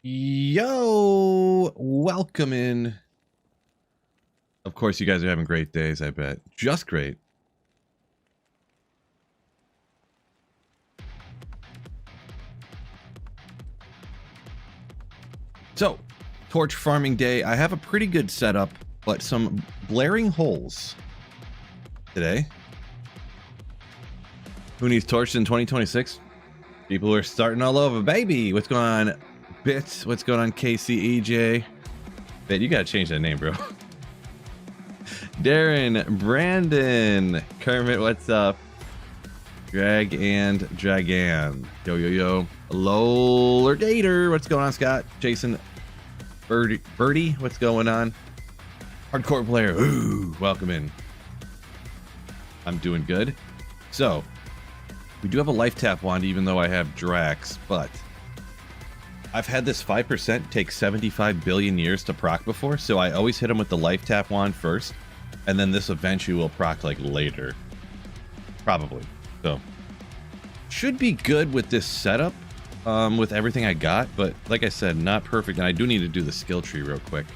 Yo, welcome in. Of course, you guys are having great days, I bet. Just great. So, torch farming day. I have a pretty good setup, but some blaring holes today. Who needs torches in 2026? People are starting all over, baby. What's going on, Bits? What's going on, KCEJ? Bet you gotta change that name, bro. Darren, Brandon, Kermit, what's up? Drag and Dragan. Yo, yo, yo. Loler Gator, what's going on, Scott? Jason, Birdie, what's going on? Hardcore player, ooh, welcome in. I'm doing good. So, we do have a life tap wand, even though I have Drax, but I've had this 5% take 75 billion years to proc before, so I always hit them with the life tap wand first, and then this eventually will proc like later. Probably. So, should be good with this setup, with everything I got, but like I said, not perfect, and I do need to do the skill tree real quick.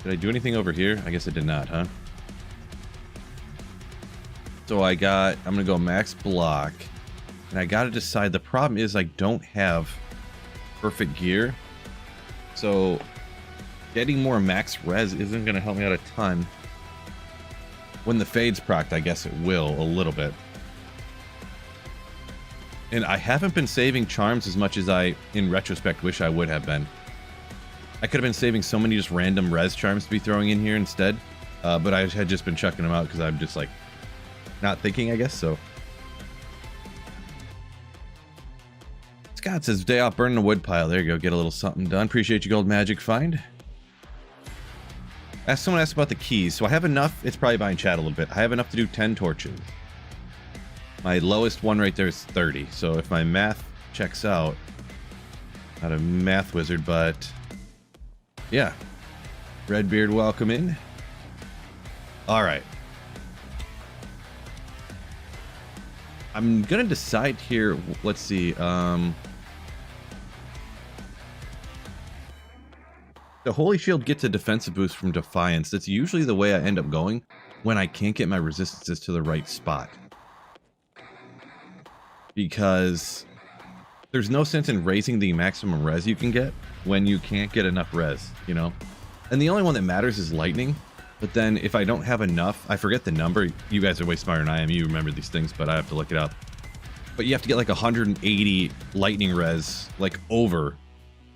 Did I do anything over here? I guess I did not, huh? So I'm gonna go max block, and I gotta decide. The problem is I don't have perfect gear, so getting more max res isn't gonna help me out a ton. When the fade's procced, I guess it will a little bit. And I haven't been saving charms as much as I, in retrospect, wish I would have been. I could have been saving so many just random res charms to be throwing in here instead, but I had just been chucking them out because I'm just like not thinking, I guess. So Scott says day off burning a wood pile. There you go, get a little something done. Appreciate you, gold magic find. Someone asked about the keys, so I have enough. It's probably buying chat a little bit. I have enough to do 10 torches. My lowest one right there is 30, so if my math checks out, not a math wizard, but yeah. Redbeard, welcome in. All right. I'm gonna decide here. Let's see. The Holy Shield gets a defensive boost from Defiance. That's usually the way I end up going when I can't get my resistances to the right spot. Because there's no sense in raising the maximum res you can get when you can't get enough res, you know? And the only one that matters is lightning. But then if I don't have enough, I forget the number. You guys are way smarter than I am. You remember these things, but I have to look it up. But you have to get like 180 lightning res, like over,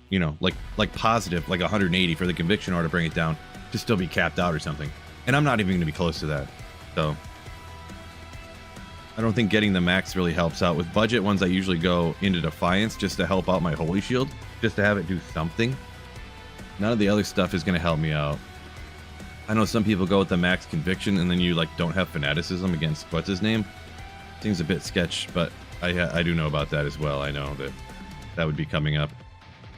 you know, like positive, like 180 for the conviction or to bring it down to still be capped out or something. And I'm not even going to be close to that. So I don't think getting the max really helps out. With budget ones, I usually go into Defiance just to help out my Holy Shield, just to have it do something. None of the other stuff is going to help me out. I know some people go with the max conviction and then you like don't have fanaticism against what's his name. Seems a bit sketch, but I do know about that as well. I know that that would be coming up.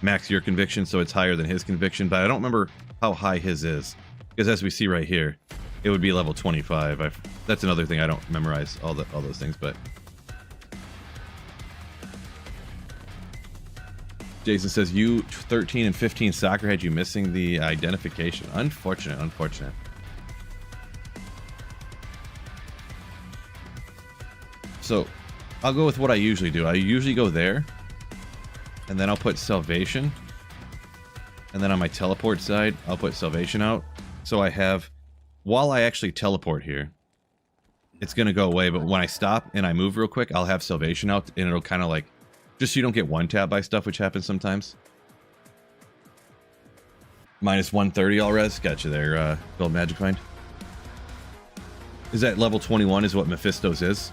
Max your conviction so it's higher than his conviction, but I don't remember how high his is, because as we see right here, it would be level 25. That's another thing. I don't memorize all those things, but Jason says you 13 and 15 soccer had you missing the identification. Unfortunate, unfortunate. So I'll go with what I usually do. I usually go there, and then I'll put Salvation, and then on my teleport side, I'll put Salvation out. So I have, while I actually teleport here, it's going to go away, but when I stop and I move real quick, I'll have Salvation out, and it'll kind of like, just so you don't get one tap by stuff, which happens sometimes. Minus 130 all res. Gotcha there, Gold Magic Find. Is that level 21 is what Mephisto's is?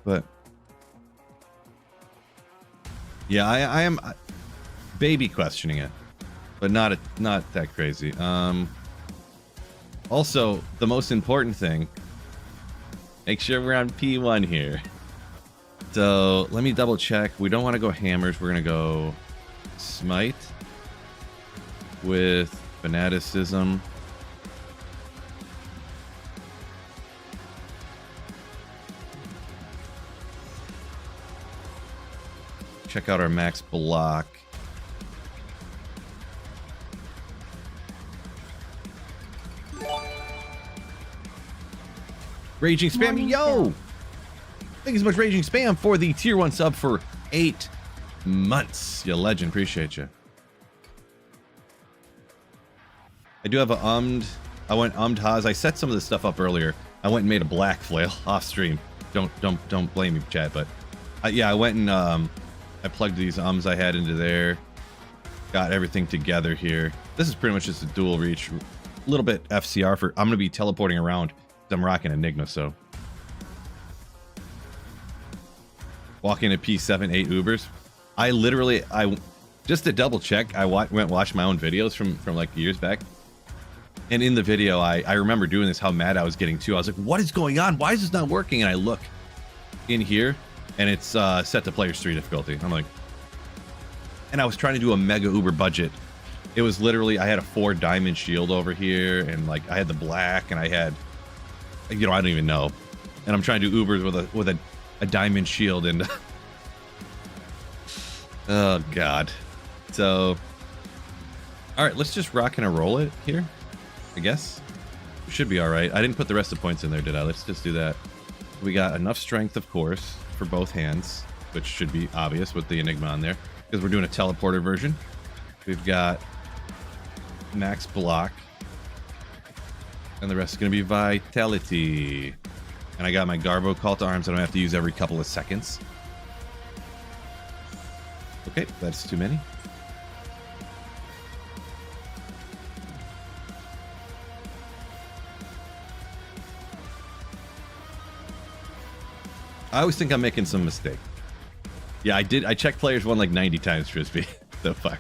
But yeah, I am baby questioning it, but not that crazy. Also, the most important thing, make sure we're on P1 here. So let me double check. We don't want to go hammers. We're gonna go smite with fanaticism. check out our max block. Raging Spam, Morning, yo! Phil. Thank you so much, Raging Spam, for the tier 1 sub for 8 months. You legend, appreciate you. I do have a I went Haz. I set some of this stuff up earlier. I went and made a black flail off stream. Don't blame me, chat, but yeah, I went and I plugged these I had into there. Got everything together here. This is pretty much just a dual reach. A little bit FCR for I'm gonna be teleporting around. I'm rocking Enigma, so walking at P7 8 Ubers. I just to double check, I went and watched my own videos from like years back. And in the video, I remember doing this, how mad I was getting too. I was like, what is going on? Why is this not working? And I look in here, and it's set to Players 3 difficulty. I'm like, and I was trying to do a mega Uber budget. It was literally, I had a 4 diamond shield over here, and like I had the black, and I had, you know, I don't even know. And I'm trying to do Ubers with a diamond shield, and oh god. So, all right, let's just rock and roll it here. I guess we should be all right. I didn't put the rest of the points in there, did I? Let's just do that. We got enough strength, of course, for both hands, which should be obvious with the Enigma on there, because we're doing a teleporter version. We've got max block, and the rest is going to be vitality. And I got my Garbo call to arms I don't have to use every couple of seconds. Okay, that's too many. I always think I'm making some mistake. Yeah, I did. I checked players 1 like 90 times, Frisbee. So fuck.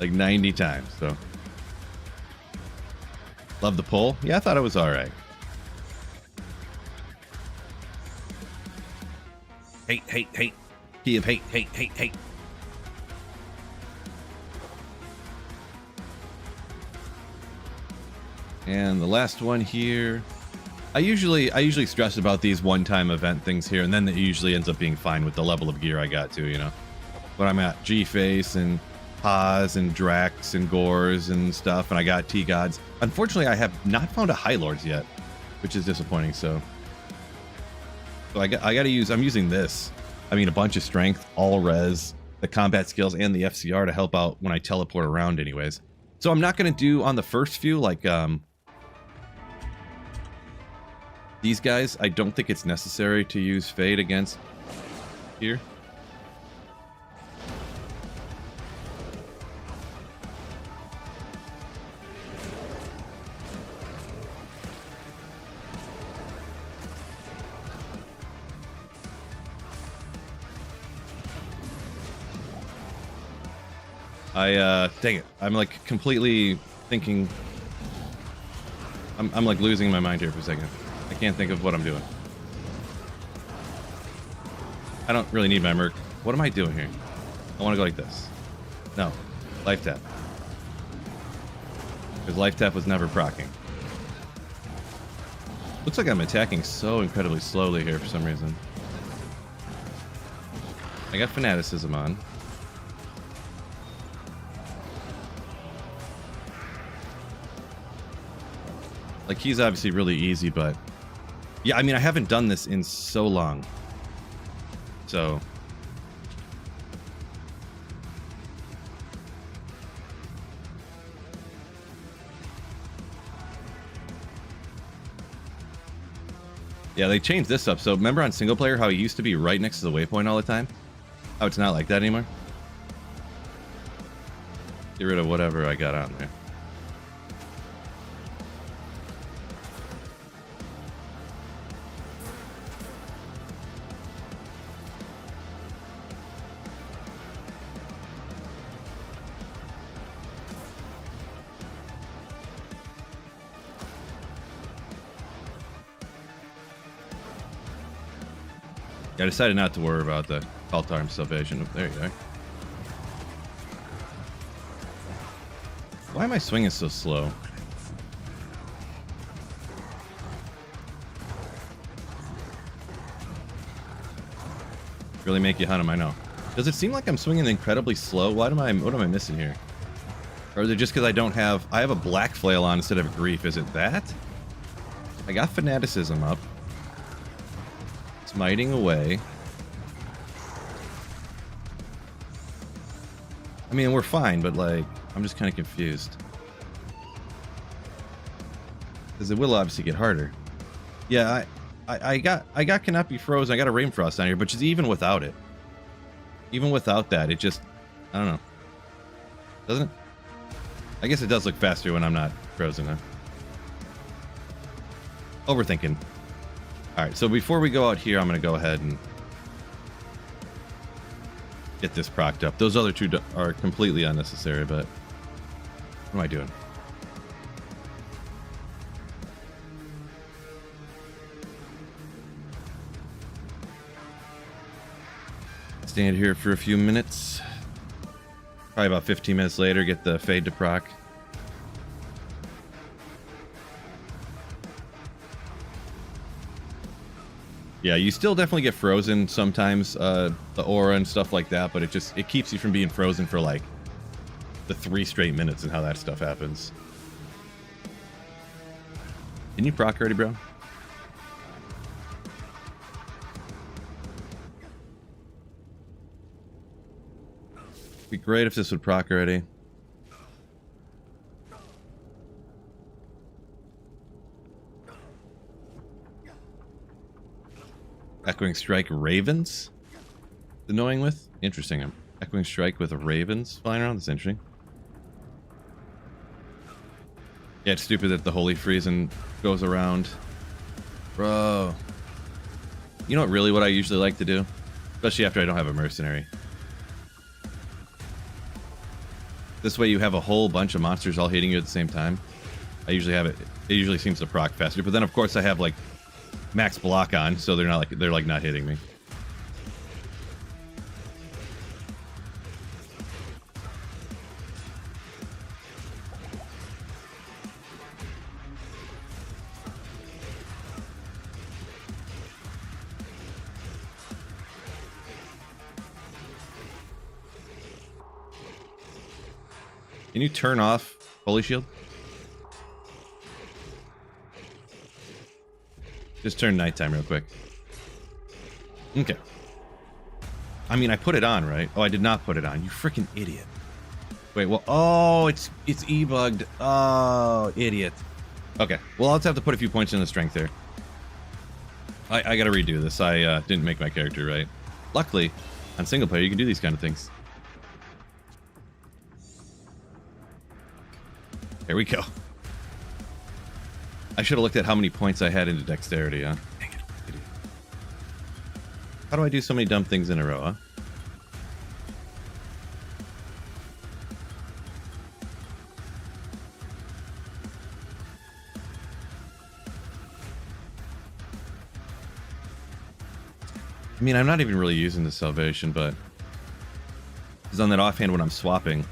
Like 90 times, so. Love the pull. Yeah, I thought it was alright. Hate. Key of hate. And the last one here. I usually stress about these one-time event things here, and then it usually ends up being fine with the level of gear I got to, you know. But I'm at G-Face and Paz and Drax and Gores and stuff, and I got T-Gods. Unfortunately, I have not found a High Lords yet, which is disappointing, so I gotta use, I'm using this. I mean, a bunch of strength, all res, the combat skills, and the FCR to help out when I teleport around anyways. So I'm not gonna do on the first few, like, these guys, I don't think it's necessary to use Fade against here. Dang it. I'm like completely thinking. I'm like losing my mind here for a second. I can't think of what I'm doing. I don't really need my Merc. What am I doing here? I want to go like this. No. Life tap. Because life tap was never proccing. Looks like I'm attacking so incredibly slowly here for some reason. I got Fanaticism on. Like, he's obviously really easy, but yeah, I mean, I haven't done this in so long. So yeah, they changed this up. So remember on single player how he used to be right next to the waypoint all the time? How it's not like that anymore? Get rid of whatever I got on there. I decided not to worry about the call to arms salvation. There you go. Why am I swinging so slow? Really make you hunt them, I know. Does it seem like I'm swinging incredibly slow? What am I missing here? Or is it just because I have a black flail on instead of a grief? Is it that? I got fanaticism up. Smiting away. I mean, we're fine, but like, I'm just kind of confused. Because it will obviously get harder. Yeah, I got cannot be frozen. I got a Rainfrost on here, but just even without it. Even without that, it just, I don't know. Doesn't it? I guess it does look faster when I'm not frozen, huh? Overthinking. Alright, so before we go out here, I'm going to go ahead and get this procced up. Those other two are completely unnecessary, but what am I doing? Stand here for a few minutes. Probably about 15 minutes later, get the fade to proc. Yeah, you still definitely get frozen sometimes, the aura and stuff like that, but it keeps you from being frozen for like the 3 straight minutes and how that stuff happens. Can you proc already, bro? Be great if this would proc already. Echoing Strike Ravens? Annoying with? Interesting. Echoing Strike with Ravens flying around? That's interesting. Yeah, it's stupid that the Holy Freezing goes around. Bro. You know what I usually like to do? Especially after I don't have a mercenary. This way you have a whole bunch of monsters all hitting you at the same time. I usually have it. It usually seems to proc faster, but then of course I have like max block on, so they're not hitting me. Can you turn off Holy Shield? Just turn nighttime real quick. Okay. I mean, I put it on, right? Oh, I did not put it on. You freaking idiot. Wait, well, oh, it's e-bugged. Oh, idiot. Okay, well, I'll just have to put a few points in the strength there. I gotta redo this. I didn't make my character right. Luckily, on single player, you can do these kind of things. There we go. I should have looked at how many points I had into dexterity, huh? Dang it, idiot. How do I do so many dumb things in a row, huh? I mean, I'm not even really using the salvation, but it's on that offhand when I'm swapping.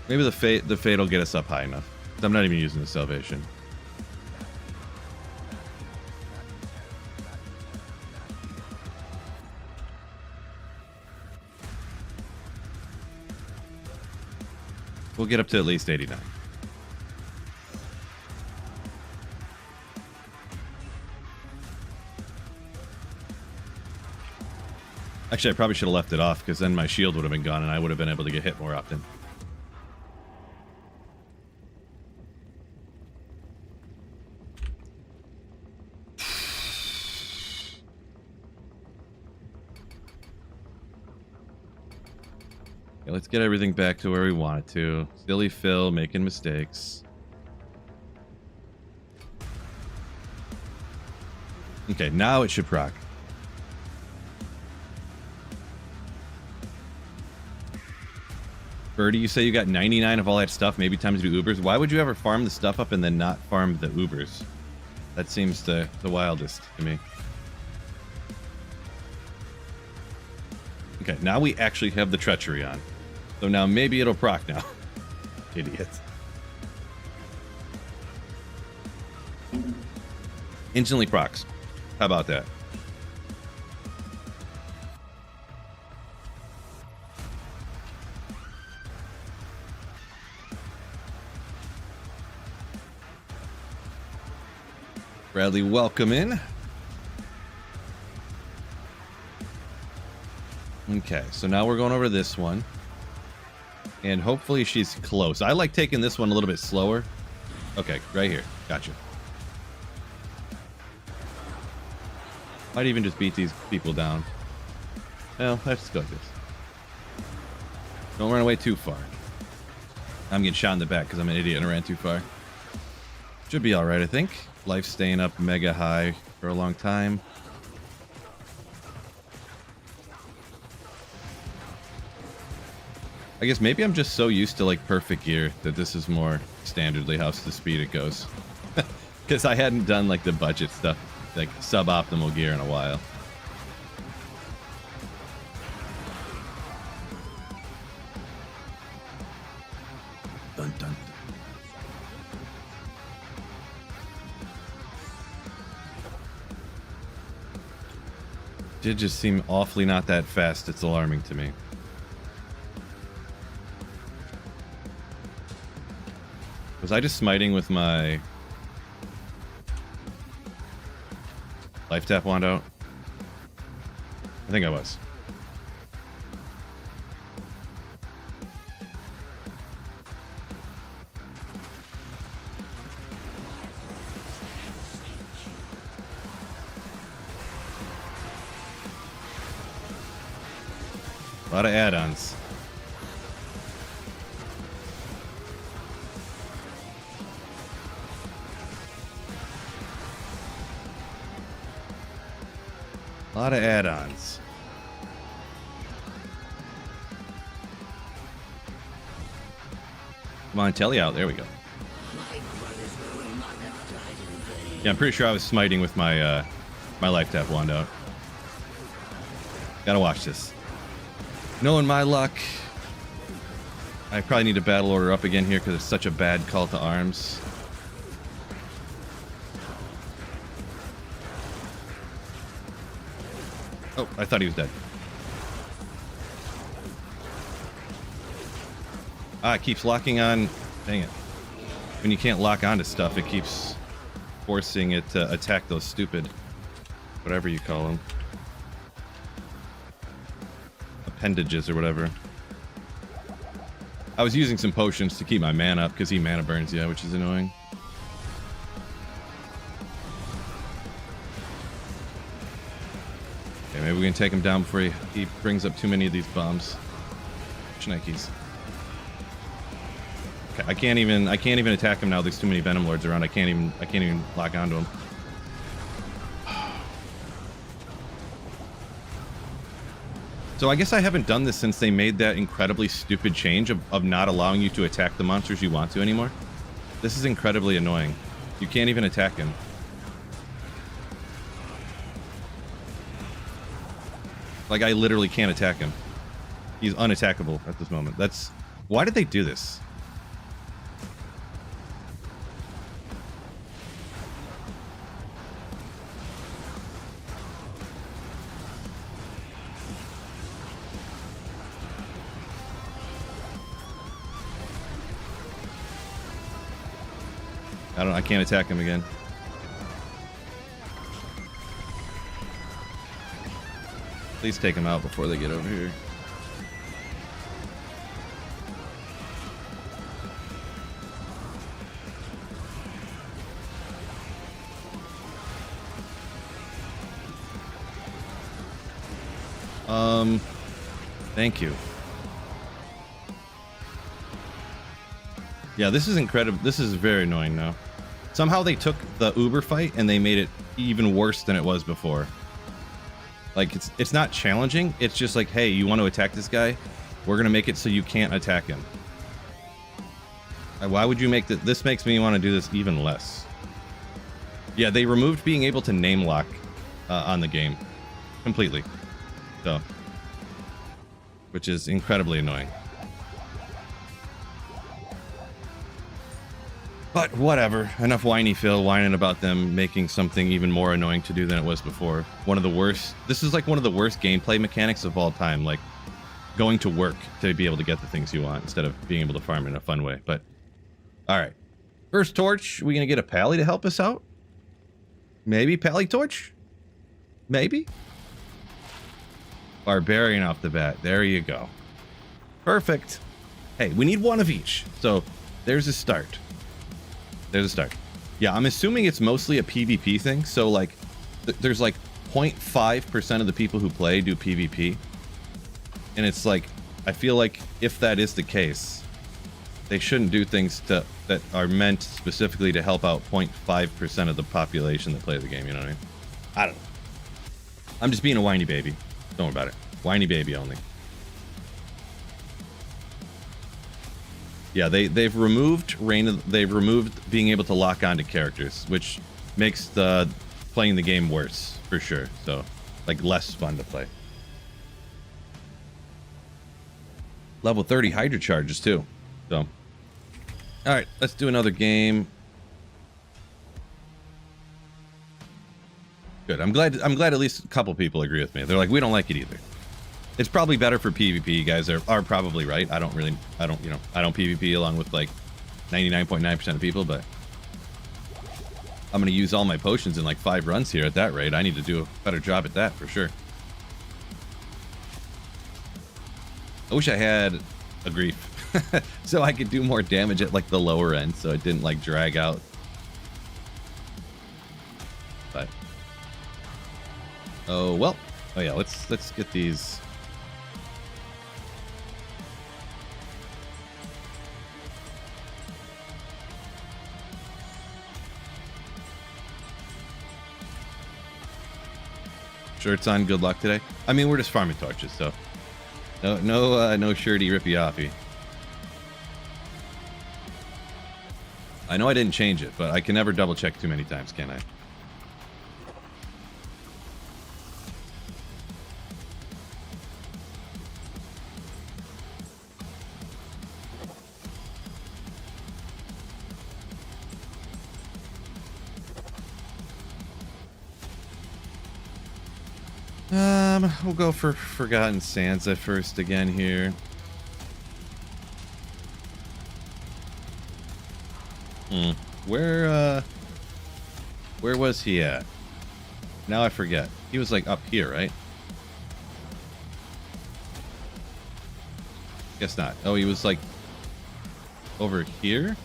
Maybe the fate will get us up high enough. I'm not even using the salvation. We'll get up to at least 89. Actually, I probably should have left it off, because then my shield would have been gone and I would have been able to get hit more often. Okay, let's get everything back to where we want it to. Silly Phil making mistakes. Okay, now it should proc. Birdie, you say you got 99 of all that stuff, maybe time to do Ubers. Why would you ever farm the stuff up and then not farm the Ubers? That seems the wildest to me. Okay, now we actually have the treachery on. So now maybe it'll proc now. Idiot. Instantly procs. How about that? Bradley, welcome in. Okay, so now we're going over this one. And hopefully she's close. I like taking this one a little bit slower. Okay, right here. Gotcha. Might even just beat these people down. Well, let's just go like this. Don't run away too far. I'm getting shot in the back because I'm an idiot and I ran too far. Should be alright, I think. Life staying up mega high for a long time. I guess maybe I'm just so used to like perfect gear that this is more standardly how the speed it goes. Because I hadn't done like the budget stuff, like suboptimal gear in a while. Dun, dun, dun. Did just seem awfully not that fast. It's alarming to me. Was I just smiting with my life tap wand out? I think I was. A lot of add-ons. A lot of add-ons. Come on, telly out. There we go. Yeah, I'm pretty sure I was smiting with my my life tap wand out. Gotta watch this. Knowing my luck, I probably need to battle order up again here because it's such a bad call to arms. Oh, I thought he was dead. Ah, it keeps locking on. Dang it. When you can't lock onto stuff, it keeps forcing it to attack those stupid, whatever you call them. Appendages or whatever. I was using some potions to keep my mana up because he mana burns, yeah, which is annoying. Okay, maybe we can take him down before he brings up too many of these bombs. Schnikes. Okay, I can't even attack him now. There's too many Venom Lords around. I can't even lock onto him. So I guess I haven't done this since they made that incredibly stupid change of not allowing you to attack the monsters you want to anymore. This is incredibly annoying. You can't even attack him. Like, I literally can't attack him. He's unattackable at this moment. That's... Why did they do this? I can't attack him again. Please take him out before they get over here. Thank you. Yeah, this is incredible. This is very annoying now. Somehow they took the Uber fight and they made it even worse than it was before. Like, it's not challenging. It's just like, hey, you want to attack this guy? We're going to make it so you can't attack him. Why would you make that? This makes me want to do this even less. Yeah, they removed being able to name lock on the game. Completely. So. Which is incredibly annoying. But whatever. Enough whiny Phil whining about them making something even more annoying to do than it was before. One of the worst. This is like one of the worst gameplay mechanics of all time. Like going to work to be able to get the things you want instead of being able to farm in a fun way. But all right. First torch. We gonna get a pally to help us out? Maybe pally torch? Maybe? Barbarian off the bat. There you go. Perfect. Hey, we need one of each. So there's a start. There's a start. Yeah, I'm assuming it's mostly a PvP thing. So like, there's like 0.5% of the people who play do PvP. And it's like, I feel like if that is the case, they shouldn't do things that are meant specifically to help out 0.5% of the population that play the game. You know what I mean? I don't know. I'm just being a whiny baby. Don't worry about it. Whiny baby only. Yeah, they've removed they've removed being able to lock onto characters, which makes the playing the game worse for sure. So, like less fun to play. Level 30 Hydra charges too. So, all right, let's do another game. Good. I'm glad at least a couple people agree with me. They're like, we don't like it either. It's probably better for PvP. You guys are probably right. I don't PvP along with like 99.9% of people, but I'm going to use all my potions in like 5 runs here at that rate. I need to do a better job at that for sure. I wish I had a grief so I could do more damage at like the lower end so it didn't like drag out. But oh well. Oh yeah, let's get these. Shirts on, good luck today. I mean, we're just farming torches, so no shirty rippy offy. I know I didn't change it, but I can never double check too many times, can I? We'll go for Forgotten Sansa first again here. Where was he at? Now I forget. He was like up here, right? Guess not. Oh, he was like over here?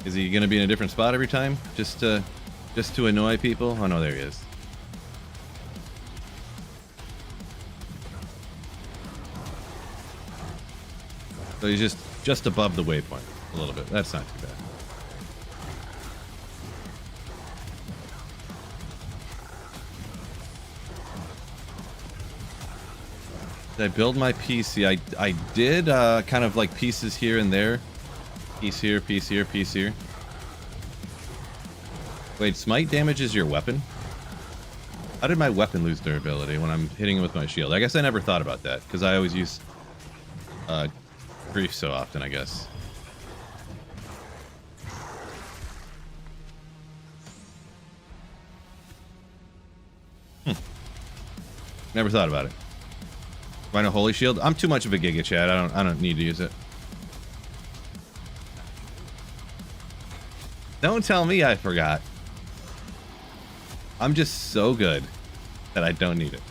Is he gonna be in a different spot every time? Just to annoy people? Oh no, there he is. So he's just above the waypoint a little bit. That's not too bad. Did I build my PC? I did kind of like pieces here and there. Piece here, piece here, piece here. Wait, smite damages your weapon? How did my weapon lose durability when I'm hitting it with my shield? I guess I never thought about that, because I always use grief so often, I guess. Never thought about it. Find a holy shield? I'm too much of a Giga Chad. I don't need to use it. Don't tell me I forgot. I'm just so good that I don't need it.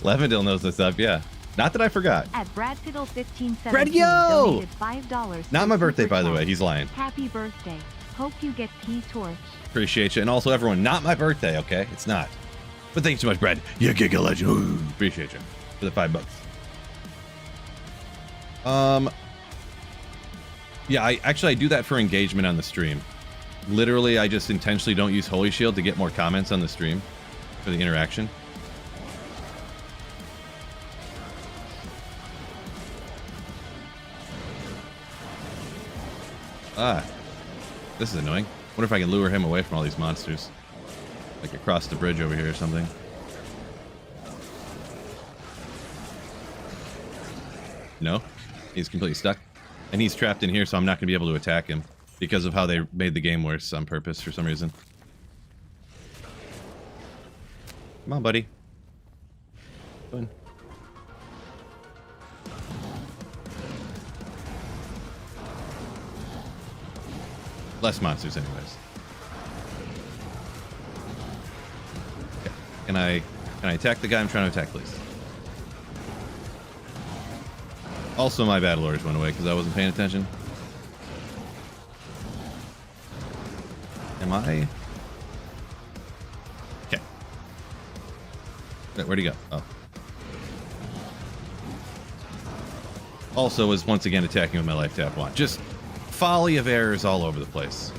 Levendil knows what's up, yeah. Not that I forgot. At BradFiddle1517 Brad, yo! donated $5. Not my birthday, by the way. He's lying. Happy birthday. Hope you get P-Torch. Appreciate you. And also, everyone, not my birthday, okay? It's not. But thanks so much, Brad. You Giga Legend. Ooh, appreciate you for the $5. Yeah, I do that for engagement on the stream. Literally, I just intentionally don't use Holy Shield to get more comments on the stream for the interaction. Ah, this is annoying. Wonder if I can lure him away from all these monsters. Like across the bridge over here or something. No, he's completely stuck. And he's trapped in here, so I'm not going to be able to attack him because of how they made the game worse on purpose for some reason. Come on, buddy. Go in. Less monsters, anyways. Okay. Can I attack the guy I'm trying to attack, please? Also, my battle orders went away because I wasn't paying attention. Am I? Okay. Where'd he go? Oh. Also was once again attacking with my life tap wand. Just folly of errors all over the place.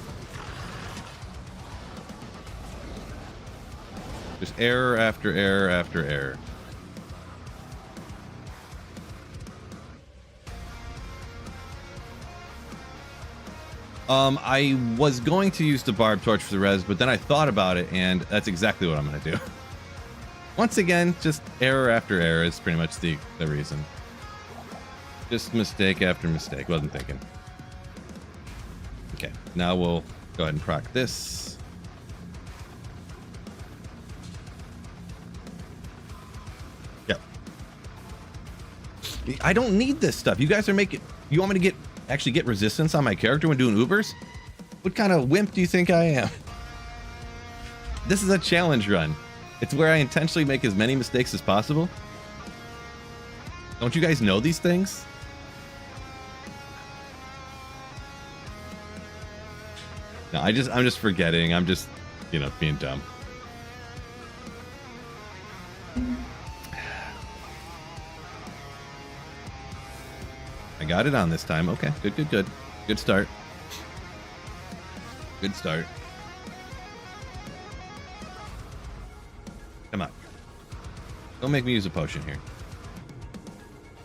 Just error after error after error. I was going to use the barb torch for the res, but then I thought about it, and that's exactly what I'm going to do. Once again, just error after error is pretty much the reason. Just mistake after mistake. Wasn't thinking. Okay, now we'll go ahead and proc this. Yep. I don't need this stuff. You guys are making... You want me to actually get resistance on my character when doing Ubers? What kind of wimp do you think I am? This is a challenge run. It's where I intentionally make as many mistakes as possible. Don't you guys know these things? No, I'm just forgetting. I'm just, you know, being dumb. I got it on this time. Okay, good, good, good. Good start. Good start. Come on. Don't make me use a potion here.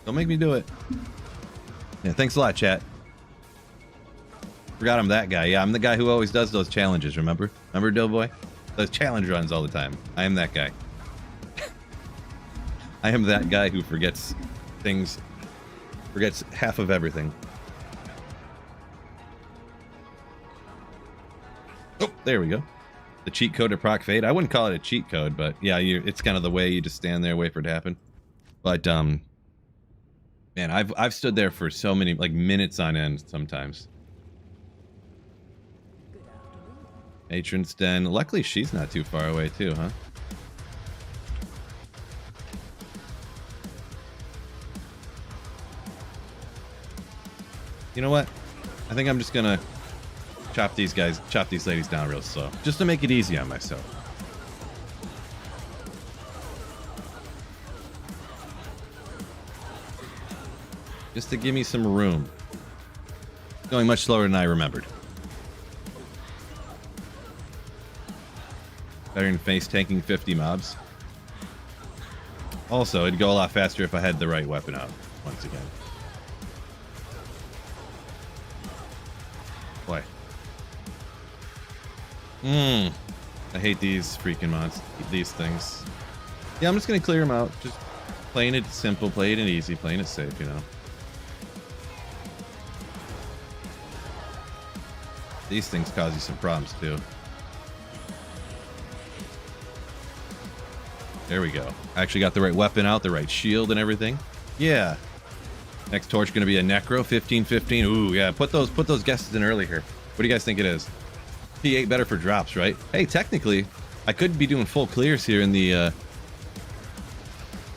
Don't make me do it. Yeah, thanks a lot, chat. Forgot I'm that guy. Yeah, I'm the guy who always does those challenges, remember? Remember, Doughboy? Those challenge runs all the time. I am that guy. I am that guy who forgets things. Forgets half of everything. Oh, there we go. The cheat code to proc fade. I wouldn't call it a cheat code, but yeah, it's kind of the way you just stand there, wait for it to happen. But man, I've stood there for so many, like, minutes on end sometimes. Matron's Den. Luckily, she's not too far away too, huh? You know what? I think I'm just gonna chop these ladies down real slow, just to make it easy on myself. Just to give me some room. Going much slower than I remembered. Better than face tanking 50 mobs. Also, it'd go a lot faster if I had the right weapon out, once again. Boy. I hate these freaking mods. These things. Yeah, I'm just gonna clear them out. Just playing it simple, playing it easy, playing it safe, you know. These things cause you some problems too. There we go. I actually got the right weapon out, the right shield and everything. Yeah. Next torch gonna be a Necro 15-15. Ooh, yeah. Put those guesses in early here. What do you guys think it is? P8 better for drops, right? Hey, technically, I could be doing full clears here in the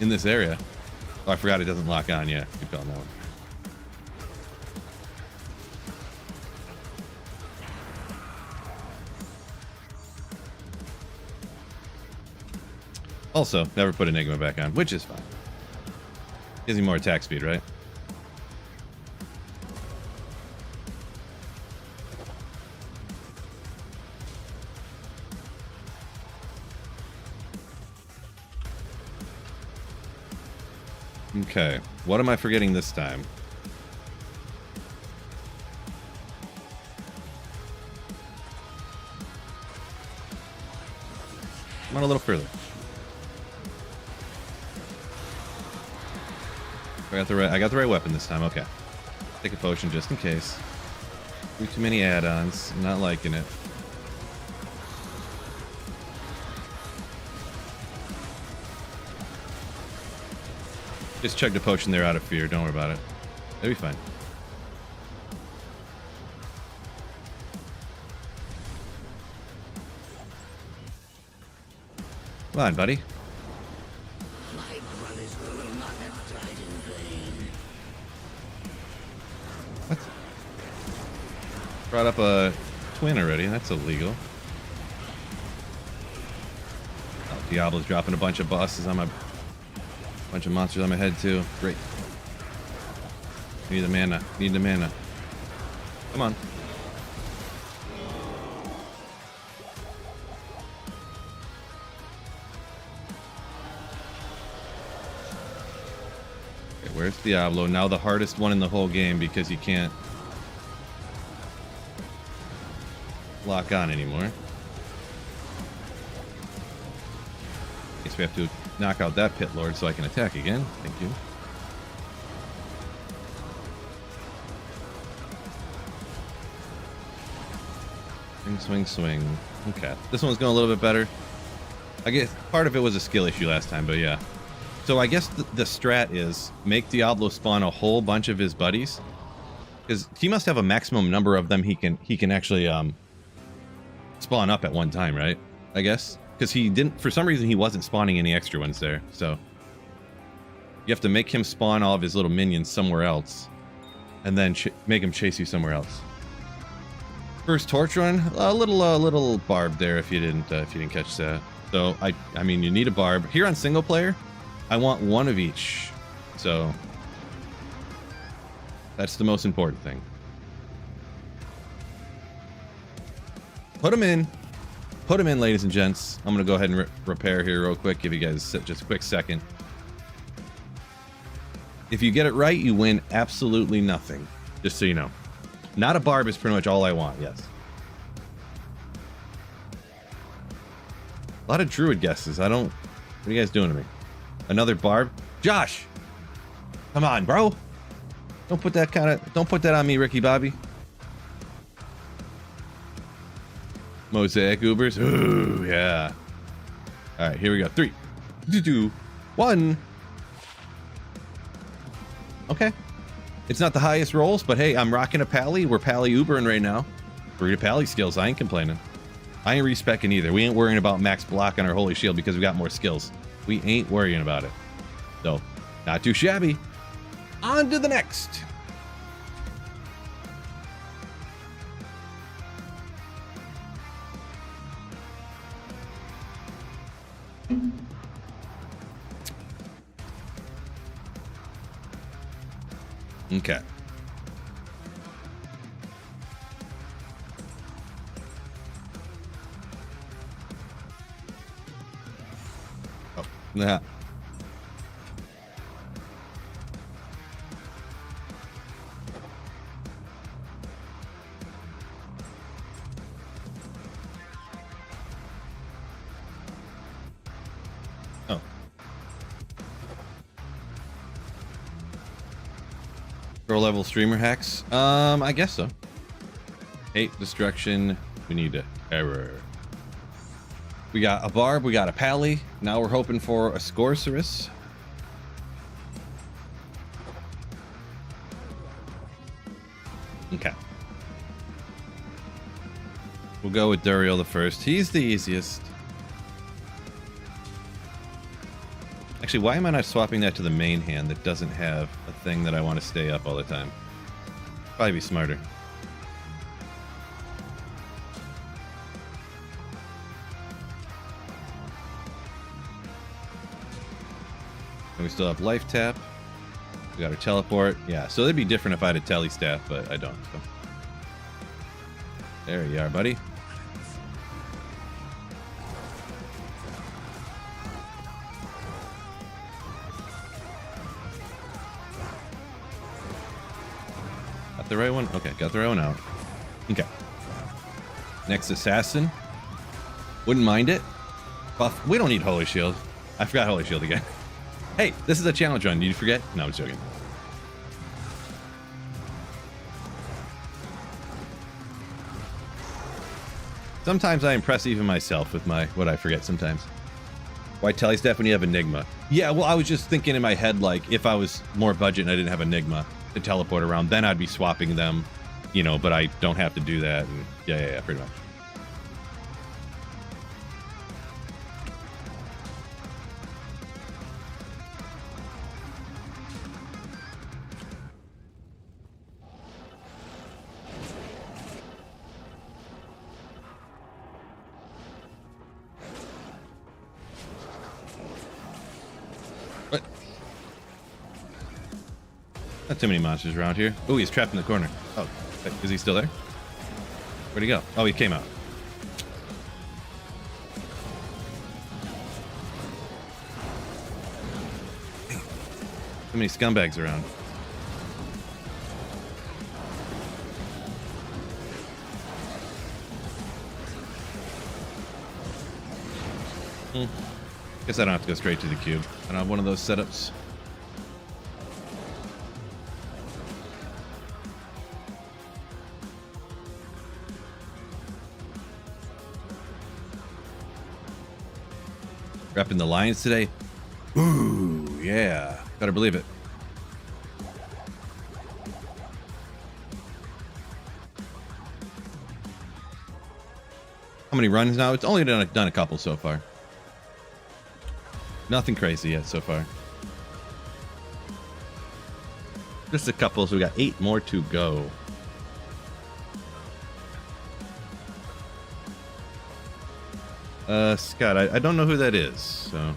in this area. Oh, I forgot it doesn't lock on. Yeah, keep going that one. Also, never put Enigma back on, which is fine. Gives me more attack speed, right? Okay, what am I forgetting this time? Come on a little further. I got the right weapon this time. Okay. Take a potion just in case. Too many add-ons. Not liking it. Just chugged a potion there out of fear. Don't worry about it. It'll be fine. Come on, buddy. My brothers will not have died in vain. What? Brought up a twin already. That's illegal. Oh, Diablo's dropping a bunch of bosses on my... bunch of monsters on my head, too. Great. Need the mana. Need the mana. Come on. Where's Diablo? Now the hardest one in the whole game because you can't lock on anymore. Guess we have to knock out that pit lord so I can attack again. Thank you. Swing, swing, swing. Okay. This one's going a little bit better. I guess part of it was a skill issue last time, but yeah. So I guess the strat is make Diablo spawn a whole bunch of his buddies, because he must have a maximum number of them he can actually spawn up at one time, right? I guess because he didn't, for some reason he wasn't spawning any extra ones there. So you have to make him spawn all of his little minions somewhere else, and then make him chase you somewhere else. First torch run, a little barb there if you didn't catch that. So I mean you need a barb here on single player. I want one of each, so that's the most important thing. Put them in, ladies and gents. I'm gonna go ahead and repair here real quick. Give you guys just a quick second. If you get it right, you win absolutely nothing. Just so you know, not a barb is pretty much all I want. Yes. A lot of druid guesses. I don't. What are you guys doing to me? Another barb? Josh! Come on, bro! Don't put that on me, Ricky Bobby. Mosaic Ubers? Ooh, yeah. Alright, here we go. 3, 2, 1. Okay. It's not the highest rolls, but hey, I'm rocking a pally. We're pally Ubering right now. We're pally skills. I ain't complaining. I ain't respecing either. We ain't worrying about max block on our holy shield because we got more skills. We ain't worrying about it. So, not too shabby. On to the next. Okay. Oh, yeah. Oh. Pro level streamer hacks? I guess so. Hate destruction. We need a error. We got a barb, we got a pally. Now we're hoping for a sorceress. Okay. We'll go with Duriel the first. He's the easiest. Actually, why am I not swapping that to the main hand that doesn't have a thing that I want to stay up all the time? Probably be smarter. And we still have life tap. We got our teleport. Yeah, so it'd be different if I had a tele staff, but I don't. So. There you are, buddy. Got the right one? Okay, got the right one out. Okay. Next assassin. Wouldn't mind it. Buff. We don't need Holy Shield. I forgot Holy Shield again. Hey, this is a challenge run. Did you forget? No, I'm joking. Sometimes I impress even myself with my what I forget sometimes. Why telestaff when you have Enigma? Yeah, well, I was just thinking in my head, like, if I was more budget and I didn't have Enigma to teleport around, then I'd be swapping them, you know, but I don't have to do that. And yeah, pretty much. What? Not too many monsters around here. Oh, he's trapped in the corner. Oh, is he still there? Where'd he go? Oh, he came out. Too many scumbags around. Guess I don't have to go straight to the cube. I don't have one of those setups. Repping the Lions today. Ooh, yeah. Better believe it. How many runs now? It's only done a couple so far. Nothing crazy yet so far. Just a couple, so we got 8 more to go. Scott, I don't know who that is, so.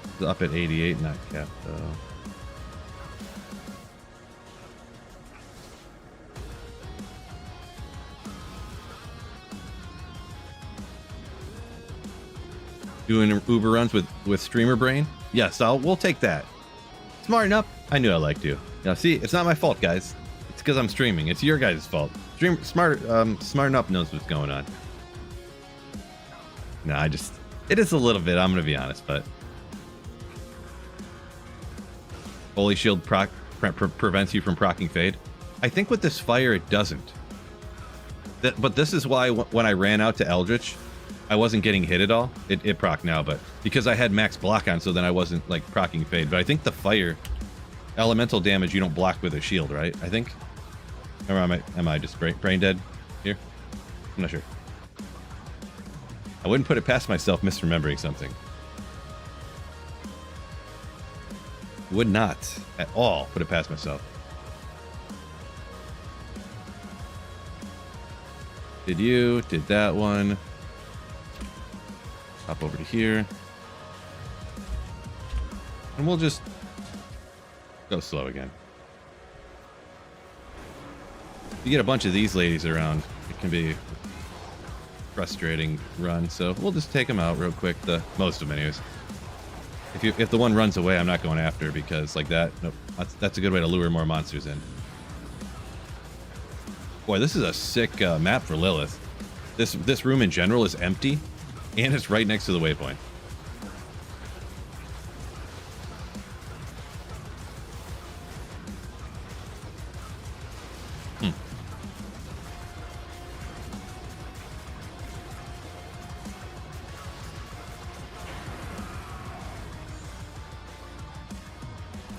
It's up at 88, not capped though. Doing Uber runs with streamer brain? Yes, we'll take that. Smart enough. I knew I liked you. Now see, it's not my fault, guys. It's because I'm streaming. It's your guys' fault. Smart enough knows what's going on. No, it is a little bit, I'm gonna be honest, but Holy Shield prevents you from proccing Fade. I think with this fire it doesn't. But this is why when I ran out to Eldritch, I wasn't getting hit at all. It proc now, but because I had max block on, so then I wasn't like proccing Fade. But I think the fire elemental damage you don't block with a shield, right? I think. Or am I just brain dead here? I'm not sure. I wouldn't put it past myself misremembering something. Would not at all put it past myself. Did that one. Hop over to here. And we'll just go slow again. You get a bunch of these ladies around, it can be frustrating run, so we'll just take them out real quick. Most of them anyways. If the one runs away, I'm not going after, because like that, nope, that's a good way to lure more monsters in. Boy, this is a sick map for Lilith. This room in general is empty, and it's right next to the waypoint.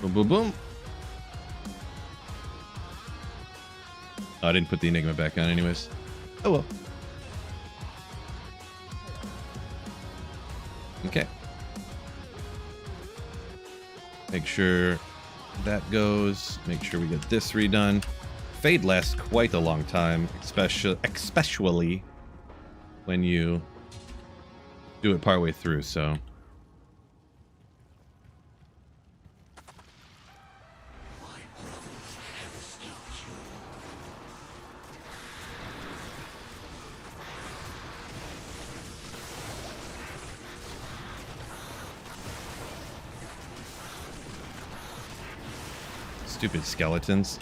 Boom, boom, boom. Oh, I didn't put the Enigma back on anyways. Oh well. Okay. Make sure that goes. Make sure we get this redone. Fade lasts quite a long time, especially when you do it partway through, so. Stupid skeletons.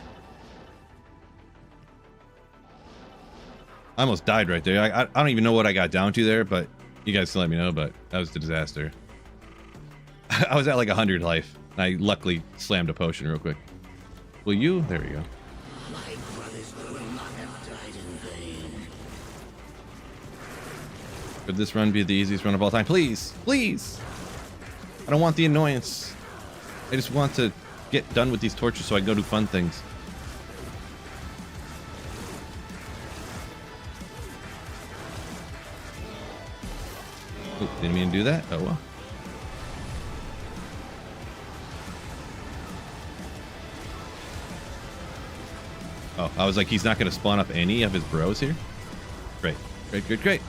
I almost died right there. I don't even know what I got down to there, but you guys can let me know, but that was a disaster. I was at like 100 life. And I luckily slammed a potion real quick. Will you? There we go. My brothers will not have died in vain. Could this run be the easiest run of all time? Please, please. I don't want the annoyance. I just want to get done with these torches so I can go do fun things. Oh, didn't mean to do that. Oh well. Oh, I was like, he's not going to spawn up any of his bros here? Great, great, great, great.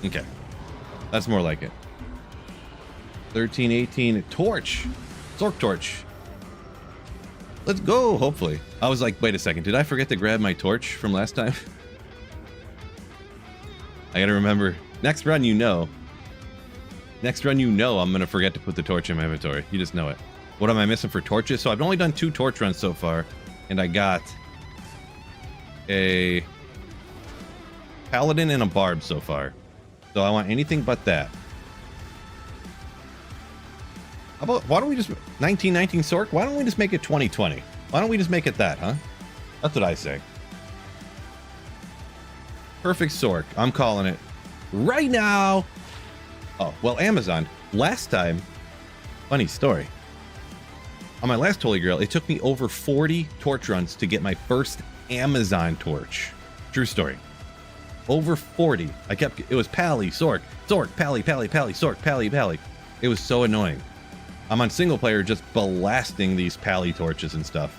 Okay, that's more like it. 13, 18, torch. Zork torch. Let's go, hopefully. I was like, wait a second, did I forget to grab my torch from last time? I gotta remember, next run you know. Next run you know I'm gonna forget to put the torch in my inventory. You just know it. What am I missing for torches? So I've only done 2 torch runs so far, and I got a paladin and a barb so far. So I want anything but that. How about, why don't we just, 1919 Sork? Why don't we just make it 2020? Why don't we just make it that, huh? That's what I say. Perfect Sork. I'm calling it right now. Oh, well, Amazon. Last time, funny story. On my last Holy Grail, it took me over 40 torch runs to get my first Amazon torch. True story. Over 40. I kept, it was Pally, Sork, Sork, Pally, Pally, Pally, Sork, Pally, Pally. It was so annoying. I'm on single player just blasting these Pally torches and stuff.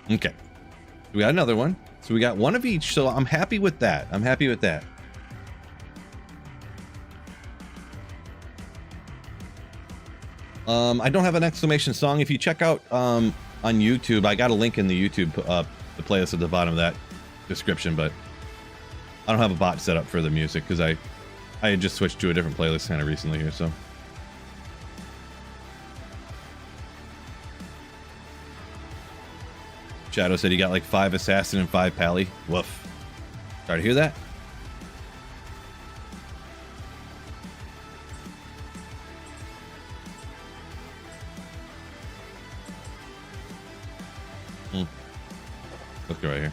Okay. We got another one. So we got one of each. So I'm happy with that. I'm happy with that. I don't have an exclamation song. If you check out on YouTube, I got a link in the YouTube the playlist at the bottom of that description, but I don't have a bot set up for the music because I had just switched to a different playlist kind of recently here, so. Shadow said he got like 5 assassin and 5 pally. Woof. Sorry to hear that. Let's go right here.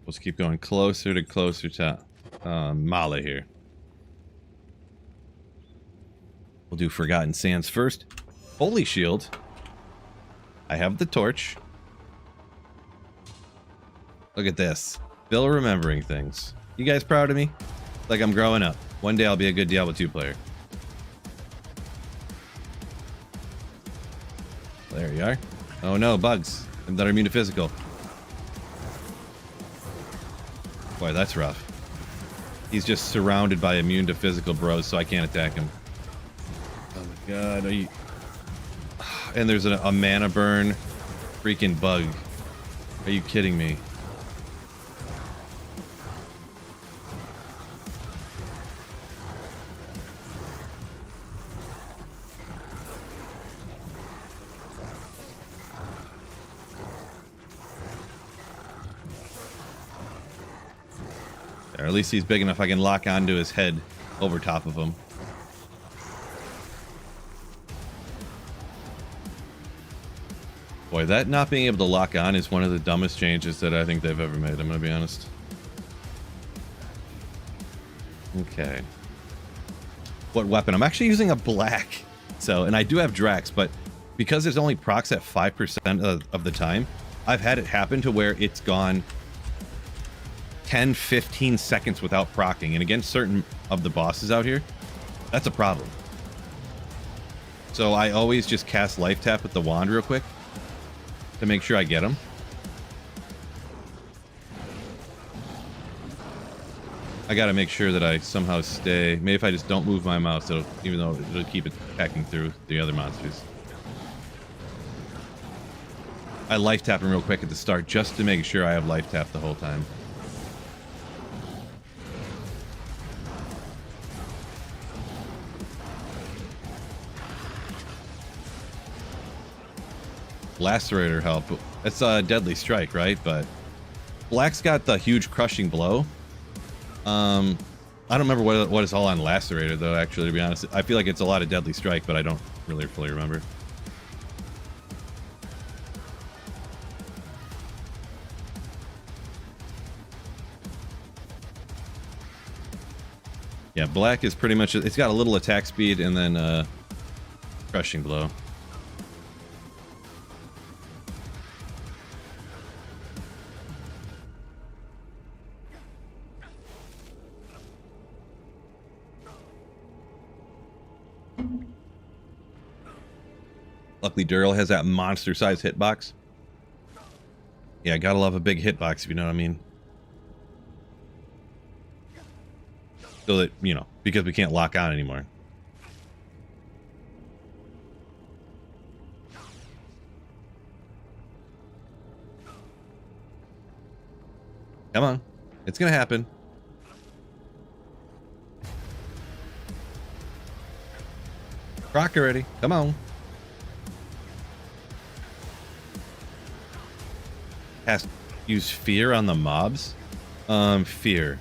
Let's keep going closer to Mala here. We'll do Forgotten Sands first. Holy Shield. I have the torch. Look at this. Still remembering things. You guys proud of me? Like I'm growing up. One day I'll be a good Diablo 2 player. There you are. Oh no, bugs. That are immune to physical. Boy, that's rough. He's just surrounded by immune to physical bros, so I can't attack him. Oh my god, are you... And there's a mana burn freaking bug. Are you kidding me? Or at least he's big enough I can lock onto his head over top of him. Boy, that not being able to lock on is one of the dumbest changes that I think they've ever made, I'm gonna be honest. Okay. What weapon? I'm actually using a black. So, and I do have Drax, but because there's only procs at 5% of the time, I've had it happen to where it's gone 10-15 seconds without proccing, and against certain of the bosses out here, that's a problem. So I always just cast life tap with the wand real quick to make sure I get him. I gotta make sure that I somehow stay. Maybe if I just don't move my mouse, even though it'll keep it hacking through the other monsters. I life tap him real quick at the start just to make sure I have life tap the whole time. Lacerator help. It's a deadly strike, right? But Black's got the huge crushing blow. I don't remember what is all on Lacerator though, actually, to be honest. I feel like it's a lot of deadly strike, but I don't really fully remember. Yeah, Black is pretty much, it's got a little attack speed and then crushing blow. Luckily, Dural has that monster-sized hitbox. Yeah, gotta love a big hitbox, if you know what I mean. So that, you know, because we can't lock on anymore. Come on. It's gonna happen. Rock already. Come on. Has to use fear on the mobs? Fear.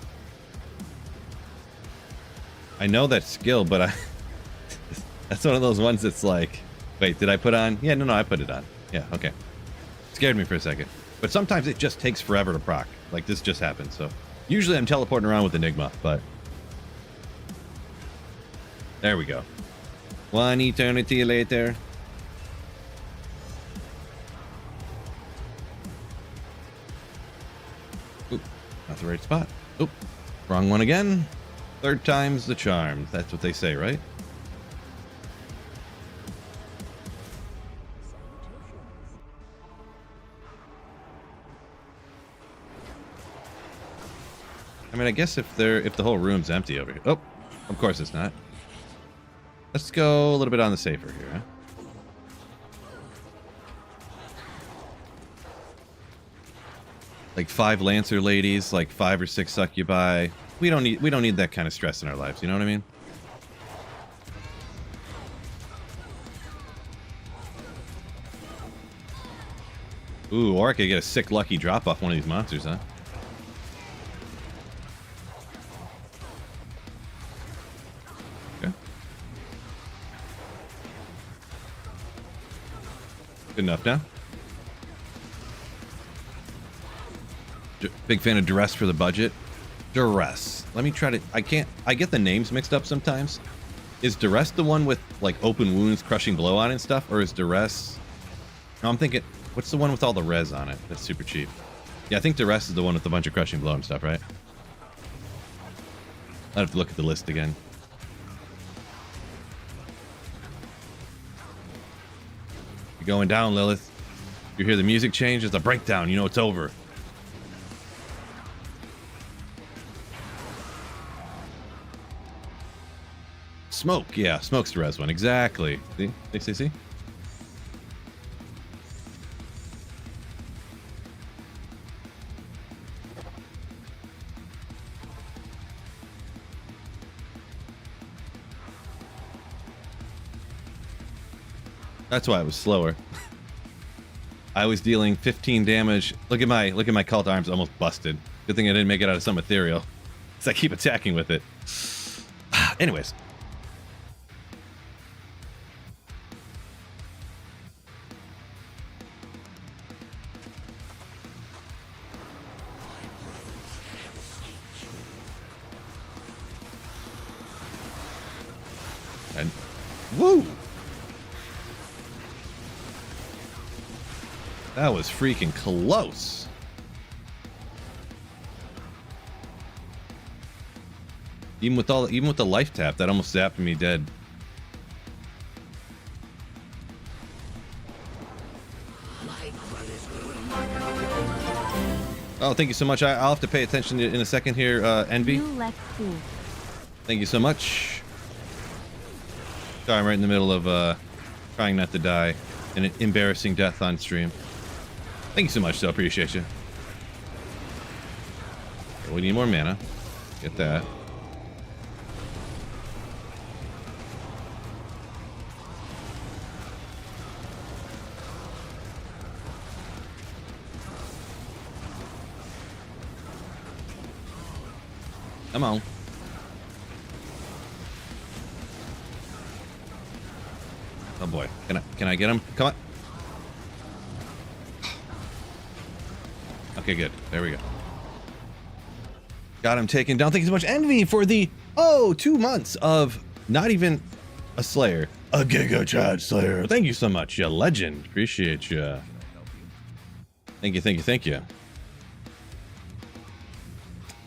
I know that skill, but I that's one of those ones that's like, wait, did I put on? Yeah, no, I put it on. Yeah, okay. Scared me for a second. But sometimes it just takes forever to proc. Like this just happened, so usually I'm teleporting around with Enigma, but there we go. One eternity later. Oop, not the right spot. Oop, wrong one again. Third time's the charm. That's what they say, right? I mean, I guess if the whole room's empty over here. Oh, of course it's not. Let's go a little bit on the safer here, huh? Like 5 Lancer ladies, like 5 or 6 succubi. We don't need that kind of stress in our lives, you know what I mean? Ooh, or I could get a sick lucky drop off one of these monsters, huh? Okay. Good enough now. Big fan of Duress for the budget. Duress. Let me try to... I get the names mixed up sometimes. Is Duress the one with, like, open wounds, crushing blow on it and stuff? Or is Duress... No, I'm thinking... What's the one with all the res on it? That's super cheap. Yeah, I think Duress is the one with a bunch of crushing blow and stuff, right? I'd have to look at the list again. You're going down, Lilith. You hear the music change? It's a breakdown. You know it's over. Smoke, yeah, Smoke's the res one, exactly. See? That's why it was slower. I was dealing 15 damage. Look at my cult arms almost busted. Good thing I didn't make it out of some ethereal. Because I keep attacking with it. Anyways. And woo! That was freaking close. Even with the life tap, that almost zapped me dead. Oh, thank you so much. I'll have to pay attention in a second here, Envy. You let's see. Thank you so much. Sorry, I'm right in the middle of trying not to die in an embarrassing death on stream. Thank you so much, though. Appreciate you. Okay, we need more mana. Get that. Come on. Oh boy. Can I get him? Come on. Okay, good. There we go. Got him taken down. Thank you so much, Envy, for the 2 months of not even a Slayer, a Giga Chad Slayer. Thank you so much, you legend. Appreciate you. Thank you, thank you, thank you.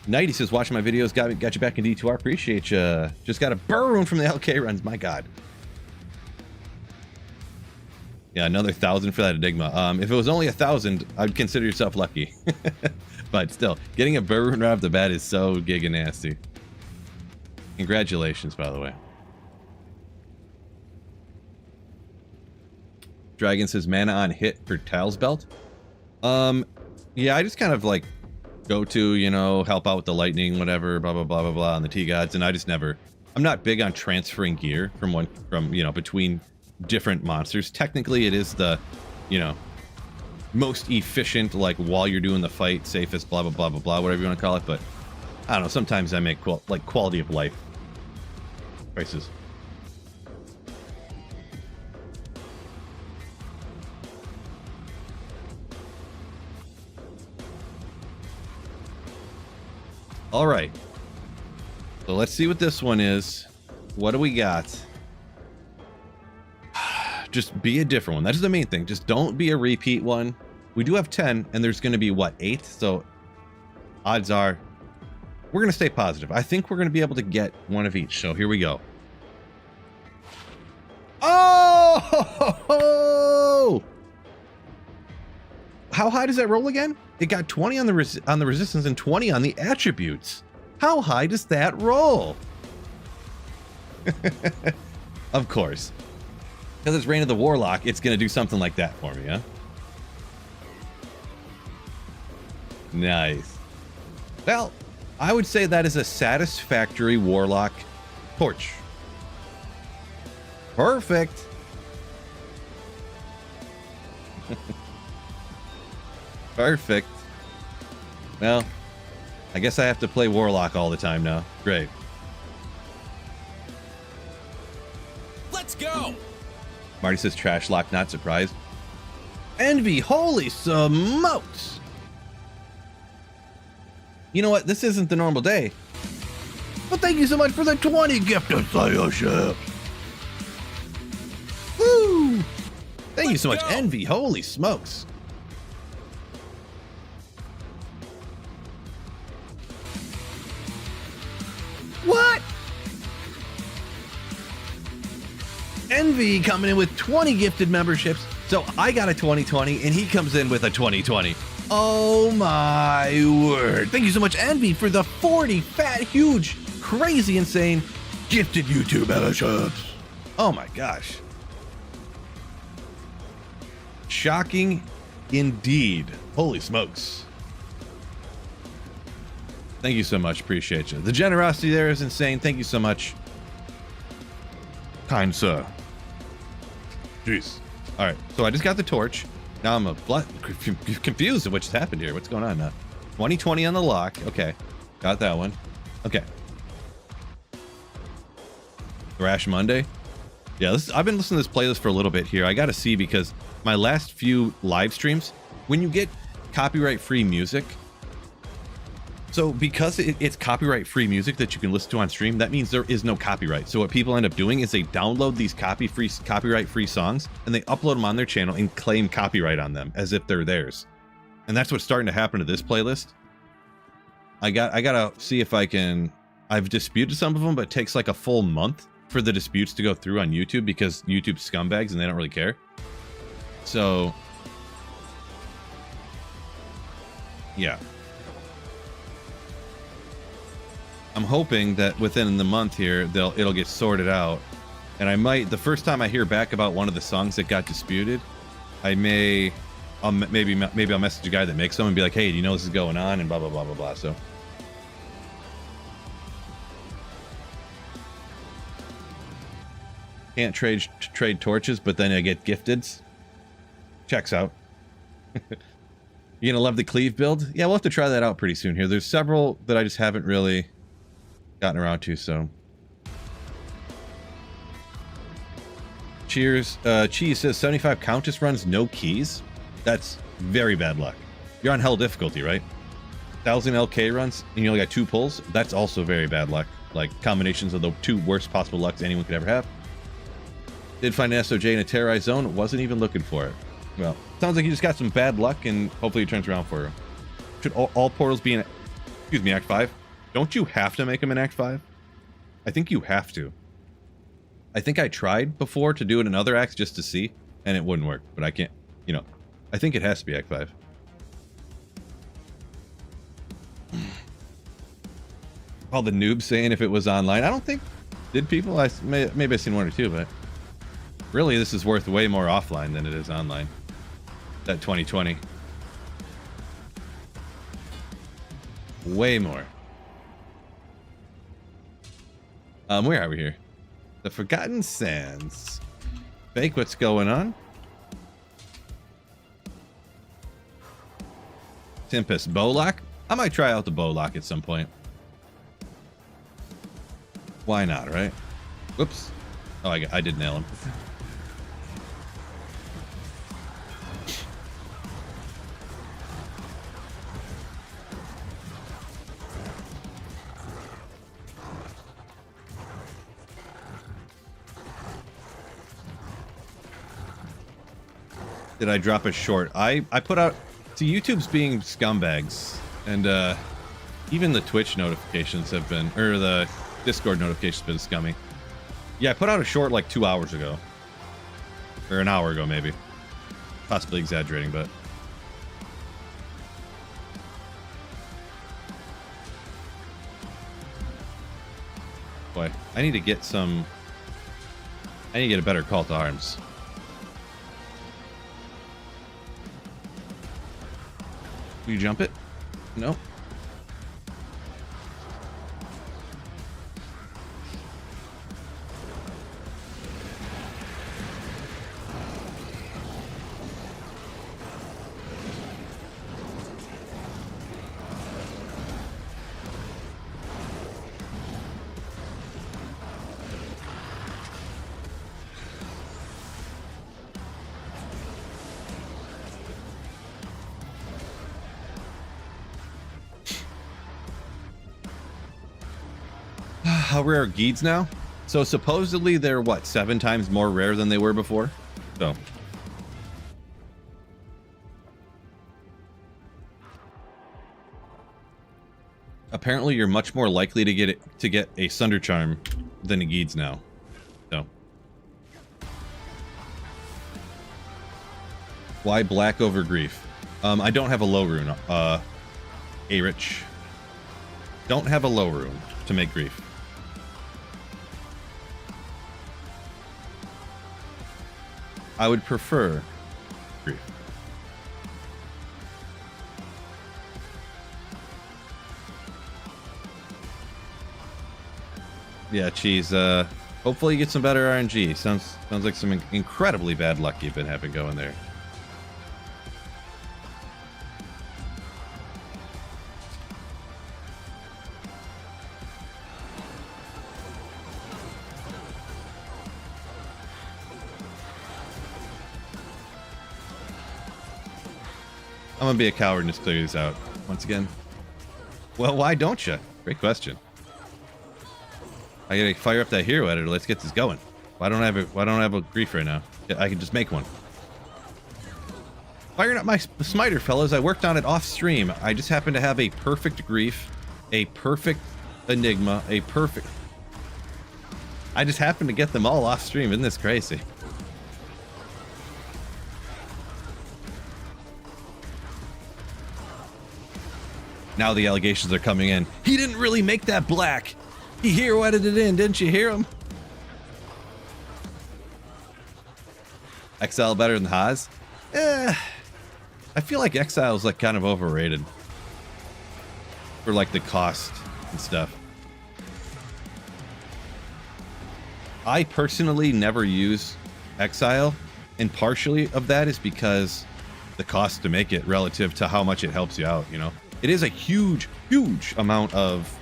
Nighty says, watching my videos got you back in D2R. Appreciate you. Just got a burn from the LK runs. My God. Yeah, another 1,000 for that Enigma. If it was only 1,000, I'd consider yourself lucky. But still, getting a burn right off the bat is so giga nasty. Congratulations, by the way. Dragon says, mana on hit for Tal's Belt. Yeah, I just kind of like go to, you know, help out with the lightning, whatever, blah blah blah blah blah on the T-Gods, and I just never, I'm not big on transferring gear from you know, between different monsters. Technically it is the, you know, most efficient, like while you're doing the fight, safest, blah blah blah blah blah, whatever you want to call it, but I don't know, sometimes I make like quality of life choices. All right, so let's see what this one is. What do we got? Just be a different one. That is the main thing. Just don't be a repeat one. We do have 10, and there's going to be, what, 8? So odds are we're going to stay positive. I think we're going to be able to get one of each. So here we go. Oh! How high does that roll again? It got 20 on the resistance and 20 on the attributes. How high does that roll? Of course. Because it's Reign of the Warlock, it's going to do something like that for me, huh? Nice. Well, I would say that is a satisfactory Warlock torch. Perfect. Perfect. Well, I guess I have to play Warlock all the time now. Great. Let's go. Marty says trash lock, not surprised. Envy, holy smokes. You know what? This isn't the normal day. But thank you so much for the 20 gifted Slayership. Woo! Thank you so much, Envy. Holy smokes. What? Envy coming in with 20 gifted memberships. So I got a 2020 and he comes in with a 2020. Oh my word. Thank you so much, Envy, for the 40 fat, huge, crazy, insane gifted YouTube memberships. Oh my gosh. Shocking indeed. Holy smokes. Thank you so much. Appreciate you. The generosity there is insane. Thank you so much. Kind sir. Jeez. All right. So I just got the torch. Now I'm confused at what's happened here. What's going on now? 2020 on the lock. Okay. Got that one. Okay. Thrash Monday. Yeah, I've been listening to this playlist for a little bit here. I got to see, because my last few live streams, when you get copyright-free music, so because it's copyright-free music that you can listen to on stream, that means there is no copyright. So what people end up doing is they download these copyright-free songs and they upload them on their channel and claim copyright on them as if they're theirs. And that's what's starting to happen to this playlist. I gotta see if I can. I've disputed some of them, but it takes like a full month for the disputes to go through on YouTube, because YouTube's scumbags and they don't really care. So yeah. I'm hoping that within the month here, it'll get sorted out. And I might, the first time I hear back about one of the songs that got disputed, maybe I'll message a guy that makes them and be like, hey, do you know this is going on? And blah, blah, blah, blah, blah. So. Can't trade torches, but then I get gifted. Checks out. You gonna love the cleave build? Yeah, we'll have to try that out pretty soon here. There's several that I just haven't really gotten around to, so. Cheers. Cheese says 75 Countess runs, no keys. That's very bad luck. You're on hell difficulty, right? 1000 LK runs, and you only got 2 pulls. That's also very bad luck. Like combinations of the 2 worst possible lucks anyone could ever have. Did find an SOJ in a terrorized zone. Wasn't even looking for it. Well, sounds like you just got some bad luck, and hopefully it turns around for you. Should all portals be in, excuse me, Act 5? Don't you have to make them in Act 5? I think you have to. I think I tried before to do it in other acts just to see, and it wouldn't work. But I can't, you know, I think it has to be Act 5. All the noobs saying if it was online. I don't think, did people? Maybe I've seen 1 or 2, but really this is worth way more offline than it is online. That 2020. Way more. Where are we here? The Forgotten Sands. Fake, what's going on? Tempest Bowlock? I might try out the Bowlock at some point. Why not, right? Whoops. Oh, I did nail him. Did I drop a short? I put out... See, YouTube's being scumbags. And even the Twitch notifications have been... Or the Discord notifications have been scummy. Yeah, I put out a short like 2 hours ago. Or an hour ago, maybe. Possibly exaggerating, but... Boy, I need to get some... I need to get a better call to arms. Will you jump it? No. How rare are Geeds now? So supposedly they're what, 7 times more rare than they were before? So apparently you're much more likely to get a Sunder Charm than a Geeds now. So why black over grief? I don't have a low rune. A-Rich. Don't have a low rune to make grief. I would prefer grief. Yeah, Cheese. Hopefully you get some better RNG. Sounds like some incredibly bad luck you've been having going there. I'm gonna be a coward and just clear these out once again. Well, why don't you? Great question. I gotta fire up that hero editor. Let's get this going. Why don't I have a grief right now? I can just make one. Firing up my smiter, fellas. I worked on it off stream. I just happen to have a perfect grief, a perfect enigma, a perfect. I just happen to get them all off stream. Isn't this crazy? Now the allegations are coming in. He didn't really make that black. He hero edited it in, didn't you hear him? Exile better than Haas? I feel like Exile is like kind of overrated for like the cost and stuff. I personally never use Exile, and partially of that is because the cost to make it relative to how much it helps you out, you know? It is a huge, huge amount of,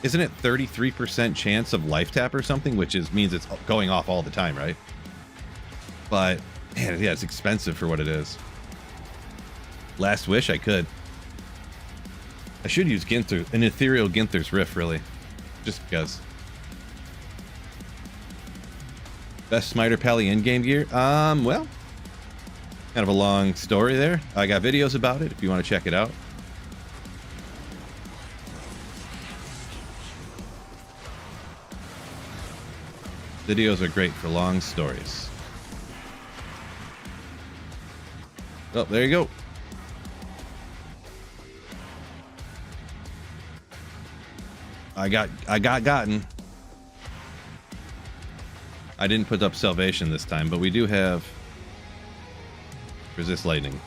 isn't it 33% chance of life tap or something, which means it's going off all the time, right? But man, yeah, it's expensive for what it is. Last wish I could. I should use Ginther, an ethereal Ginther's Rift, really, just because. Best Smiter Pally in-game gear? Well, kind of a long story there. I got videos about it if you want to check it out. Videos are great for long stories. Oh, there you go. I got gotten. I didn't put up Salvation this time, but we do have Resist Lightning.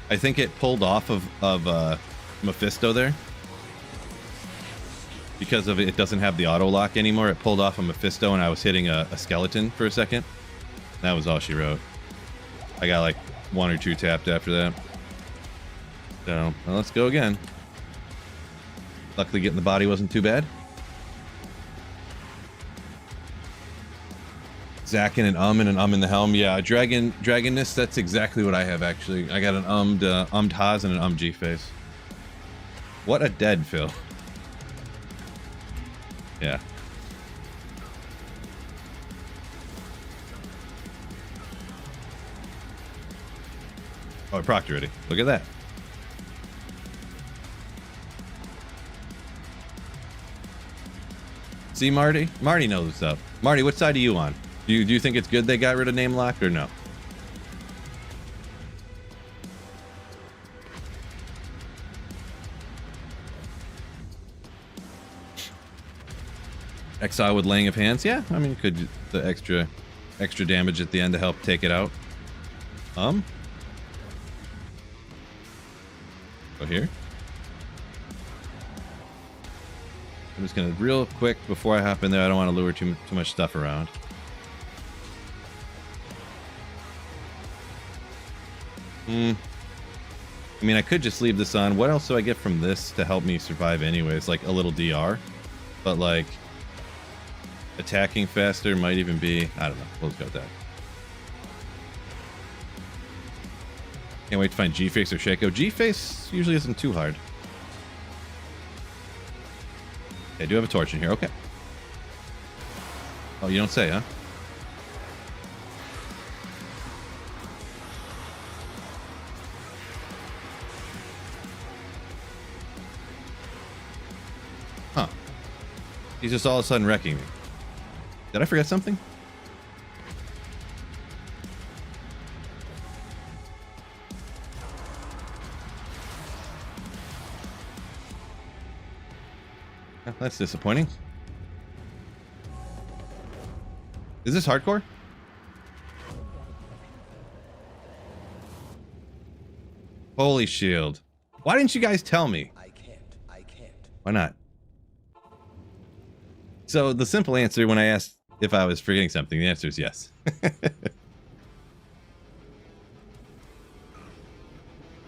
I think it pulled off of Mephisto there. Because of it doesn't have the auto lock anymore. It pulled off of Mephisto and I was hitting a skeleton for a second. That was all she wrote. I got like 1 or 2 tapped after that. So, well, let's go again. Luckily getting the body wasn't too bad. Zack and an in the helm. Yeah, Dragonness, that's exactly what I have actually. I got an ummed Haas and an G-face. What a dead Phil. Yeah. Oh, I procced already. Look at that. See, Marty? Marty knows what's up. Marty, what side are you on? Do you think it's good they got rid of name lock or no? Exile with Laying of Hands? Yeah, I mean, you could the extra damage at the end to help take it out. Go here. I'm just gonna real quick before I hop in there. I don't want to lure too much stuff around. I mean, I could just leave this on. What else do I get from this to help me survive anyways? Like a little DR, but like attacking faster might even be, I don't know. We'll just go with that. Can't wait to find G-Face or Shaco. G-Face usually isn't too hard. I do have a torch in here. Okay. Oh, you don't say, huh? Huh. He's just all of a sudden wrecking me. Did I forget something? That's disappointing. Is this hardcore? Holy shield. Why didn't you guys tell me? I can't. Why not? So the simple answer when I asked if I was forgetting something, the answer is yes.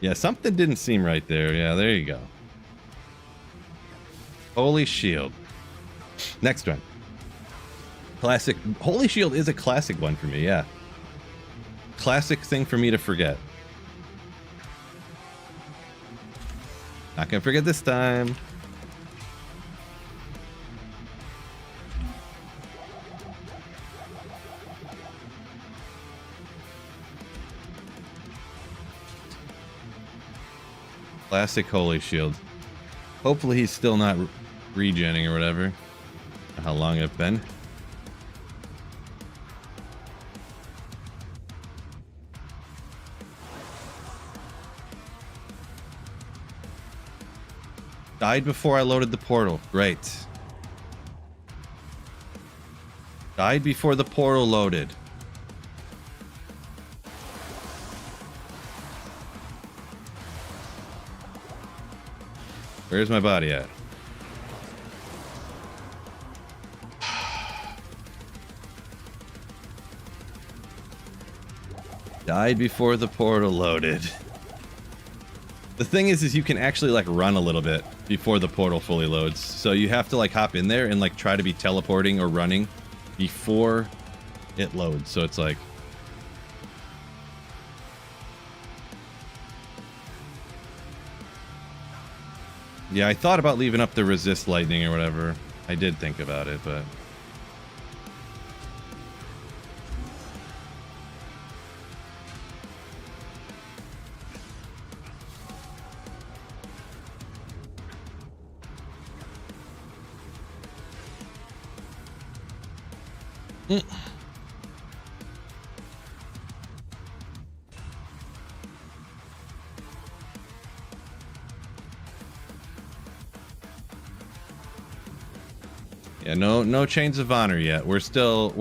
Yeah, something didn't seem right there. Yeah, there you go. Holy Shield. Next one. Classic. Holy Shield is a classic one for me, yeah. Classic thing for me to forget. Not gonna forget this time. Classic Holy Shield. Hopefully he's still not regenning or whatever. How long it's been. Died before I loaded the portal. Great. Died before the portal loaded. Where's my body at? Died before the portal loaded. The thing is you can actually like run a little bit before the portal fully loads. So you have to like hop in there and like try to be teleporting or running before it loads. So it's like, yeah, I thought about leaving up the resist lightning or whatever. I did think about it, but yeah, no chains of honor yet. We're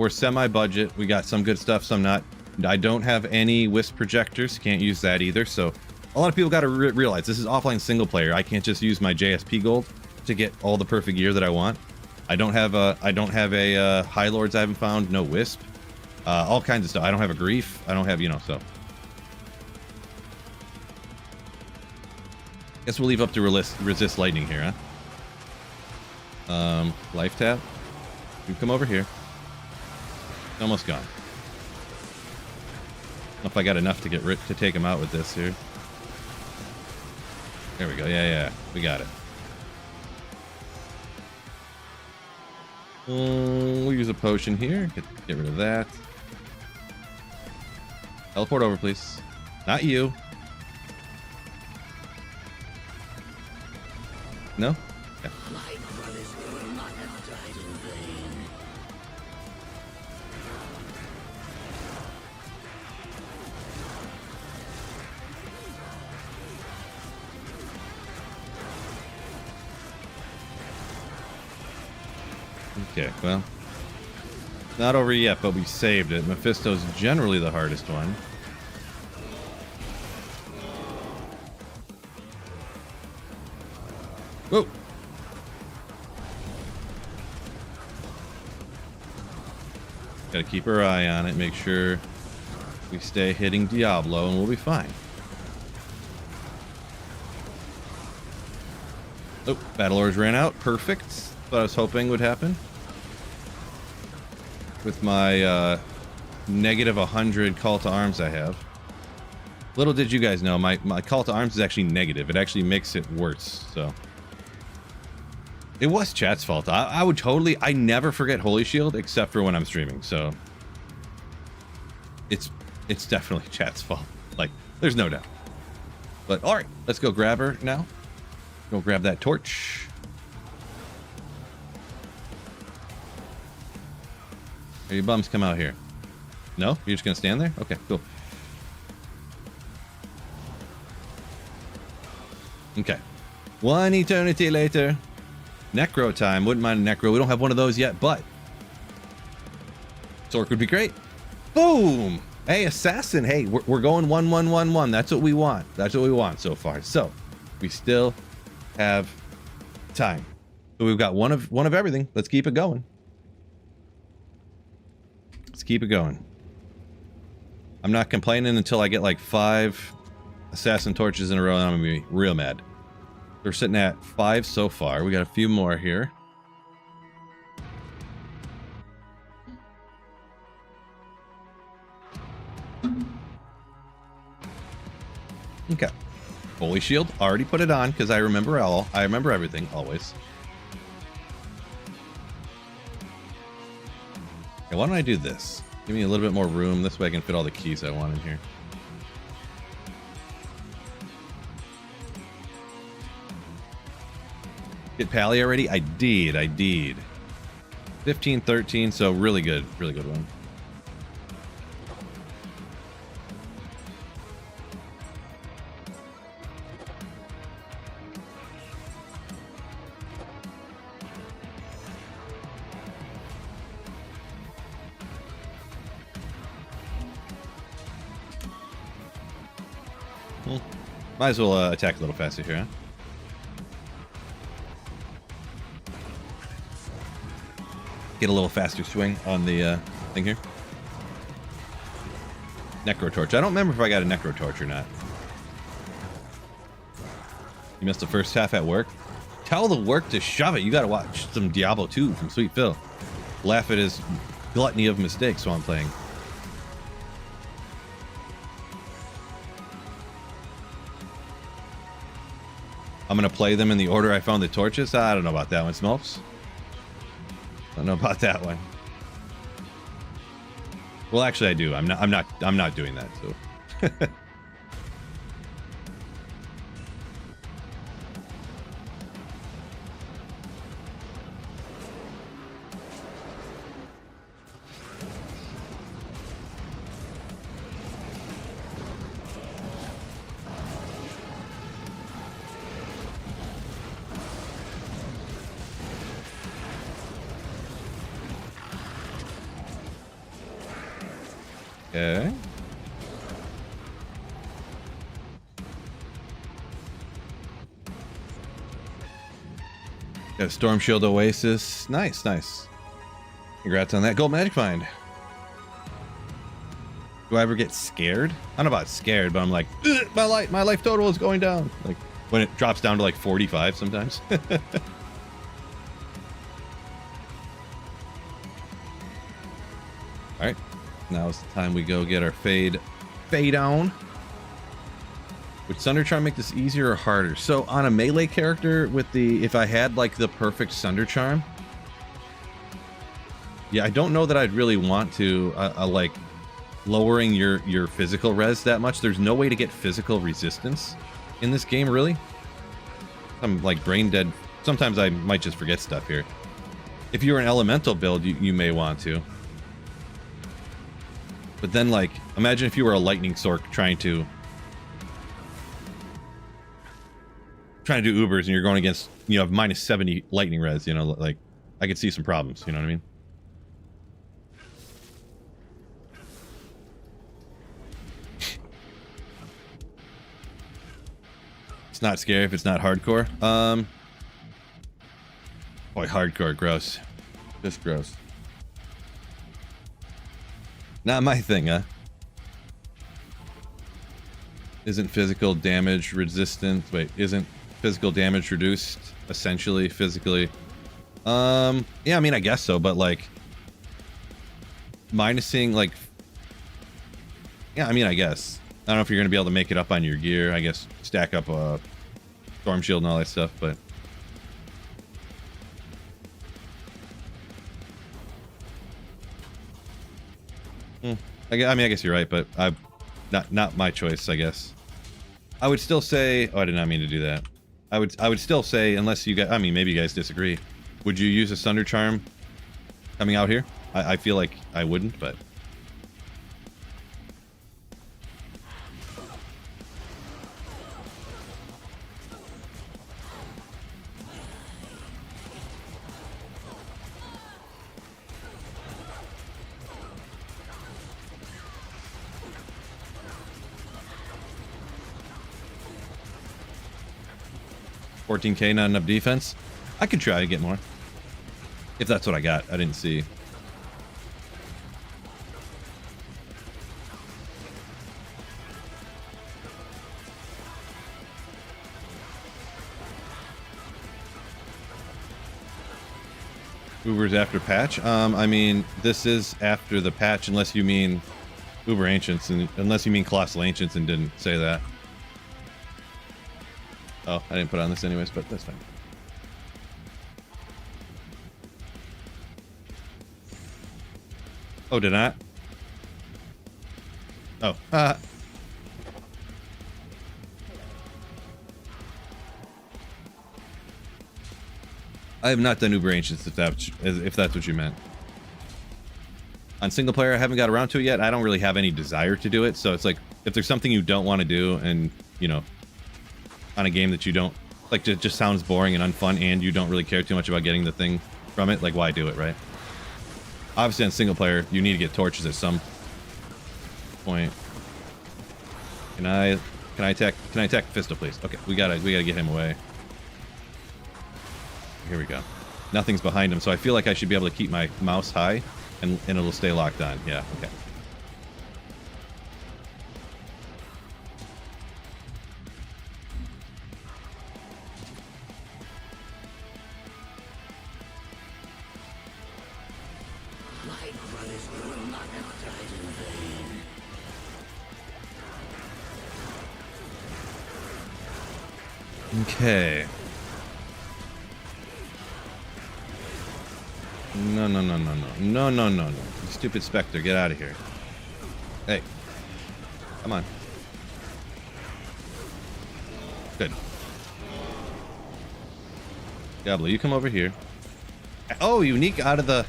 semi-budget. We got some good stuff, some not. I don't have any wisp projectors. Can't use that either. So a lot of people got to realize this is offline single player. I can't just use my JSP gold to get all the perfect gear that I want. I don't have a High Lords I haven't found. No wisp. All kinds of stuff. I don't have a grief. I don't have, so. Guess we'll leave up to resist lightning here, huh? Life tap. You come over here. Almost gone. I don't know if I got enough to to take him out with this here. There we go. Yeah. We got it. We'll use a potion here. Get rid of that. Teleport over, please. Not you. No? Okay. My brothers will not have died in vain. Okay, well. Not over yet, but we saved it. Mephisto's generally the hardest one. Whoa! Gotta keep our eye on it, make sure we stay hitting Diablo, and we'll be fine. Oh, Battle Ores ran out. Perfect. What I was hoping would happen. With my negative 100 call to arms I have. Little did you guys know, my call to arms is actually negative. It actually makes it worse, so. It was chat's fault. I would totally, I never forget Holy Shield except for when I'm streaming, so. It's definitely chat's fault. Like, there's no doubt. But alright, let's go grab her now. Go grab that torch. Are you bums come out here? No? You're just gonna stand there? Okay, cool. Okay. One eternity later. Necro time. Wouldn't mind a necro. We don't have one of those yet, but Sork would be great. Boom! Hey, assassin. Hey, we're going 1-1-1-1. That's what we want. That's what we want so far. So we still have time. So we've got one of everything. Let's keep it going. Let's keep it going. I'm not complaining until I get like 5 assassin torches in a row, and I'm gonna be real mad. We're sitting at 5 so far. We got a few more here. Okay. Holy Shield, already put it on because I remember everything always. Okay, why don't I do this? Give me a little bit more room. This way I can fit all the keys I want in here. Get Pally already? I did. 15, 13, so really good one. Might as well attack a little faster here, huh? Get a little faster swing on the thing here. Necro Torch. I don't remember if I got a Necro Torch or not. You missed the first half at work? Tell the work to shove it. You gotta watch some Diablo 2 from Sweet Phil. Laugh at his gluttony of mistakes while I'm playing. I'm gonna play them in the order I found the torches. I don't know about that one, Smokes. I don't know about that one. Well, actually, I do. I'm not doing that. So. Okay. Got a Storm Shield Oasis. Nice, nice. Congrats on that. Gold Magic Find. Do I ever get scared? I don't know about scared, but I'm like, my life total is going down. Like when it drops down to like 45 sometimes. All right. Now is the time we go get our fade on. Would Sunder Charm make this easier or harder? So on a melee character with the, if I had like the perfect Sunder Charm, yeah, I don't know that I'd really want to like lowering your physical res that much. There's no way to get physical resistance in this game, really. I'm like brain dead. Sometimes I might just forget stuff here. If you're an elemental build, you may want to. But then, like, imagine if you were a lightning sork trying to do Ubers and you're going against, you have minus 70 lightning res, you know, like, I could see some problems, you know what I mean? It's not scary if it's not hardcore. Boy, hardcore, gross. Just gross. Not my thing, huh? Isn't physical damage resistance? Wait, isn't physical damage reduced essentially physically? Yeah, I mean, I guess so, but like minusing, like, yeah, I mean, I guess. I don't know if you're gonna be able to make it up on your gear. I guess stack up a storm shield and all that stuff, but. I mean, I guess you're right, but not my choice, I guess. I would still say, oh, I did not mean to do that. I would still say, unless you guys, I mean, maybe you guys disagree. Would you use a Sunder Charm coming out here? I feel like I wouldn't, but. $14K, not enough defense. I could try to get more. If that's what I got. I didn't see. Uber's after patch. I mean, this is after the patch, unless you mean Uber Ancients, and unless you mean Colossal Ancients and didn't say that. Oh, I didn't put on this anyways, but that's fine. Oh, did I? Oh. I have not done Uber Ancients, if that's what you meant. On single player, I haven't got around to it yet. I don't really have any desire to do it, so it's like, if there's something you don't want to do, and, you know, on a game that you don't, like, it just sounds boring and unfun, and you don't really care too much about getting the thing from it, like, why do it, right? Obviously, on single player, you need to get torches at some point. Can I Can I attack Fisto, please? Okay, we gotta get him away. Here we go. Nothing's behind him, so I feel like I should be able to keep my mouse high, and it'll stay locked on. Yeah, okay. My brothers will not have died in vain. Okay. No. You stupid Spectre, get out of here. Hey. Come on. Good. Diablo, you come over here. Oh, unique out of the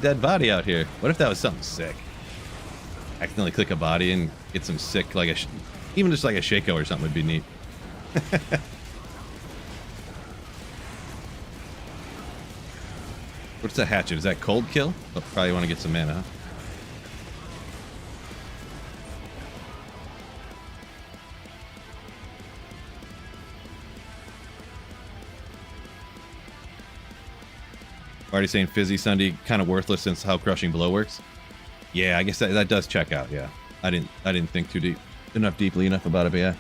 dead body out here. What if that was something sick? Accidentally click a body and get some sick, like even just like a Shaco or something would be neat. What's that hatchet? Is that cold kill? Oh, probably want to get some mana, huh? Already saying Fizzy Sunday kind of worthless since how Crushing Blow works. Yeah, I guess that does check out. Yeah, I didn't think too deeply enough about it, but yeah.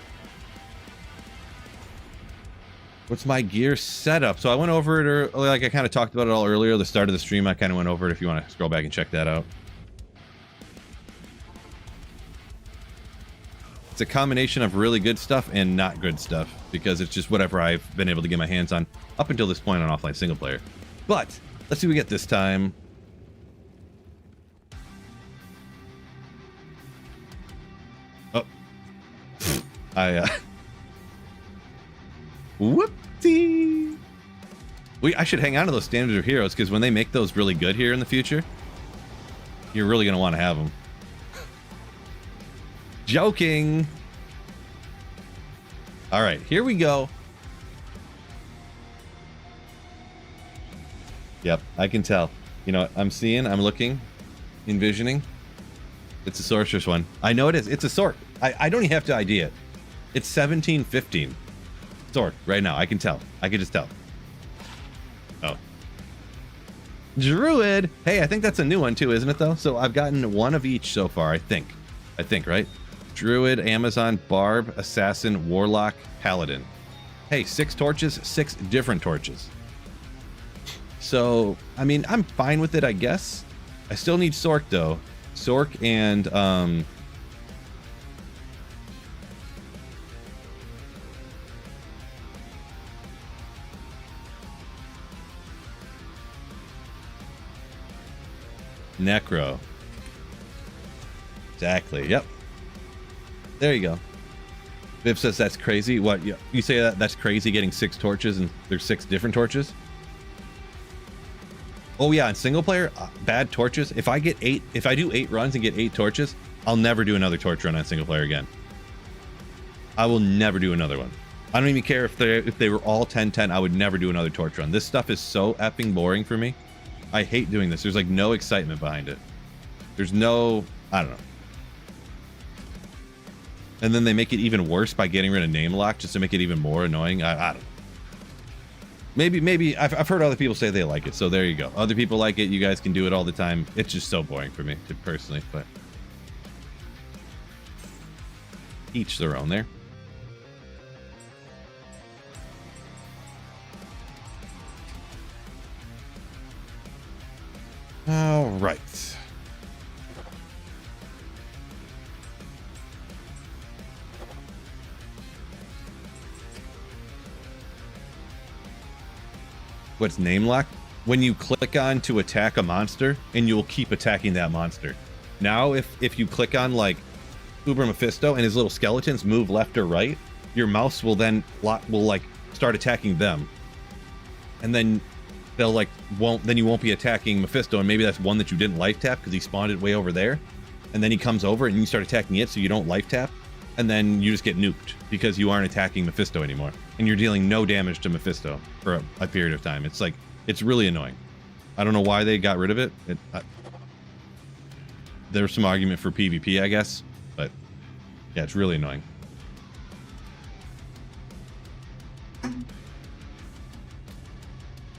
What's my gear setup? So I went over it, or like I kind of talked about it all earlier. The start of the stream, I kind of went over it. If you want to scroll back and check that out. It's a combination of really good stuff and not good stuff because it's just whatever I've been able to get my hands on up until this point on offline single player. But let's see what we get this time. Oh, whoopsie. I should hang on to those standard of heroes because when they make those really good here in the future, you're really gonna want to have them. Joking. All right, here we go. Yep, I can tell. You know, I'm looking, envisioning. It's a sorceress one. I know it is. It's a sword. I don't even have to ID it. It's 1715. Sword right now. I can tell. I can just tell. Oh. Druid. Hey, I think that's a new one too, isn't it though? So I've gotten one of each so far, I think. Right? Druid, Amazon, Barb, Assassin, Warlock, Paladin. Hey, 6 torches, 6 different torches. So, I mean, I'm fine with it, I guess. I still need Sork though. Sork and Necro. Exactly. Yep. There you go. Viv says that's crazy. What? You say that's crazy getting 6 torches and there's 6 different torches? Oh yeah, in single player, bad torches. If I do 8 runs and get 8 torches, I'll never do another torch run on single player again. I will never do another one. I don't even care if they were all 10-10. I would never do another torch run. This stuff is so effing boring for me. I hate doing this. There's like no excitement behind it. There's no, I don't know. And then they make it even worse by getting rid of name lock just to make it even more annoying. I don't know. Maybe I've heard other people say they like it, so there you go. Other people like it. You guys can do it all the time. It's just so boring for me, personally. But each their own there. All right. What's name lock? When you click on to attack a monster, and you'll keep attacking that monster. Now, if you click on like Uber Mephisto and his little skeletons move left or right, your mouse will then start attacking them, and then they'll then you won't be attacking Mephisto, and maybe that's one that you didn't life tap because he spawned it way over there, and then he comes over and you start attacking it, so you don't life tap, and then you just get nuked because you aren't attacking Mephisto anymore, and you're dealing no damage to Mephisto for a period of time. It's really annoying. I don't know why they got rid of it. There's some argument for PvP, I guess, but Yeah, it's really annoying.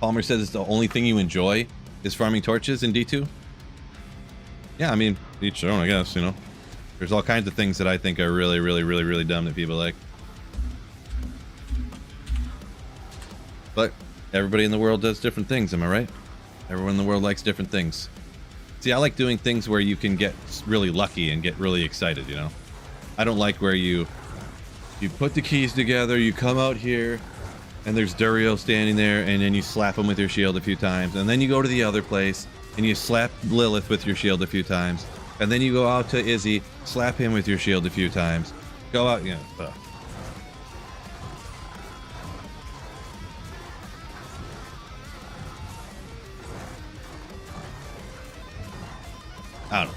Palmer says it's the only thing you enjoy is farming torches in D2. Yeah, I mean, each their own, I guess, you know. There's all kinds of things that I think are really, really, really, really dumb that people like. But everybody in the world does different things, am I right? Everyone in the world likes different things. See, I like doing things where you can get really lucky and get really excited, you know? I don't like where you put the keys together, you come out here, and there's Durio standing there, and then you slap him with your shield a few times, and then you go to the other place, and you slap Lilith with your shield a few times, and then you go out to Izzy, slap him with your shield a few times, go out, you know, I don't know.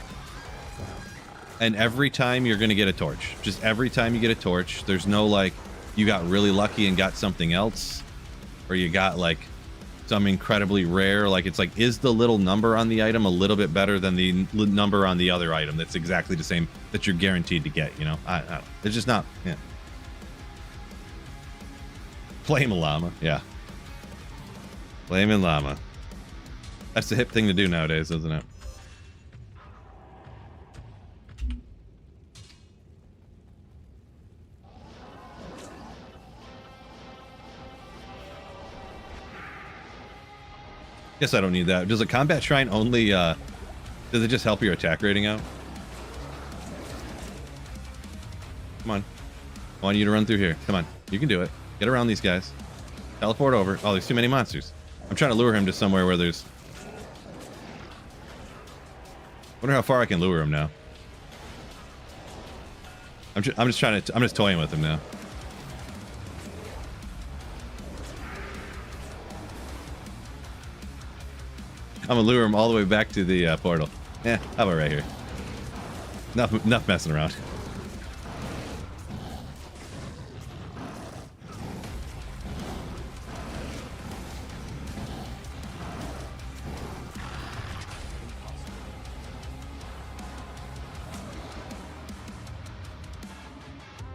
And every time you're going to get a torch. Just every time you get a torch, there's no like, you got really lucky and got something else, or you got like some incredibly rare, like it's like, is the little number on the item a little bit better than the number on the other item that's exactly the same that you're guaranteed to get, you know? I don't know. It's just not, yeah. Flame a llama, yeah. Flaming llama. That's the hip thing to do nowadays, isn't it? Guess I don't need that. Does a combat shrine only, does it just help your attack rating out? Come on. I want you to run through here. Come on. You can do it. Get around these guys. Teleport over. Oh, there's too many monsters. I'm trying to lure him to somewhere where there's... Wonder how far I can lure him now. I'm just trying to... I'm just toying with him now. I'm gonna lure him all the way back to the portal. Yeah, how about right here? Enough messing around.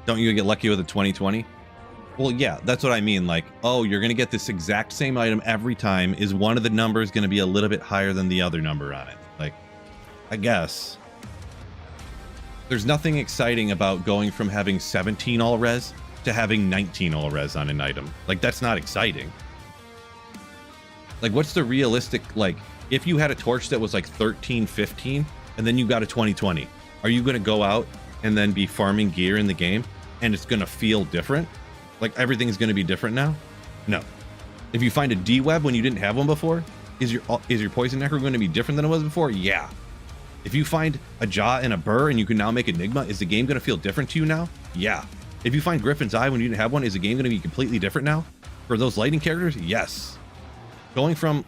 Don't you get lucky with a 2020? Well, yeah, that's what I mean. Like, oh, you're going to get this exact same item every time. Is one of the numbers going to be a little bit higher than the other number on it? Like, I guess. There's nothing exciting about going from having 17 all res to having 19 all res on an item. Like, that's not exciting. Like, what's the realistic, like, if you had a torch that was like 13, 15, and then you got a 2020, are you going to go out and then be farming gear in the game and it's going to feel different? Like everything's going to be different now? No. If you find a D-web when you didn't have one before, is your poison necro going to be different than it was before? Yeah. If you find a jaw and a burr and you can now make enigma, is the game going to feel different to you now? Yeah. If you find Griffin's Eye when you didn't have one, is the game going to be completely different now? For those lightning characters? Yes. Going from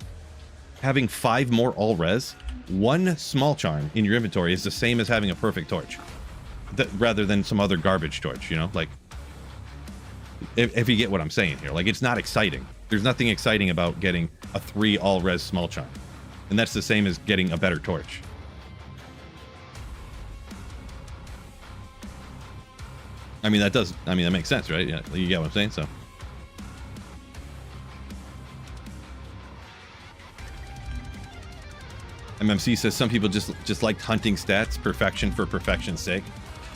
having 5 more all res, 1 small charm in your inventory is the same as having a perfect torch. Rather than some other garbage torch, you know? Like, if you get what I'm saying here. Like, it's not exciting. There's nothing exciting about getting a 3 all res small charm. And that's the same as getting a better torch. I mean, that makes sense, right? Yeah, you get what I'm saying? So. MMC says some people just like hunting stats, perfection for perfection's sake.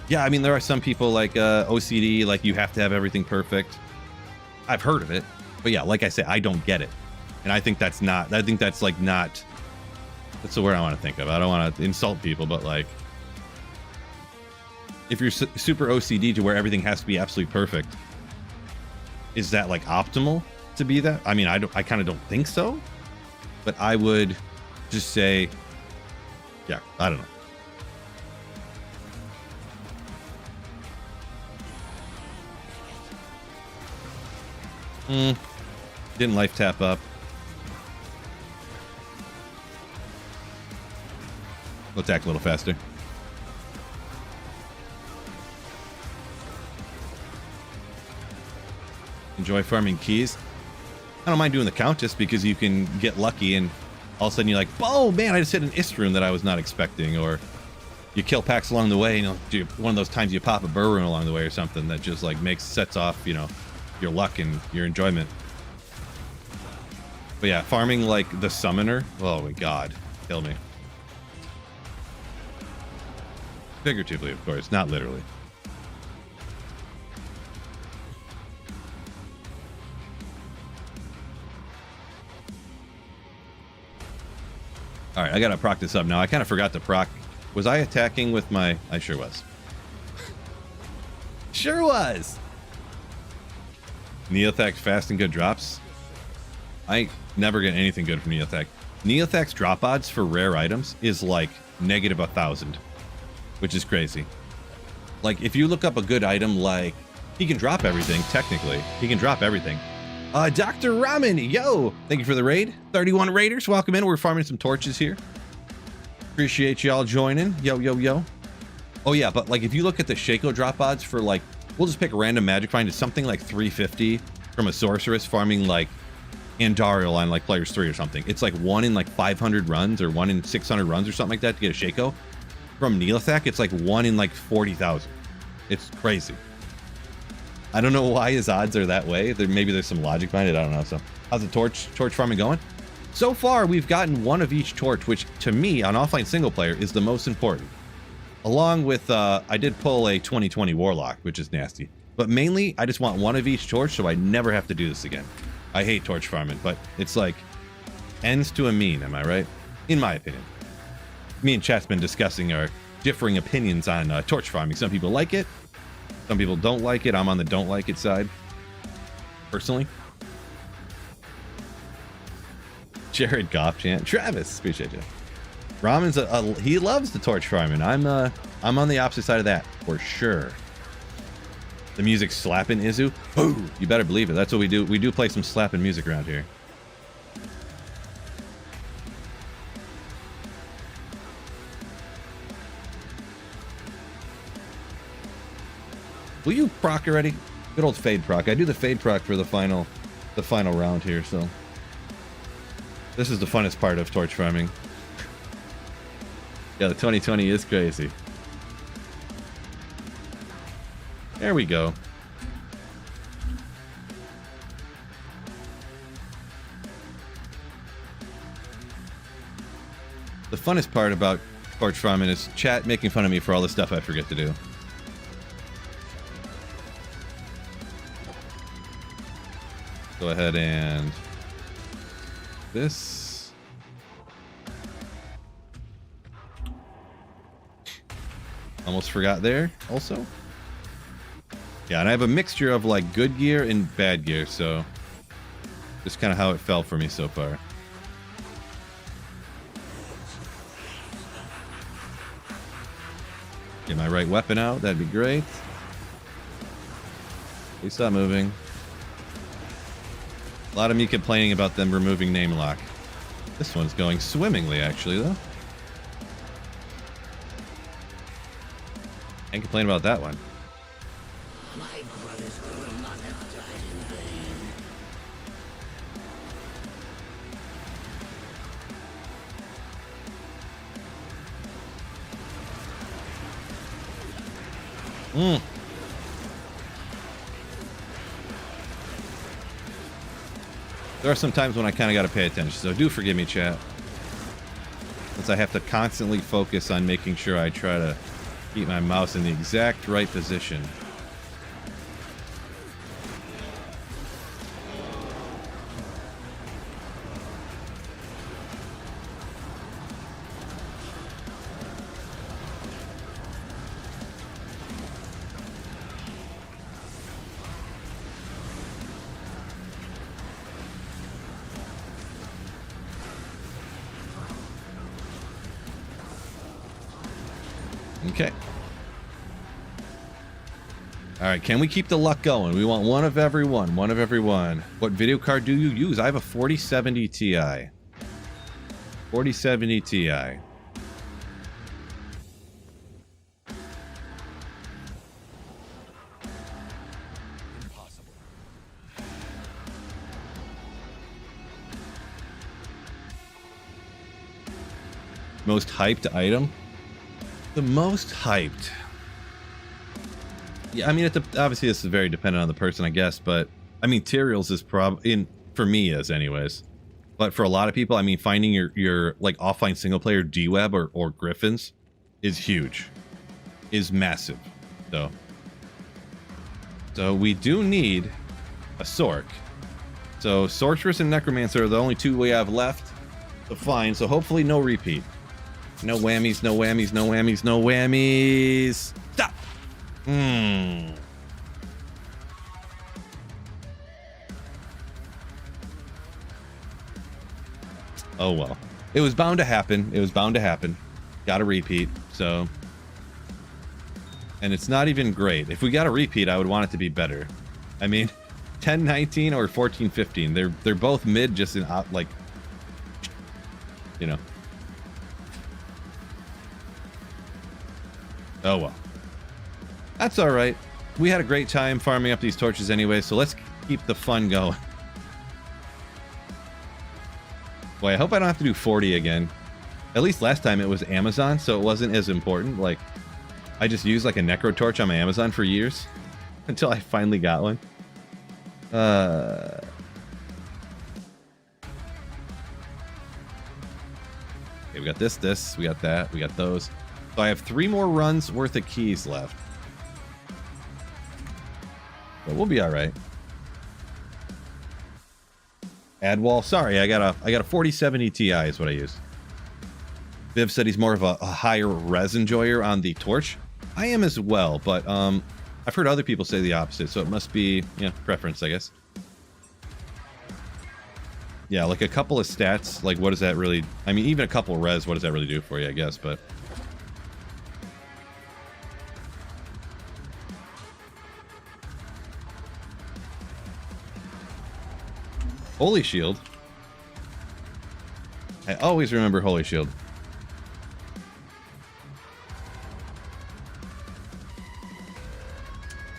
Yeah, I mean, there are some people like OCD, like you have to have everything perfect. I've heard of it, but yeah, like I say, I don't get it. And I think that's not, that's the word I want to think of. I don't want to insult people, but like, if you're super OCD to where everything has to be absolutely perfect, is that like optimal to be that? I mean, I kind of don't think so, but I would just say, yeah, I don't know. Didn't life tap up. We'll attack a little faster. Enjoy farming keys. I don't mind doing the Countess because you can get lucky and all of a sudden you're like, oh man, I just hit an Istrun that I was not expecting, or you kill packs along the way, and one of those times you pop a burr rune along the way or something that just like sets off, you know, your luck and your enjoyment. But yeah, farming like the summoner, oh my god, kill me. Figuratively, of course, not literally. All right, I gotta proc this up now. I kind of forgot to proc. Was I attacking with my... I sure was. Sure was! Neothax fast and good drops. I never get anything good from Neothax. Neothax drop odds for rare items is like negative 1,000, which is crazy. Like, if you look up a good item, like... He can drop everything, technically. He can drop everything. Dr. Ramen, yo! Thank you for the raid. 31 raiders, welcome in. We're farming some torches here. Appreciate y'all joining. Yo, yo, yo. Oh yeah, but like if you look at the Shaco drop odds for like, we'll just pick a random magic find. It's something like 350 from a sorceress farming like Andariel on like players 3 or something. It's like 1 in like 500 runs or 1 in 600 runs or something like that to get a Shaco. From Neothak, it's like 1 in like 40,000. It's crazy. I don't know why his odds are that way. Maybe there's some logic behind it. I don't know. So how's the torch farming going? So far, we've gotten one of each torch, which to me on offline single player is the most important. Along with, I did pull a 2020 Warlock, which is nasty. But mainly, I just want one of each torch so I never have to do this again. I hate torch farming, but it's like ends to a mean, am I right? In my opinion. Me and Chat's been discussing our differing opinions on torch farming. Some people like it. Some people don't like it. I'm on the don't like it side, personally. Jared Goff chant. Travis, appreciate you. Ramen's he loves the torch farming. I'm on the opposite side of that for sure. The music slapping Izu. Oh, you better believe it. That's what we do. We do play some slapping music around here. Will you proc already? Good old fade proc. I do the fade proc for the final round here, so this is the funnest part of torch farming. Yeah, the 2020 is crazy. There we go. The funnest part about torch farming is chat making fun of me for all the stuff I forget to do. Go ahead and this. Almost forgot there also. Yeah, and I have a mixture of like good gear and bad gear, so just kind of how it fell for me so far. Get my right weapon out, that'd be great. Please stop moving. A lot of me complaining about them removing name lock. This one's going swimmingly, actually, though. Can't complain about that one. My brothers will not have died in vain. There are some times when I kind of got to pay attention, so do forgive me, chat. Since I have to constantly focus on making sure I try to keep my mouse in the exact right position. Okay. All right, can we keep the luck going? We want one of every one. One of every one. What video card do you use? I have a 4070 Ti. 4070 Ti. Most hyped item? The most hyped. Yeah, I mean, obviously this is very dependent on the person, I guess, but I mean, Tyrael's is for me is anyways. But for a lot of people, I mean, finding your like offline single player D-Web or Griffins is huge, is massive. So we do need a Sork. So Sorceress and Necromancer are the only two we have left to find. So hopefully no repeat. No whammies, no whammies, no whammies, no whammies. Stop. Oh well. It was bound to happen. It was bound to happen. Got a repeat, so. And it's not even great. If we got a repeat, I would want it to be better. I mean, 10-19 or 14-15. They're both mid, just in like, you know. Oh well. That's all right. We had a great time farming up these torches anyway, so let's keep the fun going. Boy, I hope I don't have to do 40 again. At least last time it was Amazon, so it wasn't as important. Like, I just used like a necro torch on my Amazon for years until I finally got one. Okay, we got this, we got that, we got those. So I have 3 more runs worth of keys left. But we'll be all right. Add wall. Sorry, I got a 4070 Ti is what I use. Viv said he's more of a higher res enjoyer on the torch. I am as well, but I've heard other people say the opposite, so it must be, yeah, preference, I guess. Yeah, like a couple of stats, like what does that really, I mean, even a couple of res, what does that really do for you, I guess, but. Holy Shield. I always remember Holy Shield.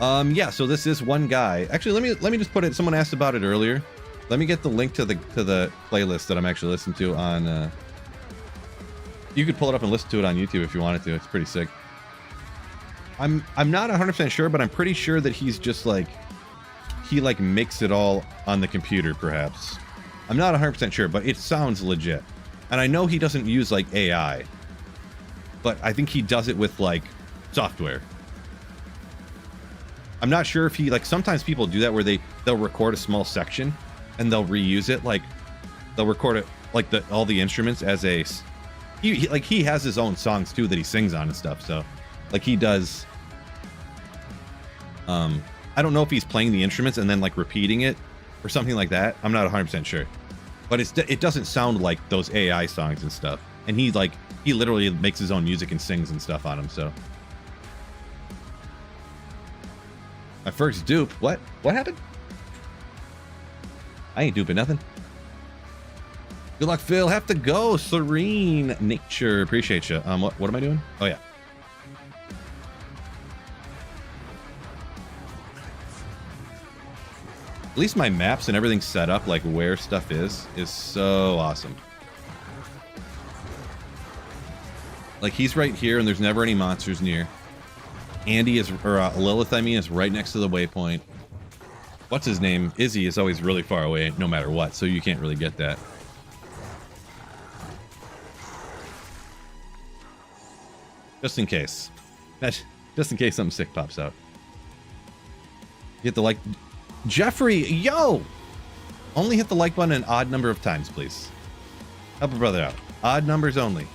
Yeah, so this is one guy. Actually, let me just put it, someone asked about it earlier. Let me get the link to the playlist that I'm actually listening to on you could pull it up and listen to it on YouTube if you wanted to. It's pretty sick. I'm not 100% sure, but I'm pretty sure that he's just like he like makes it all on the computer, perhaps. I'm not 100% sure, but it sounds legit. And I know he doesn't use like AI, but I think he does it with like software. I'm not sure if he, like, sometimes people do that where they'll record a small section and they'll reuse it, like they'll record it like all the instruments as a he has his own songs too that he sings on and stuff, so like he does I don't know if he's playing the instruments and then like repeating it or something like that. I'm not 100% sure, but it doesn't sound like those AI songs and stuff, and he literally makes his own music and sings and stuff on them. So my first dupe. What happened? I ain't duping nothing. Good luck, Phil. Have to go. Serene Nature. Appreciate you. What am I doing? Oh yeah. At least my maps and everything set up, like where stuff is so awesome. Like he's right here and there's never any monsters near. Andy is, or Lilith, I mean, is right next to the waypoint. What's his name? Izzy is always really far away no matter what, so you can't really get that. Just in case. Just in case something sick pops out. Hit the like. Jeffrey, yo! Only hit the like button an odd number of times, please. Help a brother out. Odd numbers only.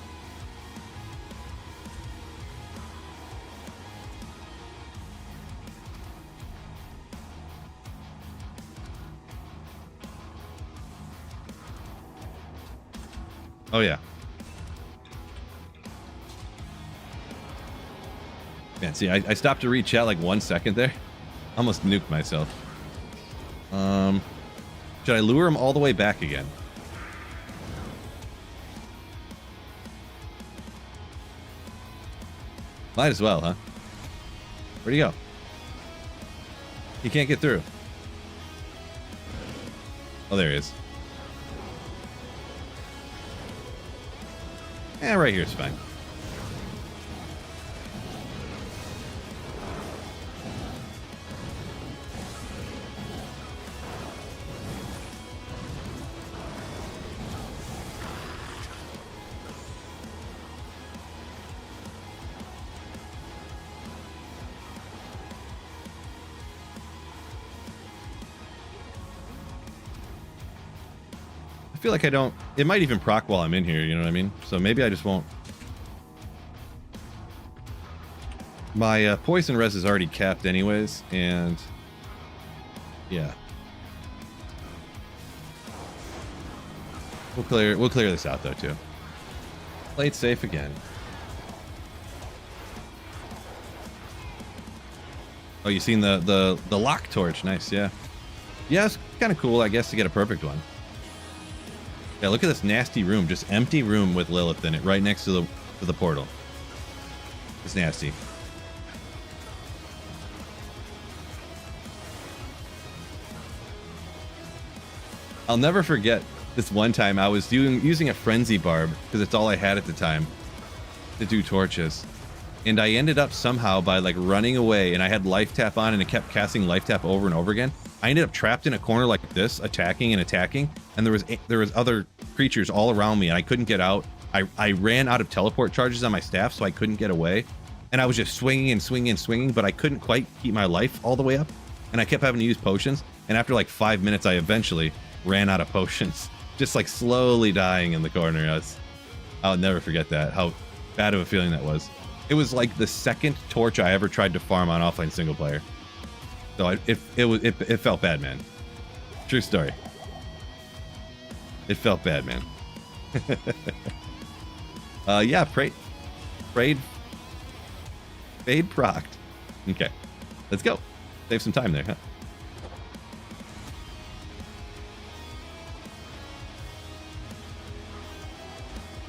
Oh yeah. Man, see, I stopped to read chat like 1 second there. Almost nuked myself. Should I lure him all the way back again? Might as well, huh? Where'd he go? He can't get through. Oh, there he is. Right here is fine. I feel like I don't... It might even proc while I'm in here, you know what I mean? So maybe I just won't. My poison res is already capped anyways, and... Yeah. We'll clear this out, though, too. Play it safe again. Oh, you seen the lock torch? Nice, yeah. Yeah, it's kind of cool, I guess, to get a perfect one. Yeah, look at this nasty room. Just empty room with Lilith in it, right next to the portal. It's nasty. I'll never forget this one time I was using a frenzy barb, because it's all I had at the time, to do torches. And I ended up somehow by like running away, and I had life tap on and it kept casting life tap over and over again. I ended up trapped in a corner like this, attacking and attacking, and there was other creatures all around me and I couldn't get out. I ran out of teleport charges on my staff, so I couldn't get away. And I was just swinging and swinging and swinging, but I couldn't quite keep my life all the way up. And I kept having to use potions. And after like 5 minutes, I eventually ran out of potions. Just like slowly dying in the corner. I'll never forget that, how bad of a feeling that was. It was like the second torch I ever tried to farm on offline single player. So it felt bad, man. True story. It felt bad, man. Yeah, Fade procced. Okay, let's go. Save some time there, huh?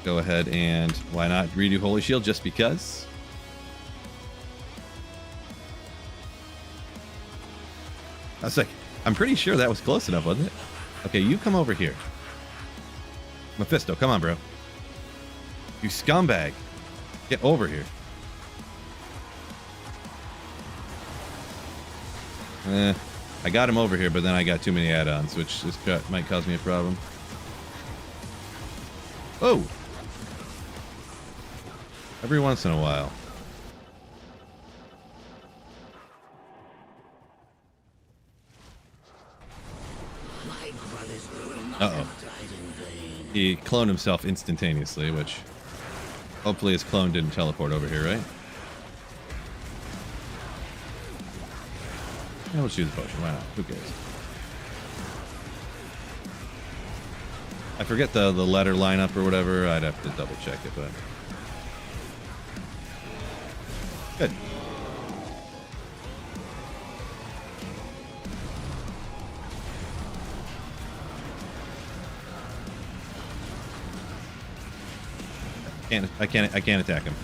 Go ahead and why not redo Holy Shield just because? I was like, I'm pretty sure that was close enough, wasn't it? Okay, you come over here. Mephisto, come on, bro. You scumbag. Get over here. I got him over here, but then I got too many add-ons, which might cause me a problem. Oh! Every once in a while. Uh-oh. He cloned himself instantaneously, which hopefully his clone didn't teleport over here, right? Yeah, let's use the potion. Why not? Who cares? I forget the letter lineup or whatever. I'd have to double check it, but... Good. I can't attack him.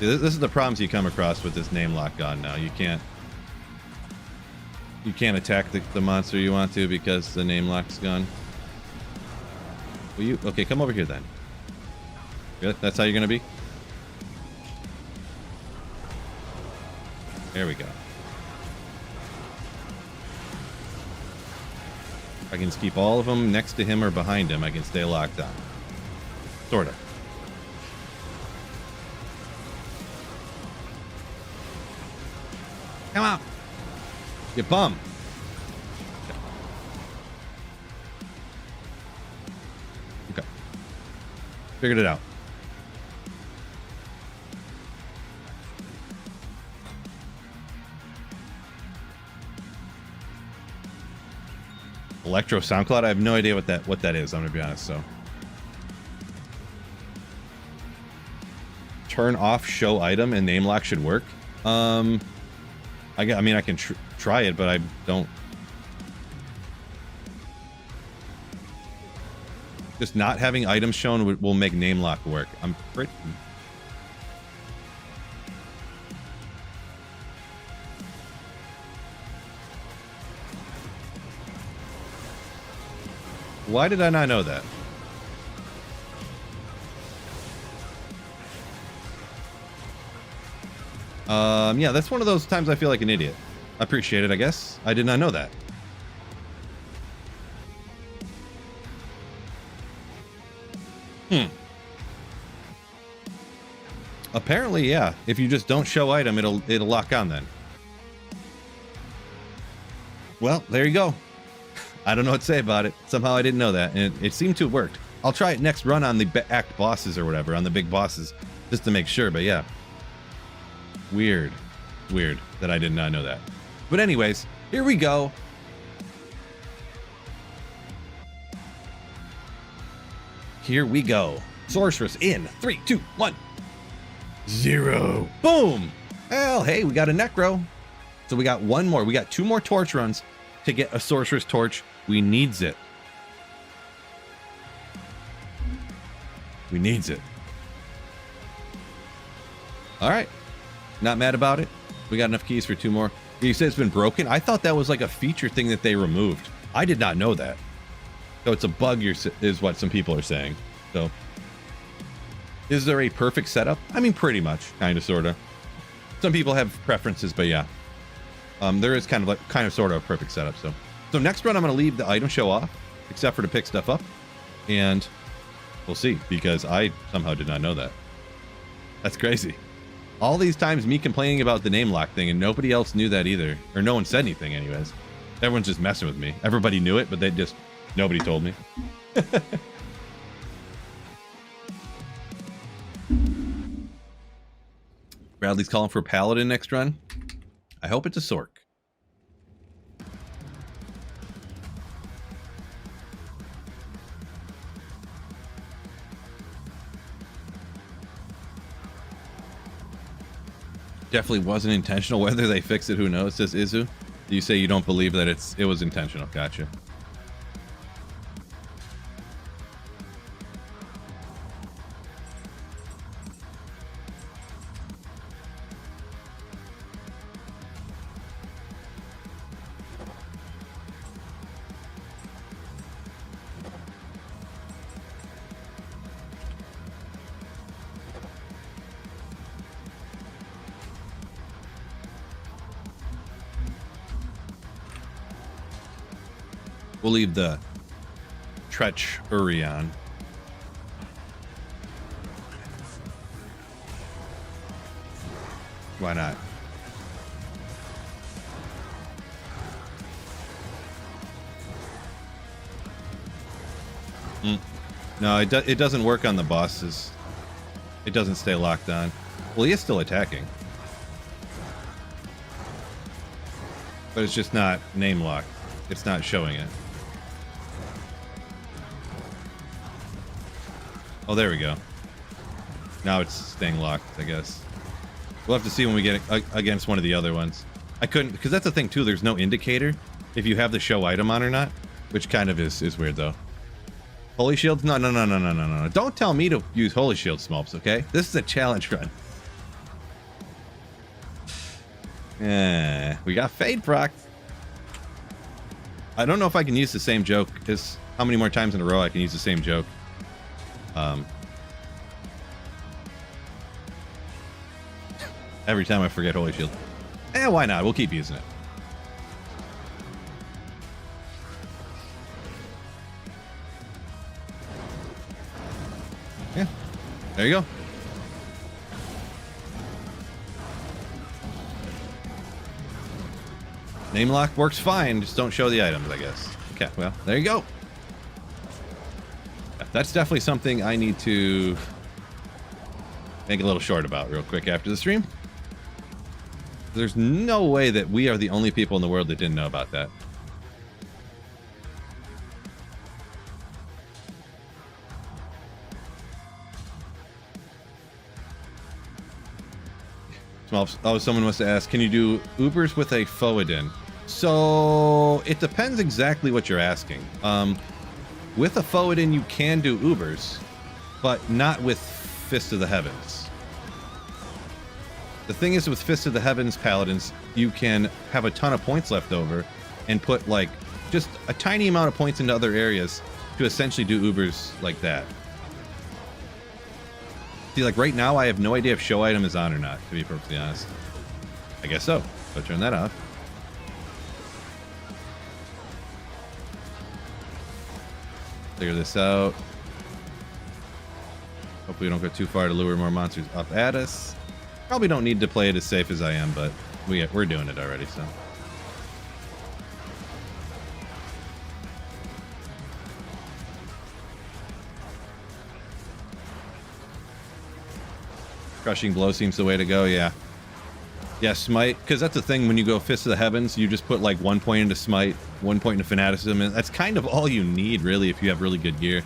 See, this is the problems you come across with this name lock on now. You can't attack the monster you want to because the name lock's gone. Will you? Okay, come over here then. Really? That's how you're gonna be? There we go. I can just keep all of them next to him or behind him. I can stay locked on. Sorta. Come out! You bum! Okay. Figured it out. Electro SoundCloud? I have no idea what that is, I'm gonna be honest, so. Turn off show item and name lock should work. I mean, I can try it, but I don't. Just not having items shown will make name lock work. I'm pretty. Why did I not know that? Yeah, that's one of those times I feel like an idiot. I appreciate it, I guess. I did not know that. Apparently, yeah. If you just don't show item, it'll lock on then. Well, there you go. I don't know what to say about it. Somehow I didn't know that, and it seemed to have worked. I'll try it next run on the act bosses or whatever, on the big bosses, just to make sure, but yeah. Weird. Weird that I did not know that. But anyways, here we go. Here we go. Sorceress in 3, 2, 1. 0. Boom. Well, hey, we got a Necro. So we got one more. We got 2 more torch runs to get a Sorceress Torch. We needs it. We needs it. All right. Not mad about it. We got enough keys for 2 more. You said it's been broken? I thought that was like a feature thing that they removed. I did not know that. So it's a bug is what some people are saying. So is there a perfect setup? I mean, pretty much, kind of, sort of. Some people have preferences, but yeah. There is kind of sort of a perfect setup. So next run, I'm going to leave the item show off, except for to pick stuff up. And we'll see, because I somehow did not know that. That's crazy. All these times me complaining about the name lock thing, and nobody else knew that either. Or no one said anything anyways. Everyone's just messing with me. Everybody knew it, but nobody told me. Bradley's calling for a Paladin next run. I hope it's a Sork. Definitely wasn't intentional. Whether they fix it, who knows? Says Izu. You say you don't believe that it was intentional. Gotcha. We'll leave the treachery on. Why not? No, it doesn't work on the bosses. It doesn't stay locked on. Well, he is still attacking. But it's just not name locked. It's not showing it. Oh, there we go. Now it's staying locked, I guess. We'll have to see when we get against one of the other ones. I couldn't, because that's the thing too, there's no indicator if you have the show item on or not, which kind of is weird though. Holy shields? No. Don't tell me to use holy shield smolps, okay? This is a challenge run. We got Fade proc. I don't know if I can use the same joke, because how many more times in a row I can use the same joke. Every time I forget Holy Shield. Why not? We'll keep using it. Yeah. There you go. Name lock works fine, just don't show the items, I guess. Okay, well, there you go. That's definitely something I need to make a little short about real quick after the stream. There's no way that we are the only people in the world that didn't know about that. Oh, someone must have asked, can you do Ubers with a Foadin? So it depends exactly what you're asking. With a Foadin, you can do Ubers, but not with Fist of the Heavens. The thing is, with Fist of the Heavens Paladins, you can have a ton of points left over and put like just a tiny amount of points into other areas to essentially do Ubers like that. See, like right now, I have no idea if show item is on or not, to be perfectly honest. I guess so. So turn that off. Figure this out. Hopefully we don't go too far to lure more monsters up at us. Probably don't need to play it as safe as I am, but we're doing it already, so. Crushing blow seems the way to go. Yeah. Yeah, smite, because that's the thing when you go Fist of the Heavens, you just put like 1 point into smite, 1 point into fanaticism, and that's kind of all you need really if you have really good gear.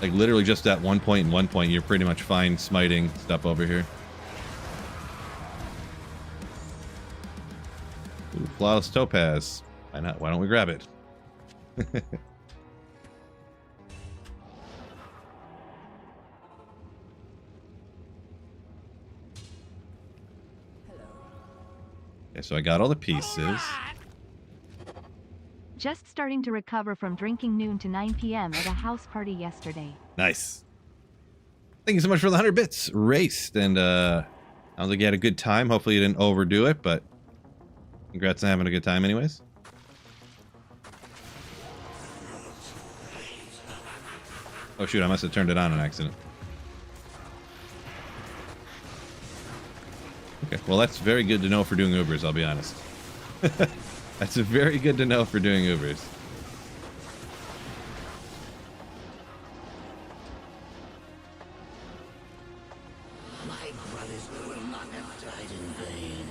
Like literally just that 1 point and 1 point, you're pretty much fine smiting stuff over here. Ooh, flawless topaz. Why not? Why don't we grab it? Okay, so I got all the pieces. Just starting to recover from drinking noon to 9 p.m. at a house party yesterday. Nice. Thank you so much for the 100 bits. Raced, and I don't think you had a good time. Hopefully you didn't overdo it, but congrats on having a good time anyways. Oh shoot, I must have turned it on accident. Okay, well that's very good to know for doing Ubers, I'll be honest. That's very good to know for doing Ubers. My brothers will not have died in vain.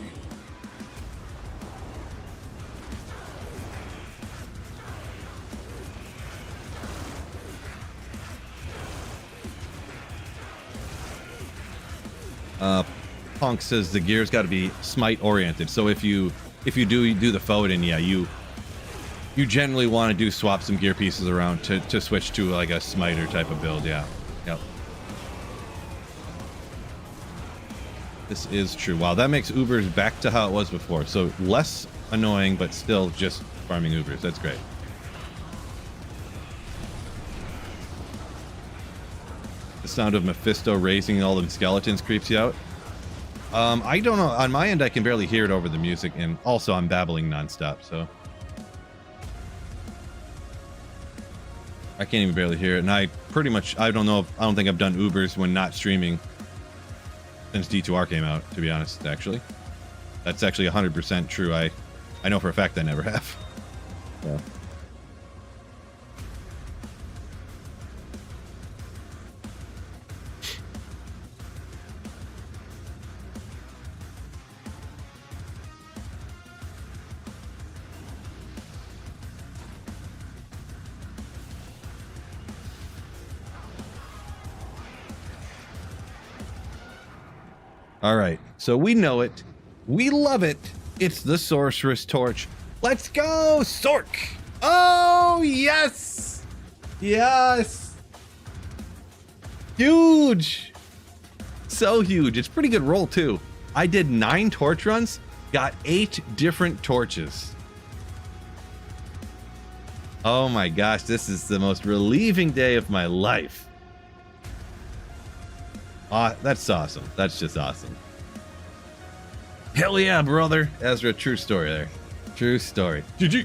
Punk says the gear's got to be smite oriented. So if you do the Foden, yeah, you generally want to do swap some gear pieces around to switch to like a smiter type of build. Yeah, yep. This is true. Wow, that makes Ubers back to how it was before. So less annoying, but still just farming Ubers. That's great. The sound of Mephisto raising all them skeletons creeps you out. I don't know. On my end, I can barely hear it over the music, and also I'm babbling nonstop, so I can't even barely hear it. And I pretty much, I don't think I've done Ubers when not streaming since D2R came out, to be honest, actually. That's actually 100% true. I know for a fact I never have. Yeah. All right, so we know it. We love it. It's the Sorceress Torch. Let's go, Sork! Oh, yes! Yes! Huge! So huge. It's a pretty good roll, too. I did 9 torch runs, got 8 different torches. Oh my gosh, this is the most relieving day of my life. That's awesome. That's just awesome. Hell yeah, brother. Ezra, true story there. True story. GG.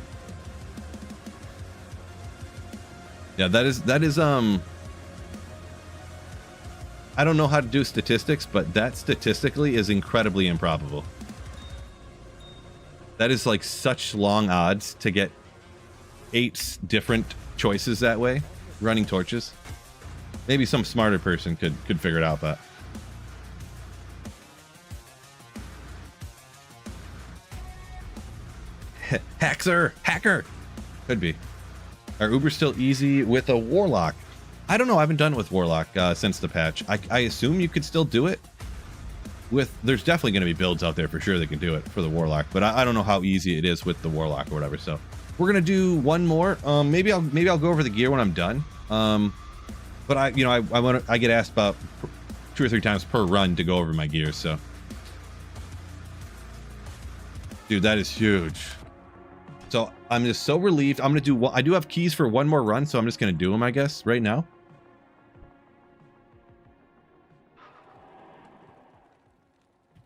Yeah, that is I don't know how to do statistics, but that statistically is incredibly improbable. That is like such long odds to get 8 different choices that way, running torches. Maybe some smarter person could figure it out, but hacker could be. Are Ubers still easy with a warlock? I don't know. I haven't done it with warlock since the patch. I assume you could still do it with. There's definitely going to be builds out there for sure that can do it for the warlock, but I don't know how easy it is with the warlock or whatever. So we're gonna do one more. Maybe I'll go over the gear when I'm done. But I get asked about 2 or 3 times per run to go over my gears, so. Dude, that is huge. So I'm just so relieved. I'm going to do, I do have keys for 1 more run, so I'm just going to do them, I guess, right now.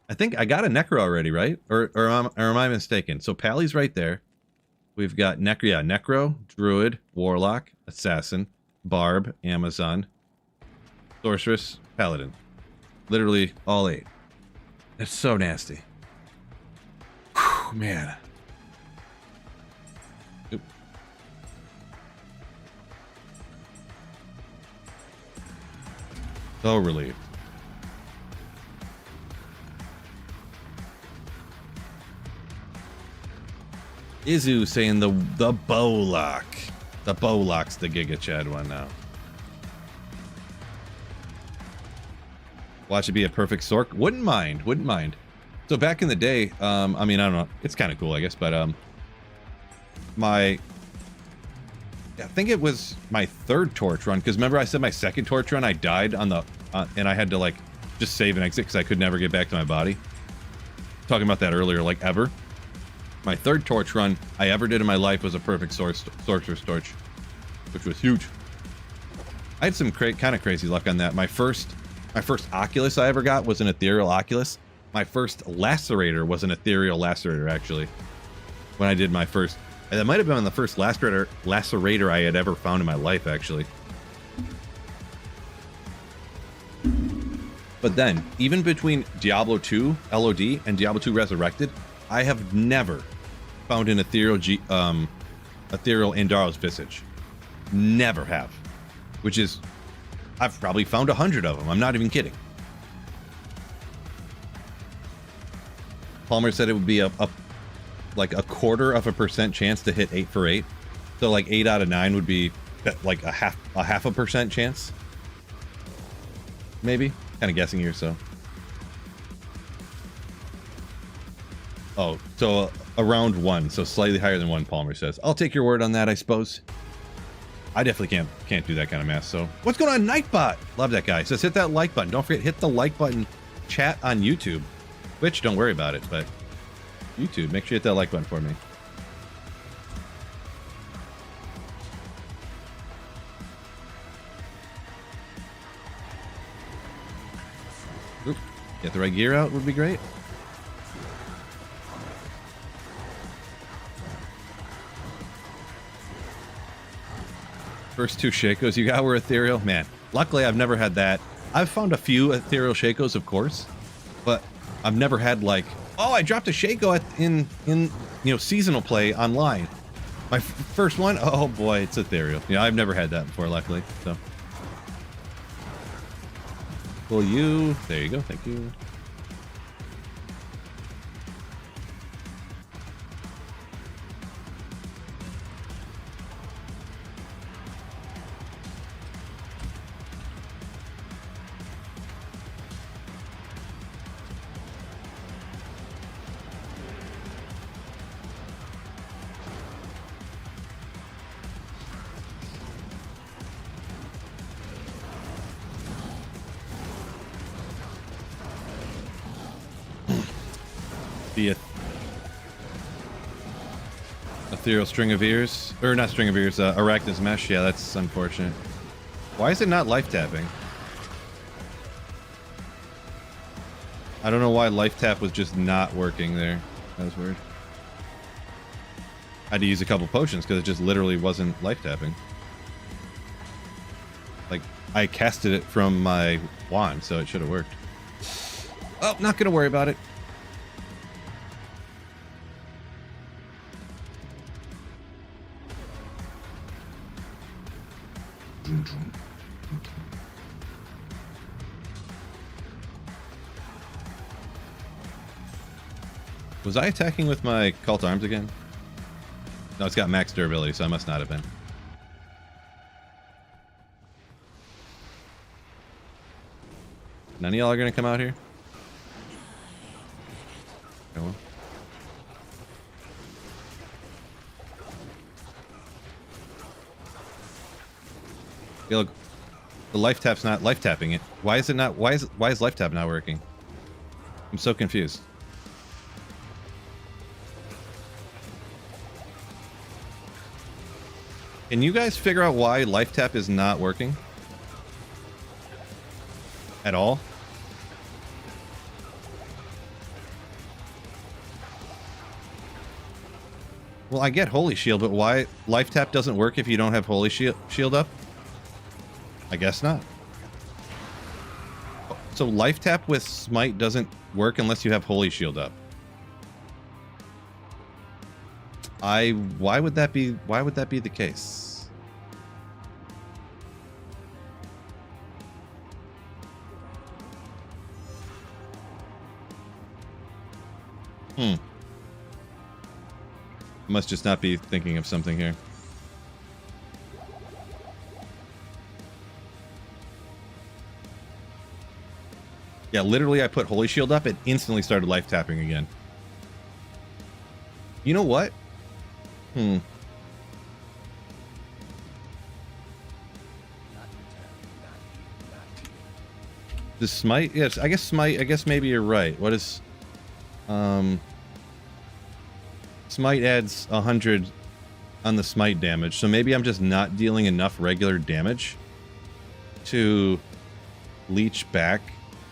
I think I got a Necro already, right? Or am I mistaken? So Pally's right there. We've got Necro, Druid, Warlock, Assassin, Barb, Amazon, Sorceress, Paladin. Literally all 8. That's so nasty. Whew, man. Oop. So relieved. Izu saying the Bowlock. The Bowlock's the Giga Chad one now. Watch it be a perfect Sork. Wouldn't mind. Wouldn't mind. So back in the day, I mean, I don't know. It's kind of cool, I guess, but I think it was my third torch run, because remember I said my second torch run I died on the and I had to like just save and exit because I could never get back to my body. Talking about that earlier, like ever. My third torch run I ever did in my life was a perfect sorcerer's torch, which was huge. I had some kind of crazy luck on that. My first Oculus I ever got was an ethereal Oculus. My first lacerator was an ethereal lacerator, actually. When I did my first, and that might have been the first lacerator I had ever found in my life, actually. But then, even between Diablo 2 LOD and Diablo 2 Resurrected, I have never found an ethereal Andaro's Visage. Never have. Which is, I've probably found 100 of them. I'm not even kidding. Palmer said it would be like a 1/4% chance to hit 8 for 8. So like 8 out of 9 would be like a half a percent chance. Maybe. Kind of guessing here, so. Oh, so around 1, so slightly higher than 1, Palmer says. I'll take your word on that, I suppose. I definitely can't do that kind of math, so. What's going on, Nightbot? Love that guy. Says hit that like button. Don't forget, hit the like button, chat on YouTube. Twitch, don't worry about it, but YouTube, make sure you hit that like button for me. Oop, get the right gear out would be great. First 2 Shakos you got were ethereal. Man, luckily I've never had that. I've found a few ethereal Shakos, of course, but I've never had like, oh, I dropped a Shako in you know, seasonal play online. My first one, oh boy, it's ethereal. You know, I've never had that before, luckily. So, well, there you go. Thank you. The ethereal string of ears, or not string of ears, Arachnus mesh. Yeah, that's unfortunate. Why is it not life tapping? I don't know why life tap was just not working there. That was weird. I had to use a couple potions because it just literally wasn't life tapping. Like, I casted it from my wand, so it should have worked. Oh, not gonna worry about it. Was I attacking with my Cult Arms again? No, it's got max durability, so I must not have been. None of y'all are gonna come out here? Go on. Yeah, look, the life tap's not life tapping it. Why is it not? Why is life tap not working? I'm so confused. Can you guys figure out why life tap is not working? At all? Well, I get Holy Shield, but why life tap doesn't work if you don't have Holy Shield up? I guess not. So life tap with Smite doesn't work unless you have Holy Shield up. Why would that be the case? Must just not be thinking of something here. Yeah, literally I put Holy Shield up, it instantly started life tapping again. You know what? The smite? Yes, I guess smite, I guess maybe you're right. What is... Smite adds 100 on the smite damage, so maybe I'm just not dealing enough regular damage to leech back,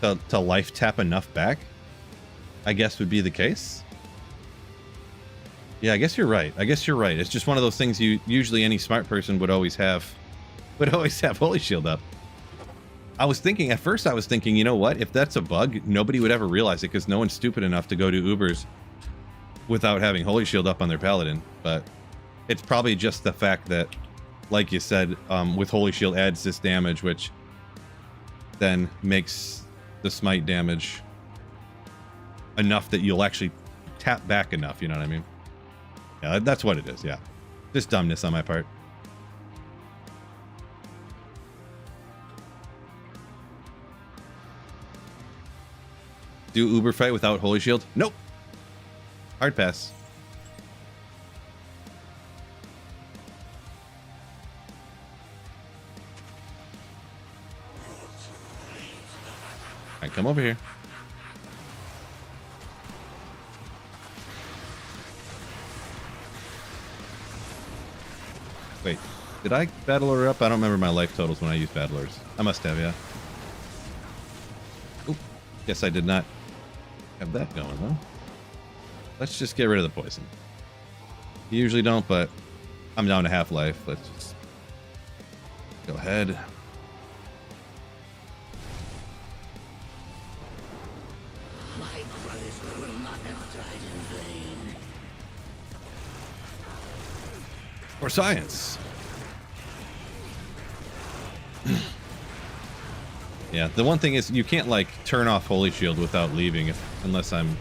to life tap enough back, I guess would be the case. Yeah, I guess you're right. I guess you're right. It's just one of those things you usually any smart person would always have Holy Shield up. I was thinking, at first I was thinking, you know what? If that's a bug, nobody would ever realize it because no one's stupid enough to go to Ubers without having Holy Shield up on their Paladin. But it's probably just the fact that, like you said, with Holy Shield adds this damage, which then makes the smite damage enough that you'll actually tap back enough, you know what I mean? Yeah, that's what it is, yeah. Just dumbness on my part. Do Uber fight without Holy Shield? Nope. Hard pass. Alright, come over here. Wait, did I battle her up? I don't remember my life totals when I used battlers. I must have, yeah. Oop, guess I did not have that going, though. Let's just get rid of the poison. You usually don't, but I'm down to half life. Let's just go ahead. My brothers will not have died in vain. For science. Yeah, the one thing is you can't like turn off Holy Shield without leaving unless I'm...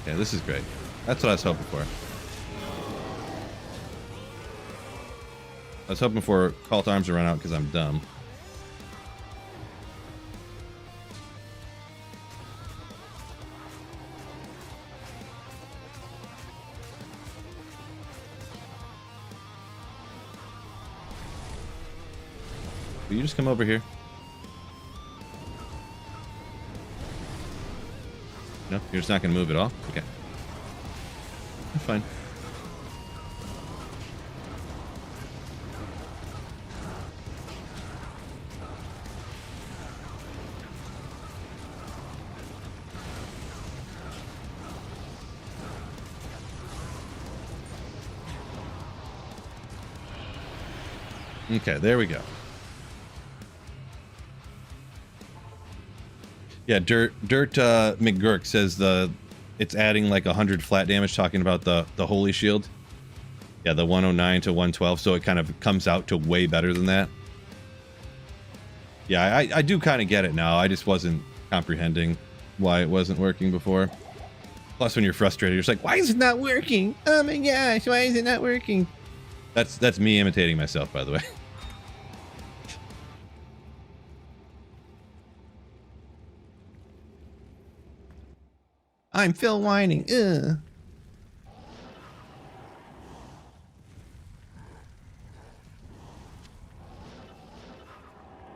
Yeah, this is great. That's what I was hoping for. I was hoping for Call to Arms to run out because I'm dumb. Will you just come over here? No, you're just not going to move at all? Okay. That's fine. Okay, there we go. Yeah, Dirt McGurk says it's adding like 100 flat damage, talking about the Holy Shield. Yeah, the 109 to 112, so it kind of comes out to way better than that. Yeah, I do kind of get it now. I just wasn't comprehending why it wasn't working before. Plus, when you're frustrated, you're just like, why is it not working? Oh my gosh, why is it not working? That's me imitating myself, by the way. I'm Phil whining. Ugh.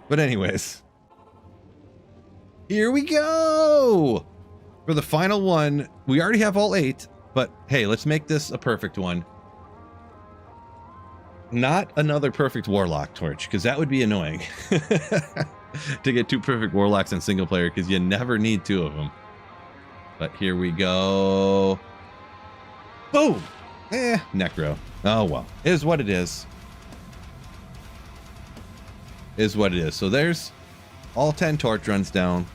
But anyways, here we go for the final one. We already have all 8, but hey, let's make this a perfect one. Not another perfect Warlock torch, because that would be annoying to get 2 perfect Warlocks in single player, because you never need 2 of them. But here we go. Boom! Necro. Oh, well. Is what it is. Is what it is. So there's all 10 torch runs down.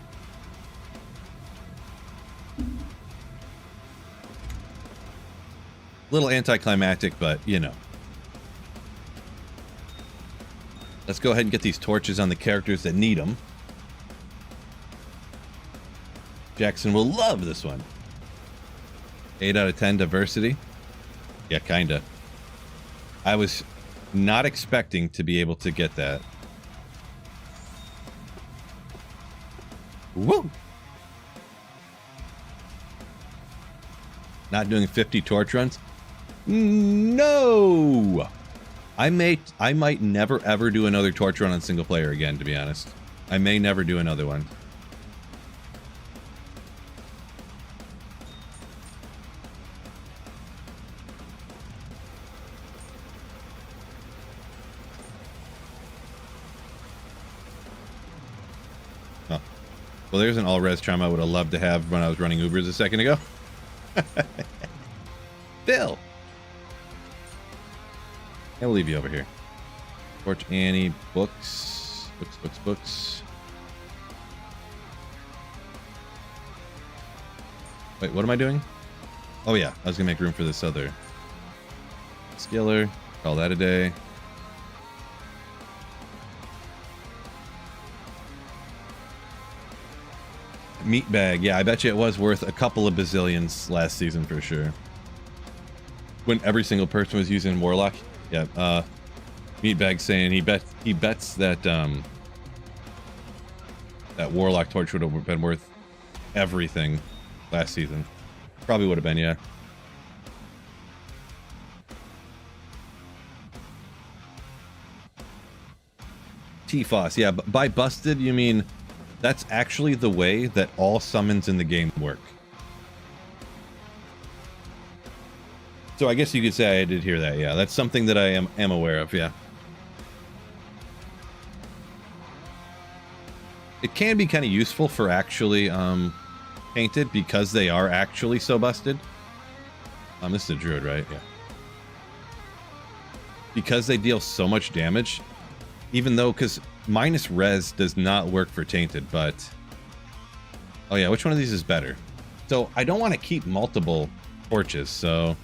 Little anticlimactic, but, you know. Let's go ahead and get these torches on the characters that need them. Jackson will love this one. 8 out of 10 diversity. Yeah, kinda. I was not expecting to be able to get that. Woo! Not doing 50 torch runs? No! I might never ever do another torch run on single player again, to be honest. I may never do another one. Oh. Well, there's an all-res charm I would have loved to have when I was running Ubers a second ago. Bill! I'll leave you over here. Torch Annie, books. Books. Wait, what am I doing? Oh yeah, I was gonna make room for this other skiller. Call that a day. Meat bag. Yeah, I bet you it was worth a couple of bazillions last season for sure. When every single person was using Warlock. Yeah, Meatbag saying he bets that that Warlock torch would have been worth everything last season. Probably would have been, yeah. T-Foss, yeah, by busted you mean that's actually the way that all summons in the game work. So I guess you could say I did hear that, yeah. That's something that I am aware of, yeah. It can be kind of useful for actually painted because they are actually so busted. This is a druid, right? Yeah. Because they deal so much damage, even though, because minus res does not work for tainted, but... Oh yeah, which one of these is better? So I don't want to keep multiple torches, so...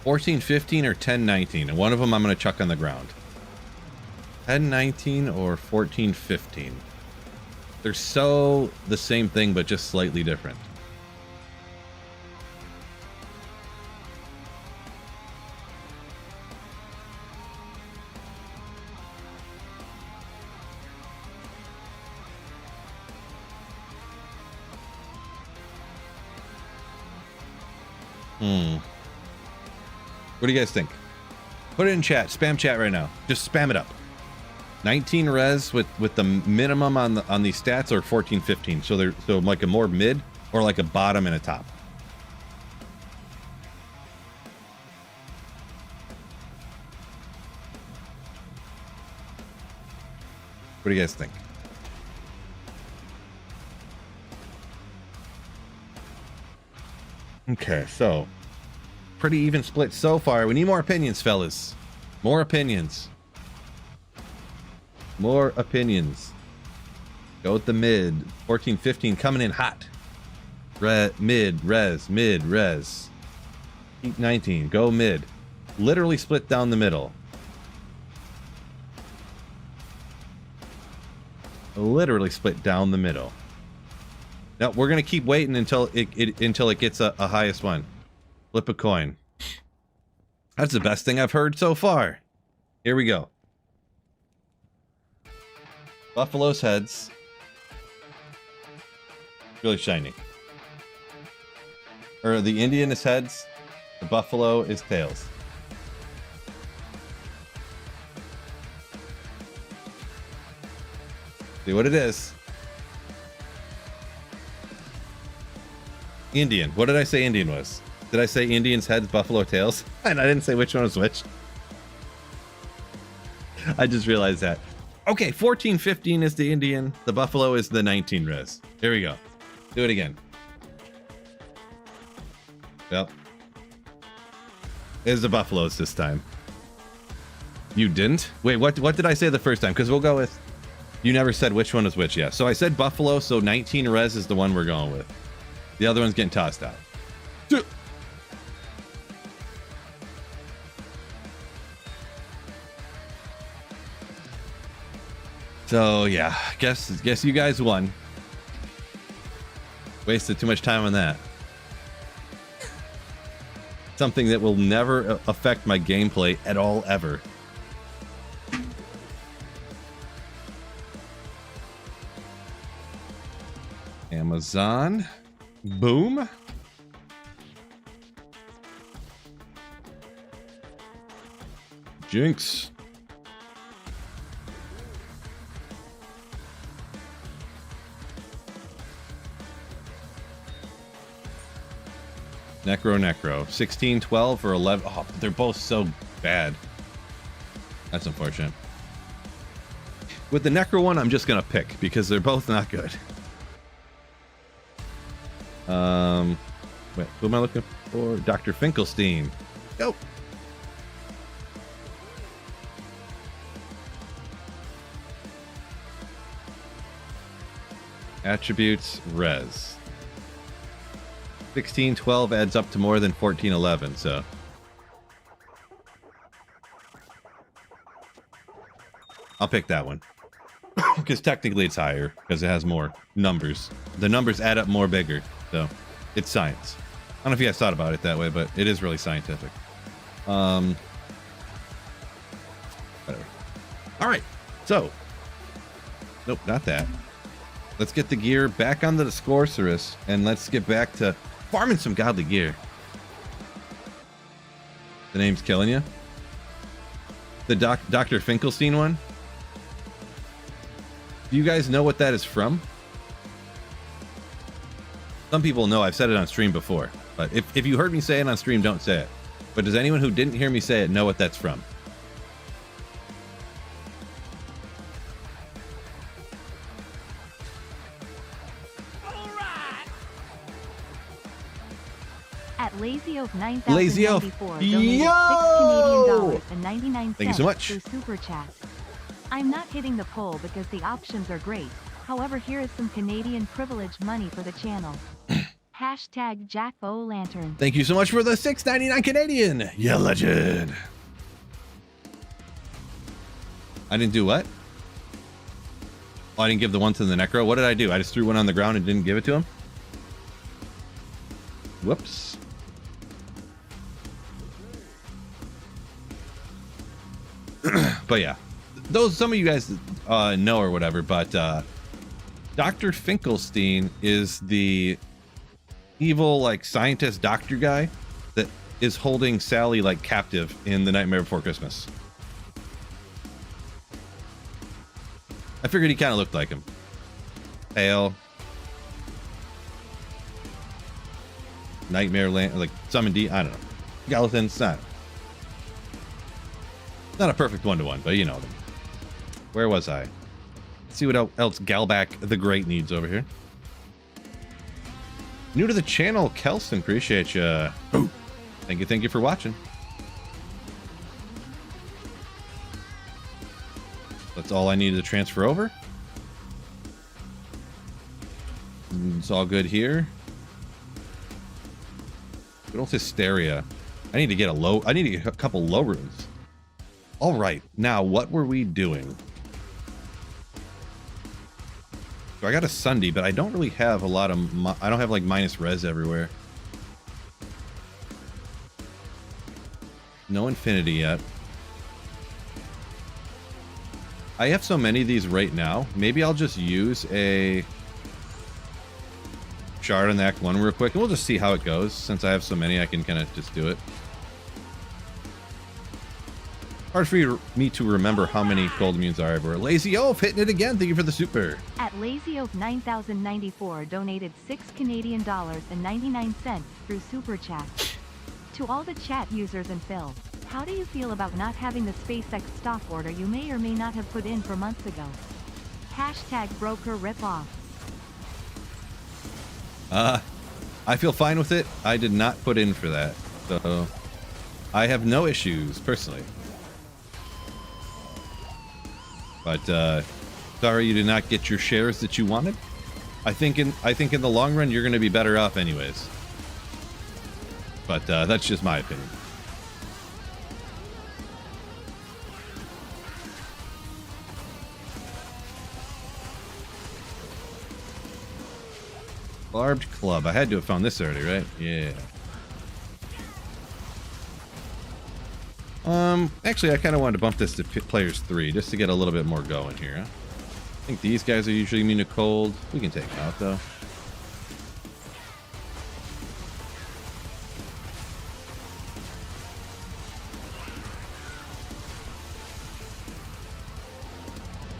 14-15 or 10-19, and one of them I'm going to chuck on the ground. 10-19 or 14-15. They're so the same thing, but just slightly different. What do you guys think? Put it in chat. Spam chat right now. Just spam it up. 19 res with the minimum on these stats, or 14-15. So they're like a more mid or like a bottom and a top. What do you guys think? Okay, so pretty even split so far. We need more opinions, fellas. More opinions. More opinions. Go with the mid. 14-15 coming in hot. Mid, res. Heat 19. Go mid. Literally split down the middle. Literally split down the middle. Now we're gonna keep waiting until it gets a highest one. Flip a coin. That's the best thing I've heard so far. Here we go. Buffalo's heads. Really shiny. Or the Indian is heads. The buffalo is tails. See what it is. Indian. What did I say Indian was? Did I say Indian's heads, buffalo tails? And I didn't say which one was which. I just realized that. Okay, 14-15 is the Indian. The buffalo is the 19 res. Here we go. Do it again. Yep. It's the buffaloes this time. You didn't? Wait, what did I say the first time? Because we'll go with... You never said which one was which, yeah. So I said buffalo, so 19 res is the one we're going with. The other one's getting tossed out. So yeah, guess you guys won. Wasted too much time on that. Something that will never affect my gameplay at all, ever. Amazon. Boom. Jinx. Necro. 16, 12, or 11. Oh, they're both so bad. That's unfortunate. With the Necro one, I'm just going to pick because they're both not good. Wait, who am I looking for? Dr. Finkelstein. Go. Attributes, res. 16, 12 adds up to more than 14, 11, so. I'll pick that one. Because technically it's higher, because it has more numbers. The numbers add up more bigger, so it's science. I don't know if you guys thought about it that way, but it is really scientific. Whatever. Alright, so. Nope, not that. Let's get the gear back onto the Scorcerus, and let's get back to farming some godly gear. The name's killing you? The Dr. Finkelstein one? Do you guys know what that is from? Some people know. I've said it on stream before. But if you heard me say it on stream, don't say it. But does anyone who didn't hear me say it know what that's from? At Lazy Oak Lazy Oak. 9094 donated $6 Canadian and 99 Thank you so much. through Super Chat. I'm not hitting the poll because the options are great. However, here is some Canadian privilege money for the channel. Hashtag Jack O Lantern. Thank you so much for the $6.99 Canadian. You legend. I didn't do what? Oh, I didn't give the one to the Necro. What did I do? I just threw one on the ground and didn't give it to him? Whoops. But yeah, those, some of you guys know or whatever, but Dr. Finkelstein is the evil, like, scientist doctor guy that is holding Sally, like, captive in The Nightmare Before Christmas. I figured he kind of looked like him. Pale. Nightmare Land, like, Summon D, I don't know. Gallatin's not. Not a perfect one-to-one, but you know them. Where was I? Let's see what else Galback the Great needs over here. New to the channel, Kelston, appreciate you. Thank you for watching. That's all I needed to transfer over. It's all good here. Good old Hysteria. I need to get a couple low runes. All right, now what were we doing? So I got a Sunday, but I don't really have a lot of. I don't have like minus res everywhere. No infinity yet. I have so many of these right now. Maybe I'll just use a shard on the Act 1 real quick, and we'll just see how it goes. Since I have so many, I can kind of just do it. Hard for me to remember how many gold immunes are everywhere. Lazy Oaf hitting it again. Thank you for the super. At Lazy Oak 9094 donated $6 Canadian and 99 cents through Super Chat. To all the chat users and Phil, how do you feel about not having the SpaceX stock order you may or may not have put in for months ago? Hashtag broker ripoff. I feel fine with it. I did not put in for that, so I have no issues personally. But sorry you did not get your shares that you wanted. I think in the long run you're going to be better off anyways. But that's just my opinion. Barbed club. I had to have found this already, right? Yeah. Actually, I kind of wanted to bump this to players 3 just to get a little bit more going here. Huh? I think these guys are usually immune to cold. We can take them out, though.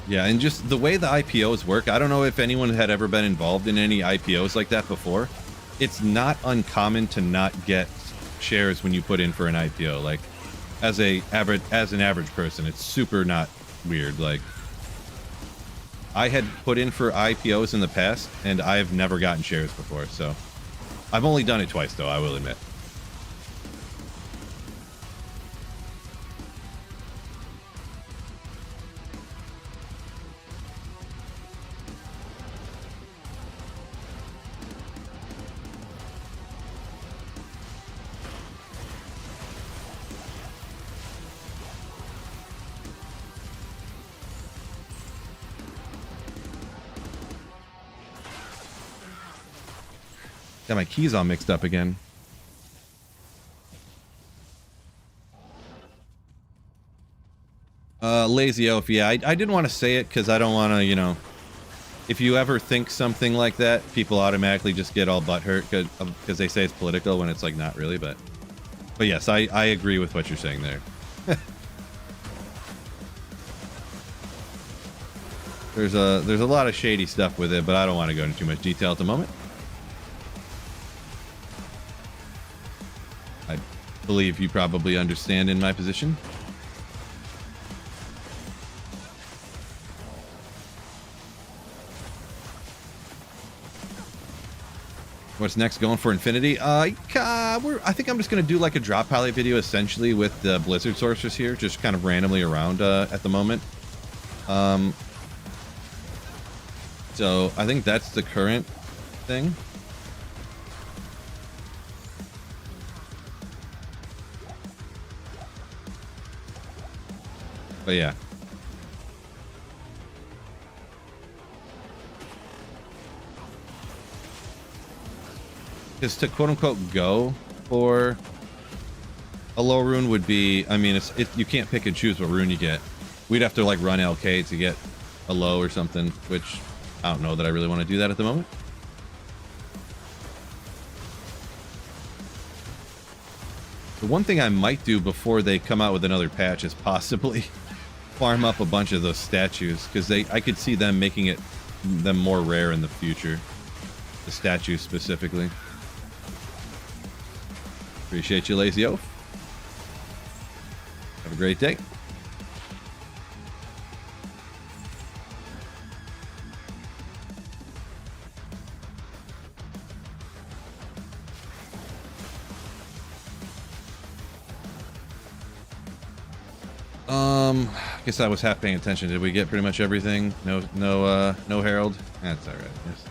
Yeah, and just the way the IPOs work, I don't know if anyone had ever been involved in any IPOs like that before. It's not uncommon to not get shares when you put in for an IPO. Like, as an average person, it's super not weird. Like, I had put in for IPOs in the past, and I've never gotten shares before. So, I've only done it twice, though, I will admit. Got my keys all mixed up again. Lazy Elf, yeah, I didn't want to say it because I don't want to, you know, if you ever think something like that, people automatically just get all butthurt because they say it's political when it's like not really, but yes, I agree with what you're saying there. There's a lot of shady stuff with it, but I don't want to go into too much detail at the moment. I believe you probably understand in my position. What's next? Going for Infinity? I think I'm just going to do like a drop pilot video essentially with the Blizzard Sorceress here, just kind of randomly around at the moment. So I think that's the current thing. But yeah. Because to quote-unquote go for a low rune would be, I mean, you can't pick and choose what rune you get. We'd have to like run LK to get a low or something, which I don't know that I really want to do that at the moment. The one thing I might do before they come out with another patch is possibly farm up a bunch of those statues, because I could see them making them more rare in the future. The statues specifically. Appreciate you, Lazy Oaf. Have a great day. I guess I was half paying attention. Did we get pretty much everything? No Herald? That's all right. Yes.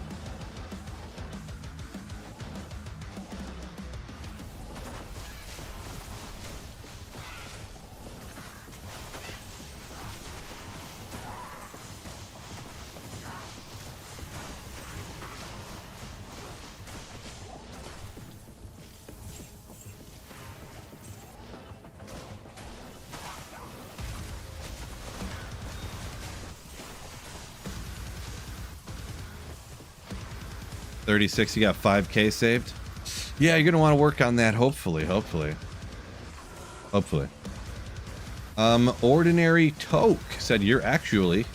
$36, you got 5K saved. Yeah, you're gonna want to work on that. Hopefully. Ordinary Toke said you're actually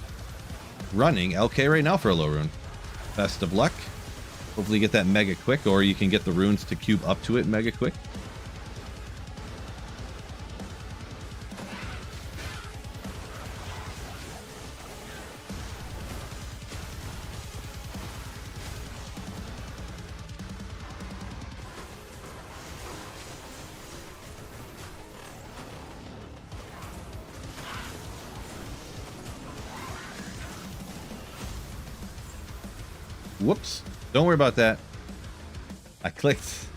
running LK right now for a low rune. Best of luck. Hopefully you get that mega quick, or you can get the runes to cube up to it mega quick. Whoops. Don't worry about that. I clicked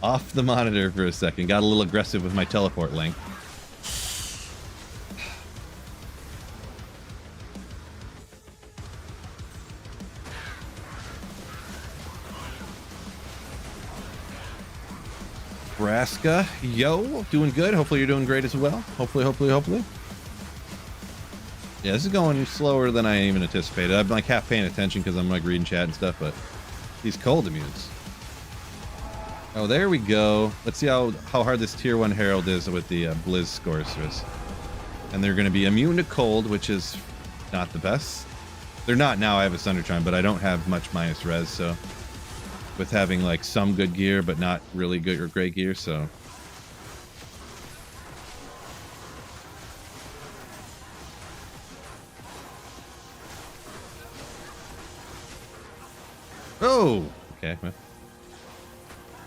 off the monitor for a second. Got a little aggressive with my teleport link. Nebraska. Yo, doing good. Hopefully you're doing great as well. Hopefully. Yeah, this is going slower than I even anticipated. I'm like half paying attention because I'm like reading chat and stuff, but these cold immunes. Oh, there we go. Let's see how hard this tier 1 Herald is with the Blizz Sorceress. And they're going to be immune to cold, which is not the best. They're not now. I have a Thunder Chime, but I don't have much minus res, so with having like some good gear, but not really good or great gear, so. Oh, okay. Well,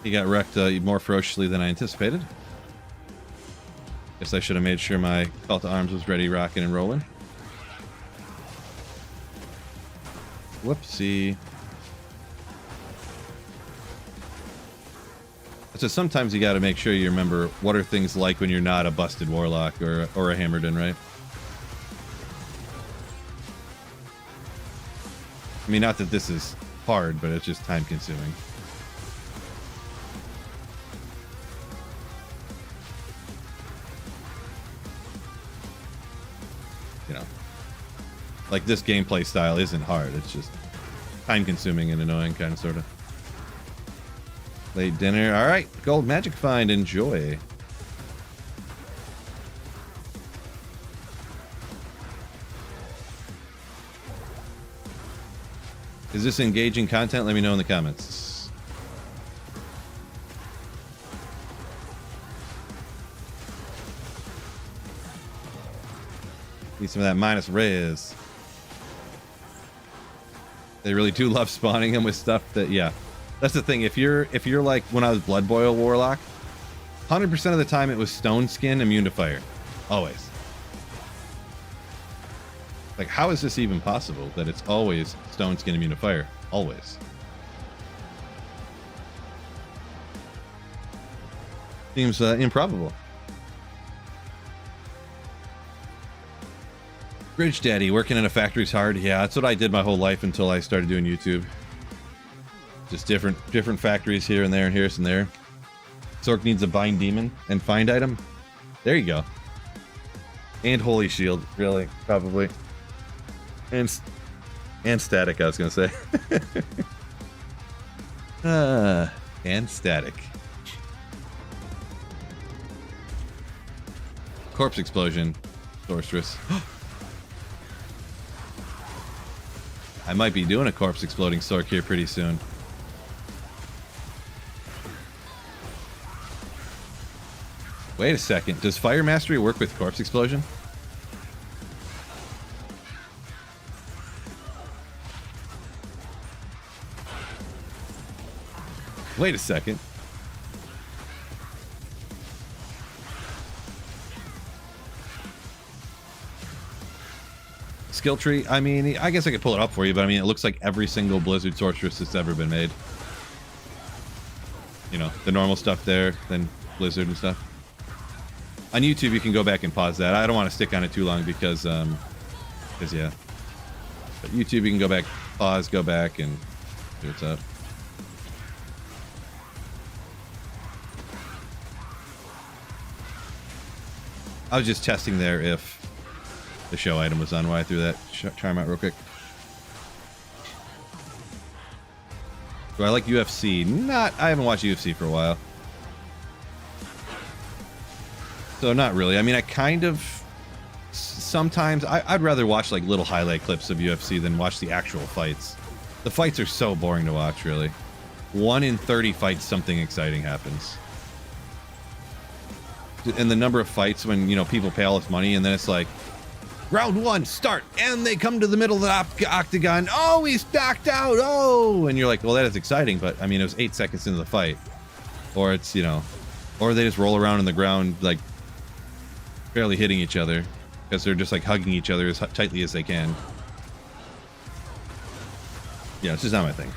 he got wrecked more ferociously than I anticipated. Guess I should have made sure my call to arms was ready, rocking and rolling. Whoopsie. So sometimes you got to make sure you remember what are things like when you're not a busted warlock or a Hammerden, right? I mean, not that this is hard, but it's just time consuming. You know, like this gameplay style isn't hard. It's just time consuming and annoying, kind of, sort of. Late dinner. All right, gold magic find. Enjoy. Is this engaging content? Let me know in the comments. Need some of that minus res. They really do love spawning them with stuff that, yeah. That's the thing. If you're like when I was Blood Boil Warlock, 100% of the time it was Stone Skin immune to fire. Always. Like, how is this even possible that it's always Stone Skin immune to fire? Always. Seems improbable. Bridge Daddy, working in a factory's hard. Yeah, that's what I did my whole life until I started doing YouTube. Just different factories here and there and here and there. Sork needs a bind demon and find item. There you go. And holy shield, really, probably. And static, I was gonna say. And static. Corpse explosion, sorceress. I might be doing a corpse exploding Sork here pretty soon. Wait a second. Does Fire Mastery work with Corpse Explosion? Wait a second. Skill tree? I mean, I guess I could pull it up for you, but I mean, it looks like every single Blizzard Sorceress that's ever been made. You know, the normal stuff there, then Blizzard and stuff. On YouTube, you can go back and pause that. I don't want to stick on it too long because yeah. But YouTube, you can go back, pause, go back, and see what's up. I was just testing there if the show item was on while I threw that charm out real quick. Do I like UFC? I haven't watched UFC for a while. So not really. I mean, I kind of sometimes I'd rather watch like little highlight clips of UFC than watch the actual fights. The fights are so boring to watch, really. 1 in 30 fights, something exciting happens. And the number of fights when, you know, people pay all this money and then it's like, round 1, start, and they come to the middle of the octagon. Oh, he's knocked out. Oh, and you're like, well, that is exciting, but I mean, it was 8 seconds into the fight. Or it's, you know, or they just roll around on the ground like barely hitting each other because they're just like hugging each other as tightly as they can. Yeah, it's just not my thing.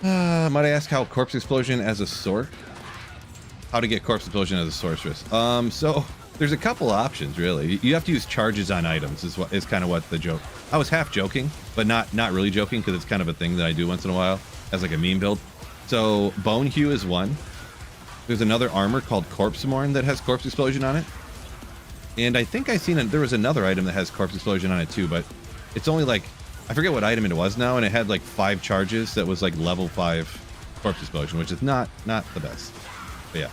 Might I ask how corpse explosion as a source? How to get corpse explosion as a sorceress? So there's a couple options really. You have to use charges on items. Is kind of what the joke. I was half joking, but not really joking because it's kind of a thing that I do once in a while as like a meme build. So Bone Hue is one. There's another armor called Corpse Morn that has corpse explosion on it. And I think there was another item that has corpse explosion on it too, but it's only like, I forget what item it was now, and it had like 5 charges that was like level 5 corpse explosion, which is not the best. But yeah.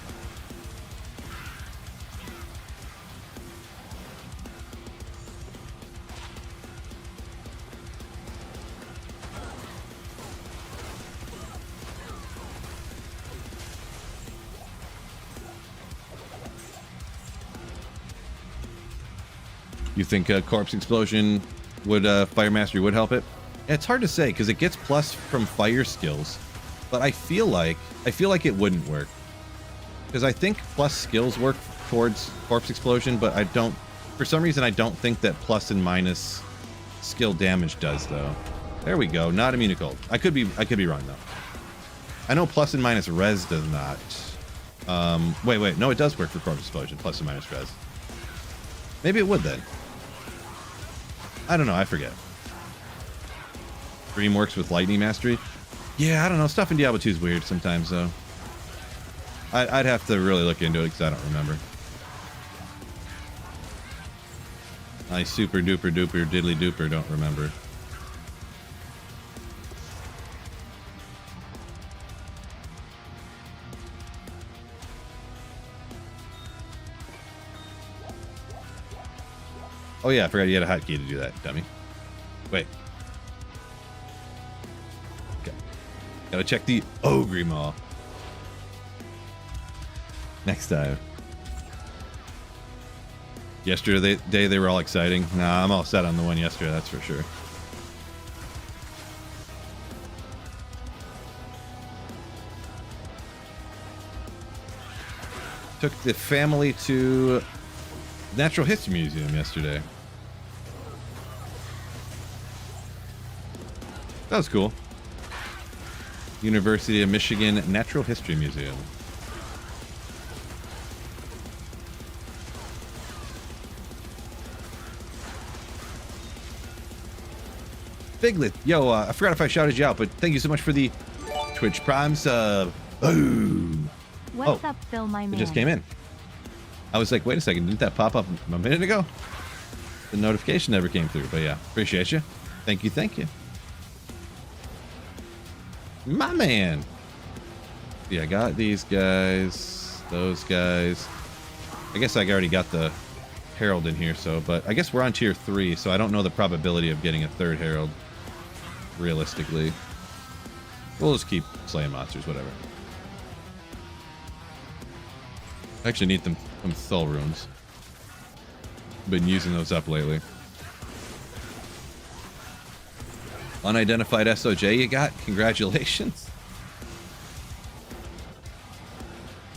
You think corpse explosion would fire mastery would help it? It's hard to say because it gets plus from fire skills, but I feel like it wouldn't work because I think plus skills work towards corpse explosion, but I don't. For some reason, I don't think that plus and minus skill damage does though. There we go. Not immune to cold. I could be wrong though. I know plus and minus res does not. Wait. No, it does work for corpse explosion. Plus and minus res. Maybe it would then. I don't know. I forget. Dream works with lightning mastery. Yeah, I don't know. Stuff in Diablo 2 is weird sometimes, though. I'd have to really look into it because I don't remember. I super duper duper diddly duper don't remember. Oh yeah, I forgot you had a hotkey to do that, dummy. Wait. Okay. Gotta check the Ogre Maw. Next time. Yesterday they were all exciting. Nah, I'm all set on the one yesterday, that's for sure. Took the family to Natural History Museum yesterday. That was cool. University of Michigan Natural History Museum. Figlet, yo, I forgot if I shouted you out, but thank you so much for the Twitch Prime sub. Boom. What's up, Phil, my man? It just came in. I was like, wait a second, didn't that pop up a minute ago? The notification never came through, but yeah, appreciate you. Thank you, thank you. My man. Yeah, I got these guys, those guys. I guess I already got the Herald in here, so, but I guess we're on tier 3, so I don't know the probability of getting a 3rd Herald, realistically. We'll just keep slaying monsters, whatever. I actually need some Soul Runes. Been using those up lately. Unidentified SOJ you got? Congratulations.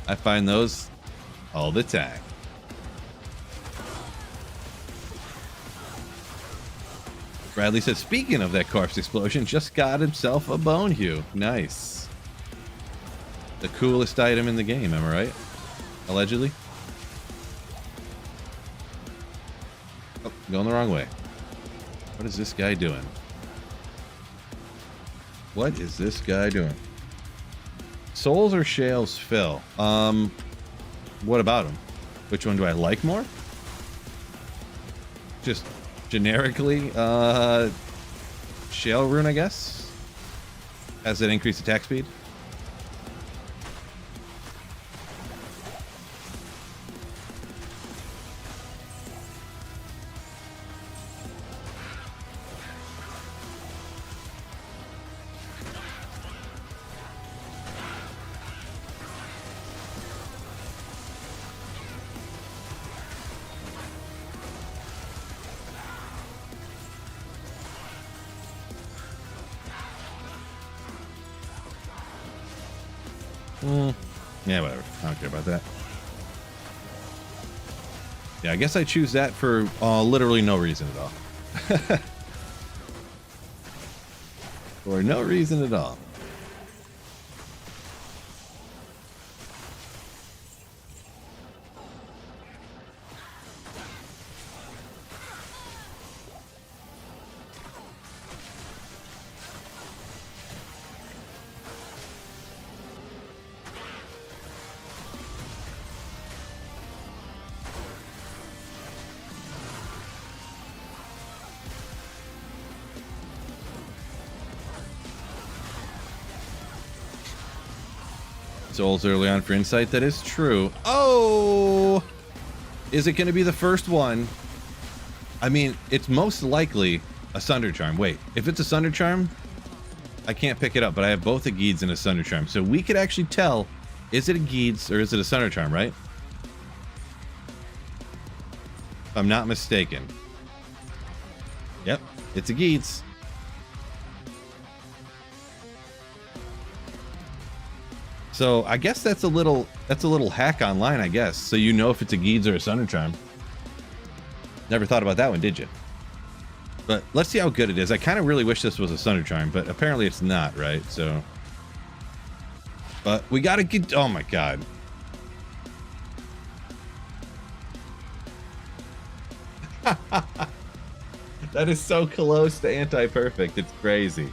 I find those all the time. Bradley said, speaking of that corpse explosion, just got himself a Bone Hue. Nice. The coolest item in the game, am I right? Allegedly. Oh, going the wrong way. What is this guy doing? What is this guy doing? Souls or Shales Phil? What about him? Which one do I like more? Just generically, Shale Rune, I guess? Has an increased attack speed? Yeah, whatever. I don't care about that. Yeah, I guess I choose that for literally no reason at all. For no reason at all. souls early on for insight. That is true. Oh, is it going to be the first one? I mean, it's most likely a Sunder Charm. Wait, if it's a Sunder Charm, I can't pick it up, but I have both a Geeds and a Sunder Charm. So we could actually tell, is it a Geeds or is it a Sunder Charm, right? If I'm not mistaken. Yep, it's a Geeds. So I guess that's a little hack online, I guess. So you know if it's a Geeds or a Sunder Charm. Never thought about that one, did you? But let's see how good it is. I kind of really wish this was a Sunder Charm, but apparently it's not, right? So, but we gotta get. Oh my god. That is so close to anti-perfect. It's crazy.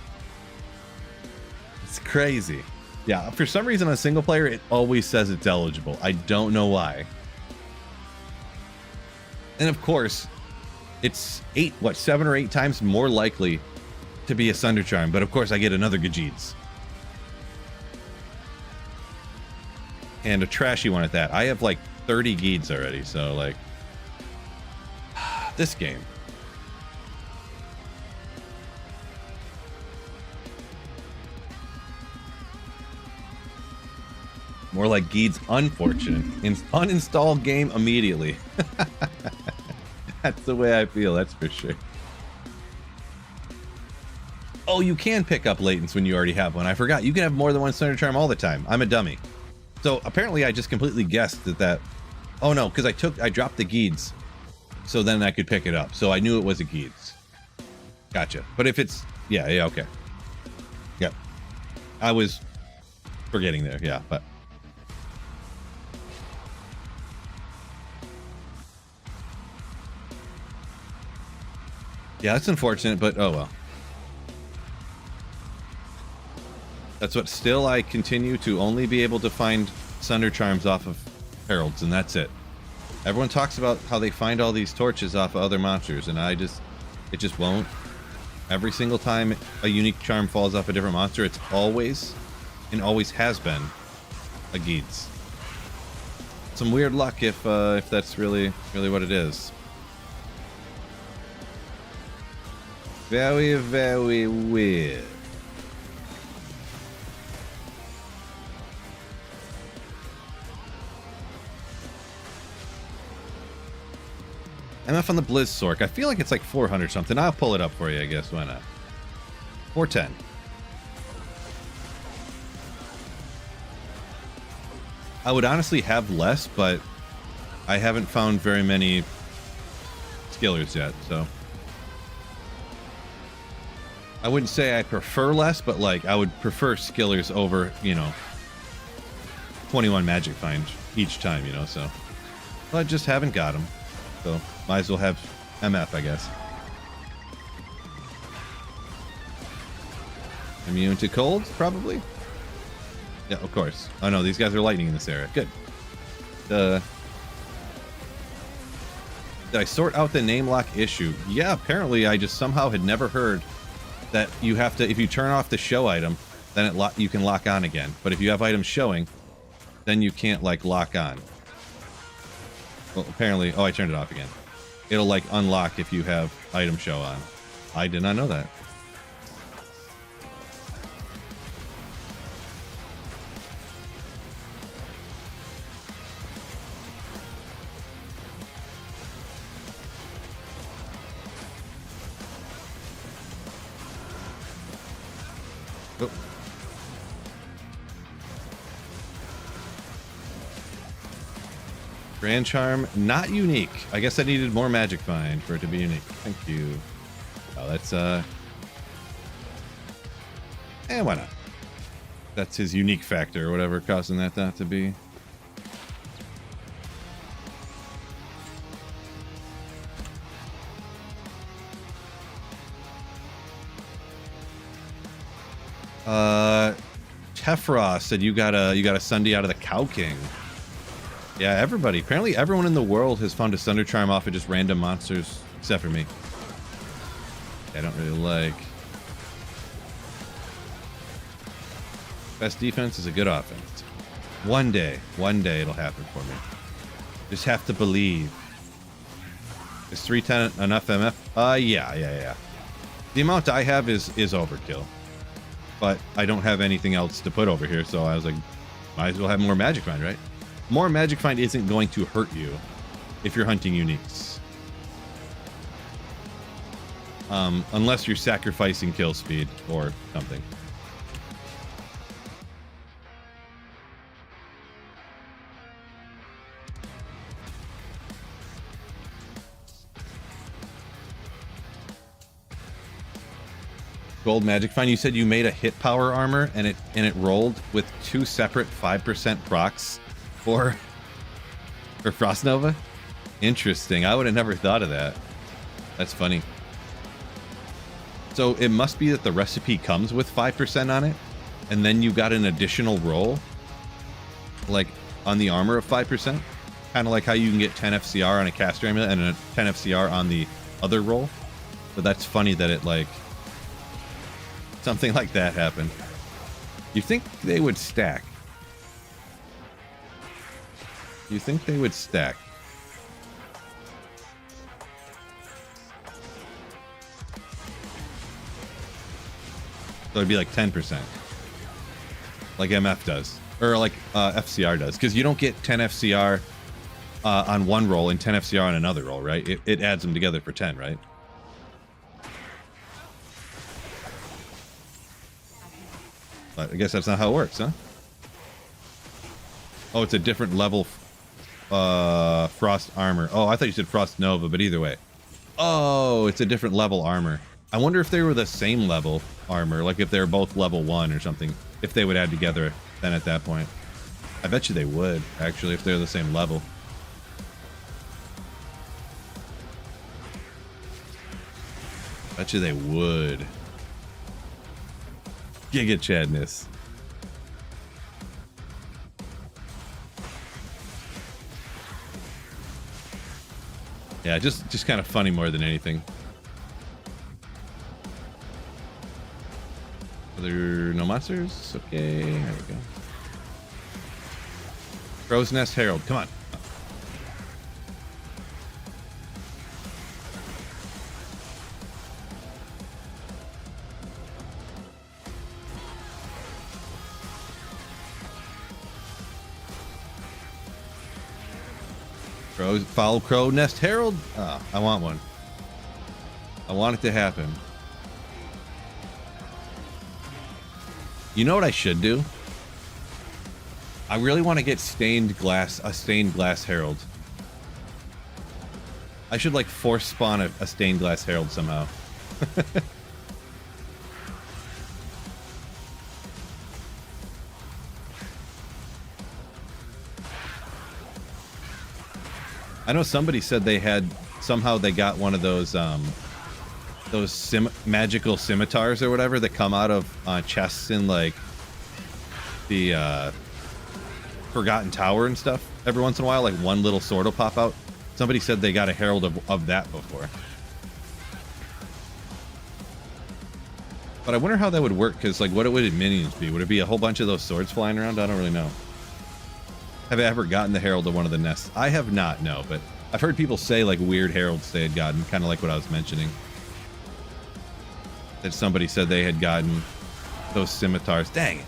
It's crazy. Yeah, for some reason on single player, it always says it's eligible. I don't know why. And of course, it's 7 or 8 times more likely to be a Sunder Charm. But of course, I get another Gajeeds. And a trashy one at that. I have like 30 Geeds already, so like... this game. More like Geeds unfortunate. Uninstall game immediately. That's the way I feel, that's for sure. Oh, you can pick up latents when you already have one. I forgot. You can have more than one Sunder Charm all the time. I'm a dummy. So apparently I just completely guessed that... Oh no, because I dropped the Geeds. So then I could pick it up. So I knew it was a Geeds. Gotcha. But if it's... Yeah, okay. Yep. I was forgetting there, yeah, but... Yeah, that's unfortunate, but oh well. That's what still I continue to only be able to find Sunder Charms off of Heralds, and that's it. Everyone talks about how they find all these torches off of other monsters, and it just won't. Every single time a unique charm falls off a different monster, it's always, and always has been, a Geeds. Some weird luck if that's really what it is. Very, very weird. MF on the Blizz Sork. I feel like it's like 400 something. I'll pull it up for you, I guess. Why not? 410. I would honestly have less, but I haven't found very many skillers yet, so... I wouldn't say I prefer less, but like I would prefer skillers over, 21 magic find each time, so. But I just haven't got them. So might as well have MF, I guess. Immune to cold, probably? Yeah, of course. Oh no, these guys are lightning in this area. Good. Did I sort out the name lock issue? Yeah, apparently I just somehow had never heard that you have to, if you turn off the show item, then you can lock on again. But if you have items showing, then you can't like lock on. Well, apparently, oh, I turned it off again. It'll like unlock if you have item show on. I did not know that. Oh. Grand Charm, not unique. I guess I needed more Magic Find for it to be unique. Thank you. Oh, that's, why not? That's his unique factor, or whatever, causing that not to be. Tefra said you got a Sunday out of the Cow King. Yeah, everybody. Apparently everyone in the world has found a Sunder Charm off of just random monsters, except for me. I don't really like. Best defense is a good offense. One day it'll happen for me. Just have to believe. Is 310 enough MF? Yeah. The amount I have is overkill. But I don't have anything else to put over here, so I was like, might as well have more Magic Find, right? More Magic Find isn't going to hurt you if you're hunting uniques. Unless you're sacrificing kill speed or something. Gold Magic Find. You said you made a hit power armor and it rolled with 2 separate 5% procs for Frost Nova? Interesting. I would have never thought of that. That's funny. So it must be that the recipe comes with 5% on it, and then you got an additional roll, like on the armor of 5%. Kind of like how you can get 10 FCR on a caster amulet and a 10 FCR on the other roll. But that's funny that it like something like that happened. You think they would stack? You think they would stack? So it'd be like 10%. Like MF does. Or like FCR does. Because you don't get 10 FCR on one roll and 10 FCR on another roll, right? It adds them together for 10, right? But I guess that's not how it works, huh? Oh, it's a different level Frost armor. Oh, I thought you said Frost Nova, but either way. Oh, it's a different level armor. I wonder if they were the same level armor, like if they're both level 1 or something, if they would add together then at that point. I bet you they would, actually, if they're the same level. Bet you they would. Giga Chadness. Yeah, just kind of funny more than anything. Are there no monsters? Okay, there we go. Crow's Nest Herald, come on. Follow Crow Nest Herald. Oh, I want one. I want it to happen. You know what I should do? I really want to get a stained glass Herald. I should like force spawn a stained glass Herald somehow. I know somebody said they had somehow they got one of those magical scimitars or whatever that come out of chests in like the Forgotten Tower and stuff. Every once in a while, like one little sword will pop out. Somebody said they got a herald of that before. But I wonder how that would work, because like what would minions be? Would it be a whole bunch of those swords flying around? I don't really know. Have I ever gotten the herald of one of the nests? I have not, no, but I've heard people say like weird heralds they had gotten, kind of like what I was mentioning. That somebody said they had gotten those scimitars. Dang it.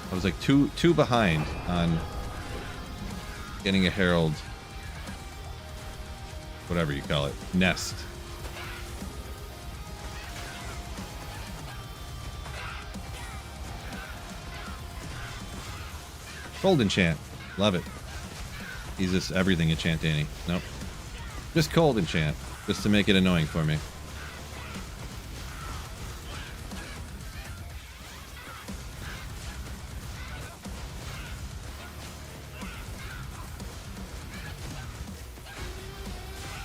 I was like two behind on getting a herald, whatever you call it, nest. Cold enchant. Love it. He's just everything enchant, Danny. Nope. Just cold enchant. Just to make it annoying for me.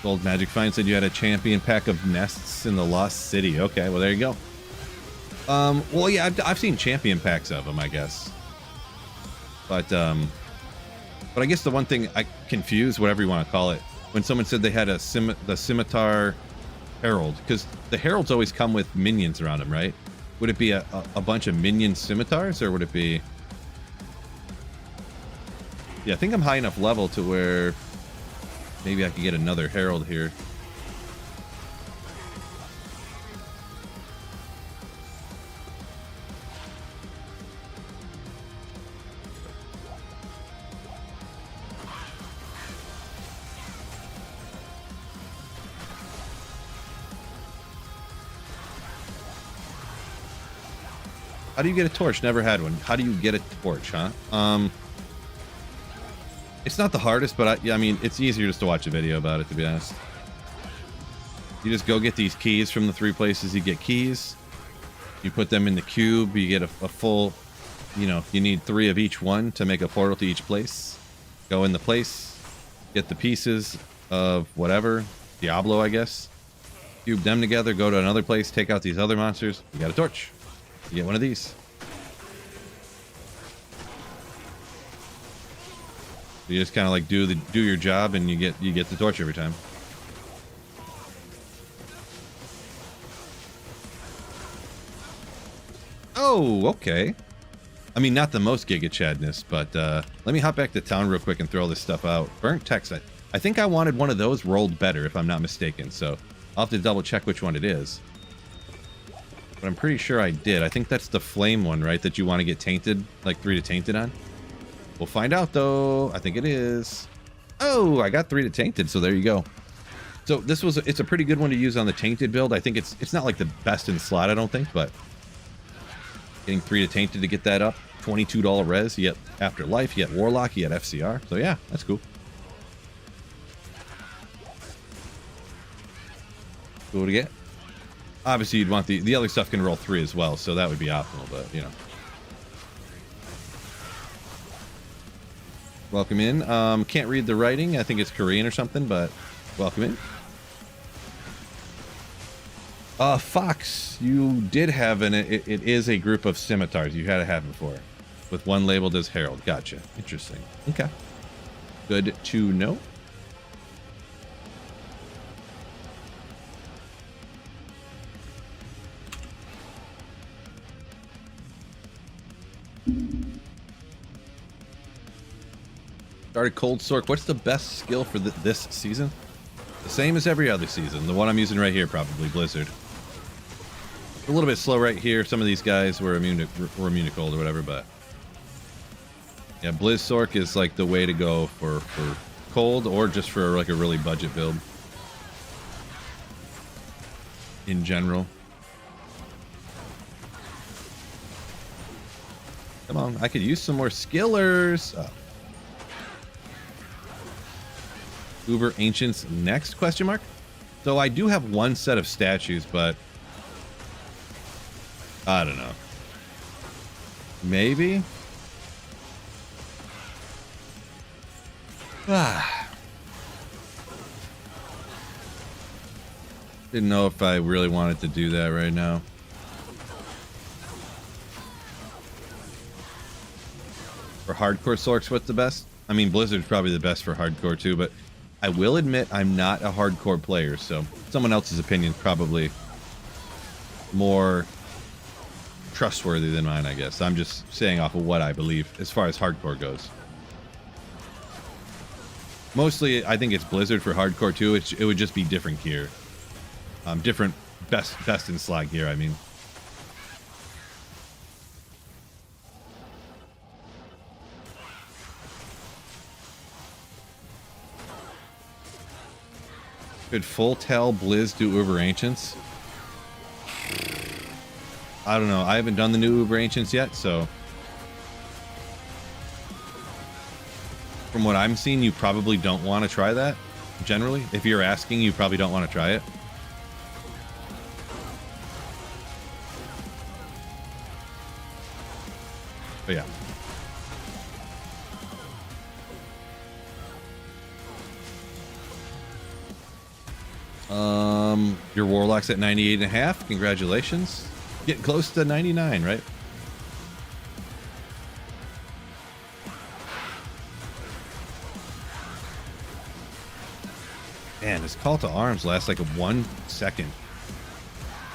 Gold Magic Find said you had a champion pack of nests in the Lost City. Okay, well there you go. Well yeah, I've seen champion packs of them, I guess. But I guess the one thing I confused, whatever you want to call it, when someone said they had the scimitar herald, because the heralds always come with minions around them, right? Would it be a bunch of minion scimitars, or would it be Yeah, I think I'm high enough level to where maybe I could get another Herald here. How do you get a torch? Never had one. How do you get a torch, huh? It's not the hardest, but I mean, it's easier just to watch a video about it, to be honest. You just go get these keys from the 3 places you get keys. You put them in the cube. You get a full, you know, you need 3 of each one to make a portal to each place. Go in the place. Get the pieces of whatever. Diablo, I guess. Cube them together. Go to another place. Take out these other monsters. You got a torch. You get one of these. You just kind of like do your job, and you get the torch every time. Oh, okay. I mean, not the most Giga Chadness, but let me hop back to town real quick and throw this stuff out. Burnt text. I think I wanted one of those rolled better, if I'm not mistaken. So I'll have to double check which one it is. But I'm pretty sure I did. I think that's the flame one, right? That you want to get tainted, like 3 to tainted on. We'll find out, though. I think it is. Oh, I got 3 to tainted, so there you go. So this was, it's a pretty good one to use on the tainted build. I think it's not like the best in slot, I don't think, but getting 3 to tainted to get that up. $22 res. You get Afterlife, you get Warlock, you get FCR. So yeah, that's cool. Cool to get. Obviously, you'd want the other stuff can roll 3 as well, so that would be optional, but, you know. Welcome in. Can't read the writing. I think it's Korean or something, but welcome in. Fox, you did have it is a group of scimitars. You had to have before. With one labeled as Herald. Gotcha. Interesting. Okay. Good to know. Started Cold Sork. What's the best skill for this season? The same as every other season. The one I'm using right here, probably Blizzard. A little bit slow right here. Some of these guys were immune to cold or whatever, but yeah, Blizz Sork is like the way to go for cold, or just for like a really budget build in general. Come on, I could use some more skillers. Oh. Uber Ancients next, question mark? So I do have one set of statues, but I don't know. Maybe? Didn't know if I really wanted to do that right now. For hardcore Sorks, what's the best? I mean, Blizzard's probably the best for hardcore too, but I will admit I'm not a hardcore player, so someone else's opinion is probably more trustworthy than mine, I guess. I'm just saying off of what I believe as far as hardcore goes. Mostly, I think it's Blizzard for hardcore too. It would just be different gear. Different best in slot gear, I mean. Could Full Tell Blizz do Uber Ancients? I don't know. I haven't done the new Uber Ancients yet, so from what I'm seeing, you probably don't want to try that. Generally, if you're asking, you probably don't want to try it. But yeah. Your Warlock's at 98.5. Congratulations. Getting close to 99, right? Man, this call to arms lasts like 1 second.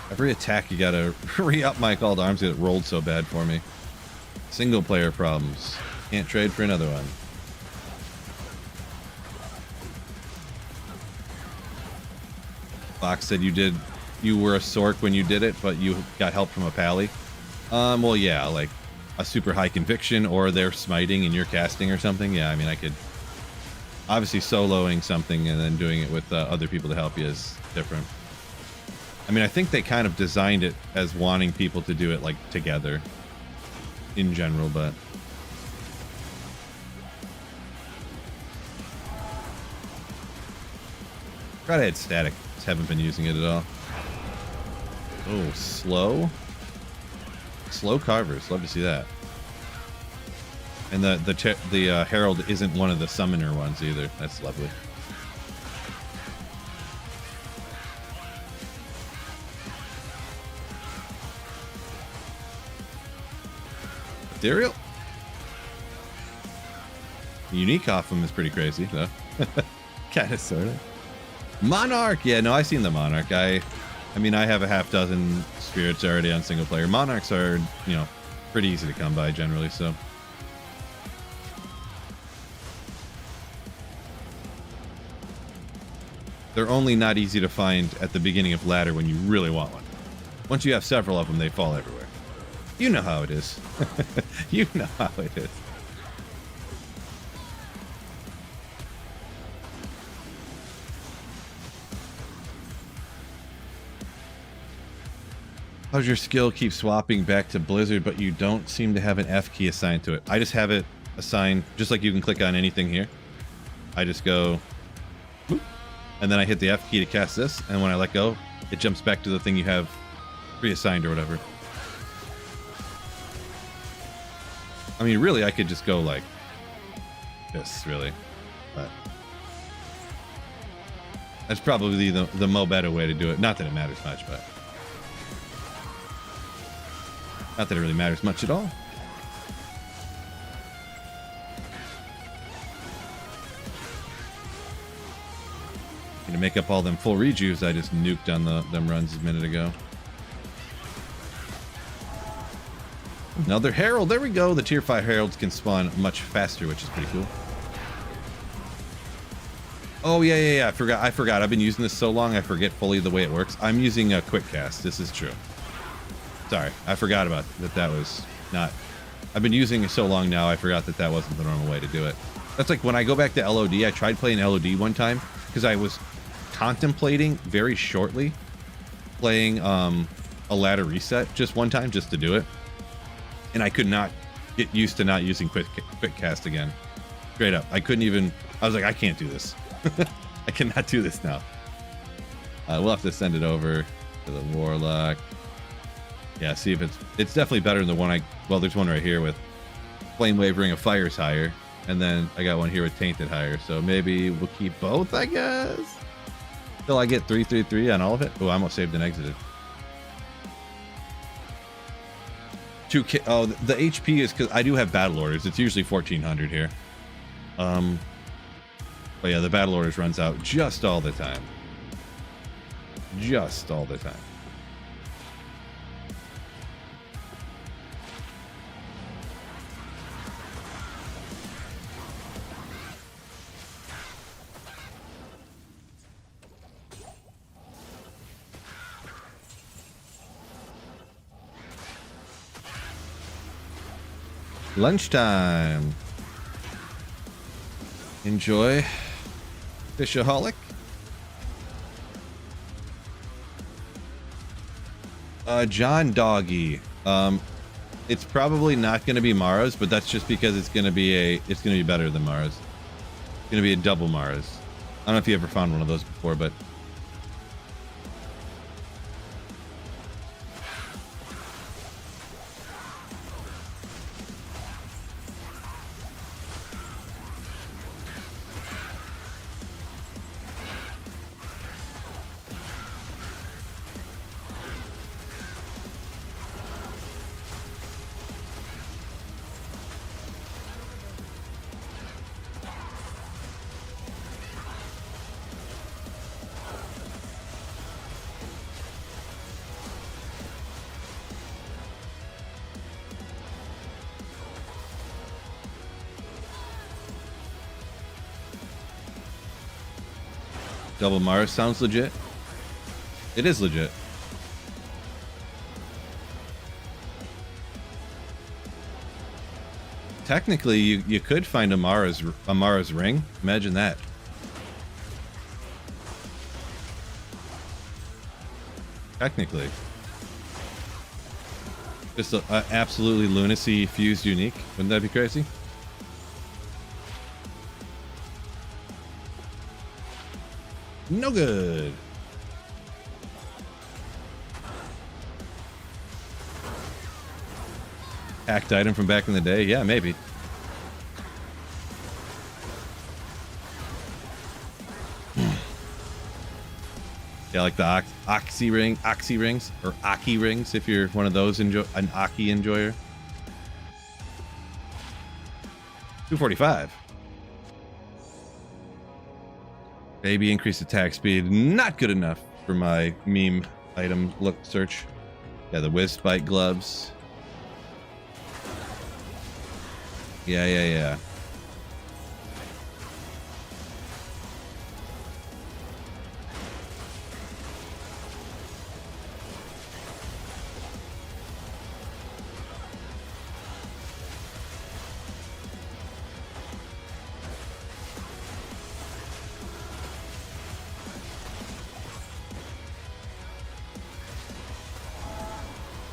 Every attack you gotta re-up my call to arms. It rolled so bad for me. Single player problems. Can't trade for another one. Fox said you were a Sork when you did it, but you got help from a pally. Well, yeah, like a super high conviction, or they're smiting and you're casting or something. Yeah, I mean, I could obviously soloing something and then doing it with other people to help you is different. I mean, I think they kind of designed it as wanting people to do it like together in general, but forgot I had static. Just haven't been using it at all. Oh, slow carvers. Love to see that. And the herald isn't one of the summoner ones either. That's lovely. Ethereal. Unique off them is pretty crazy though. Kind of sort of. Monarch. Yeah, no, I've seen the Monarch. I mean, I have a half dozen spirits already on single player. Monarchs are, you know, pretty easy to come by generally, so. They're only not easy to find at the beginning of ladder when you really want one. Once you have several of them, they fall everywhere. You know how it is. You know how it is. How's your skill keep swapping back to Blizzard, but you don't seem to have an F key assigned to it? I just have it assigned, just like you can click on anything here. I just go, whoop, and then I hit the F key to cast this, and when I let go, it jumps back to the thing you have pre-assigned or whatever. I mean, really, I could just go like this, really, but that's probably the mo better way to do it. Not that it matters much, but not that it really matters much at all. To make up all them full rejuves I just nuked on them runs a minute ago. Another herald. There we go. The tier 5 heralds can spawn much faster, which is pretty cool. Oh yeah. I forgot. I've been using this so long I forget fully the way it works. I'm using a quick cast. This is true. Sorry, I forgot about that. That was not. I've been using it so long now. I forgot that wasn't the normal way to do it. That's like when I go back to LOD. I tried playing LOD one time because I was contemplating very shortly playing a ladder reset just one time just to do it, and I could not get used to not using quick cast again. Straight up, I couldn't even. I was like, I can't do this. I cannot do this now. We'll have to send it over to the warlock. Yeah, see if it's definitely better than the one well, there's one right here with Flame Wave Ring of Fire's higher, and then I got one here with Tainted higher, so maybe we'll keep both, I guess. Till I get 333 on all of it. Oh, I almost saved and exited. 2K. Oh, the HP is because I do have battle orders. It's usually 1400 here. But yeah, the battle orders runs out just all the time. Just all the time. Lunchtime. Enjoy. Fishaholic. John Doggy. It's probably not going to be Mara's, but that's just because it's going to be better than Mara's. It's going to be a double Mara's. I don't know if you ever found one of those before, but double Mara sounds legit. It is legit. Technically, you could find Amara's ring. Imagine that. Technically. Just a absolutely lunacy fused unique. Wouldn't that be crazy? No good. Hacked item from back in the day? Yeah, maybe. Yeah, like the Oxy rings, or Aki rings, if you're one of those an Aki enjoyer. 245. Maybe increased attack speed. Not good enough for my meme item look search. Yeah, the Whiz Spike gloves. Yeah.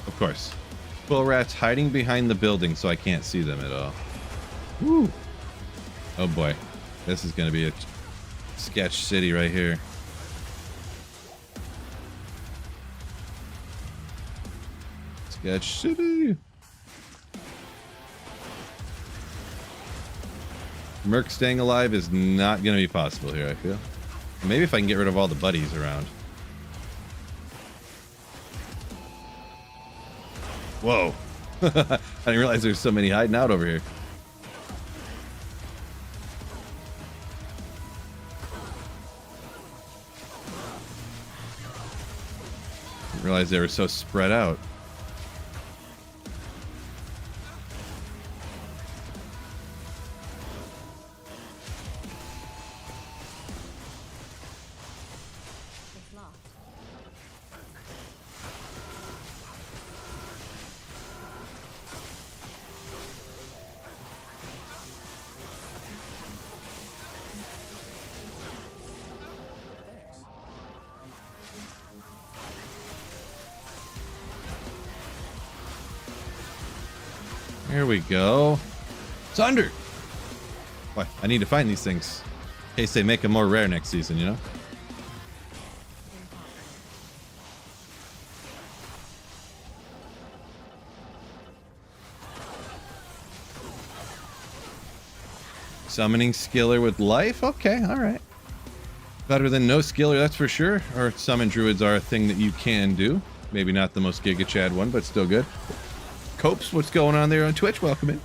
Of course. Bull rats hiding behind the building so I can't see them at all. Woo. Oh boy. This is going to be a sketch city right here. Sketch city. Merc staying alive is not going to be possible here, I feel. Maybe if I can get rid of all the buddies around. Whoa. I didn't realize there's so many hiding out over here. Didn't realize they were so spread out. Here we go. It's under. Why? I need to find these things in case they make them more rare next season, you know? Summoning skiller with life? Okay, alright. Better than no skiller, that's for sure. Or summon druids are a thing that you can do. Maybe not the most Giga Chad one, but still good. Copes, what's going on there on Twitch? Welcome in.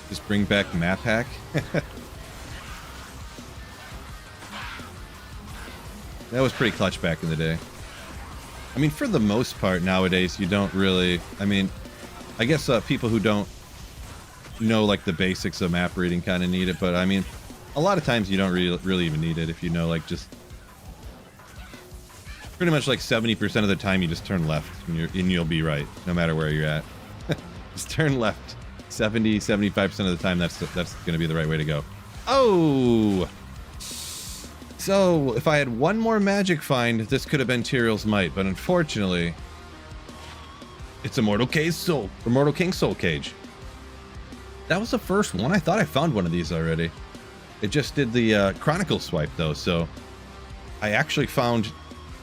Just bring back map hack. That was pretty clutch back in the day. I mean, for the most part nowadays, you don't really... I mean, I guess people who don't know, like, the basics of map reading kind of need it, but I mean, a lot of times you don't really even need it if you know, like, just... Pretty much like 70% of the time you just turn left and you'll be right, no matter where you're at. Just turn left. 75% of the time that's going to be the right way to go. Oh! So, if I had one more magic find, this could have been Tyrell's Might, but unfortunately, it's Immortal King's Soul Cage. That was the first one. I thought I found one of these already. It just did the Chronicle swipe, though, so I actually found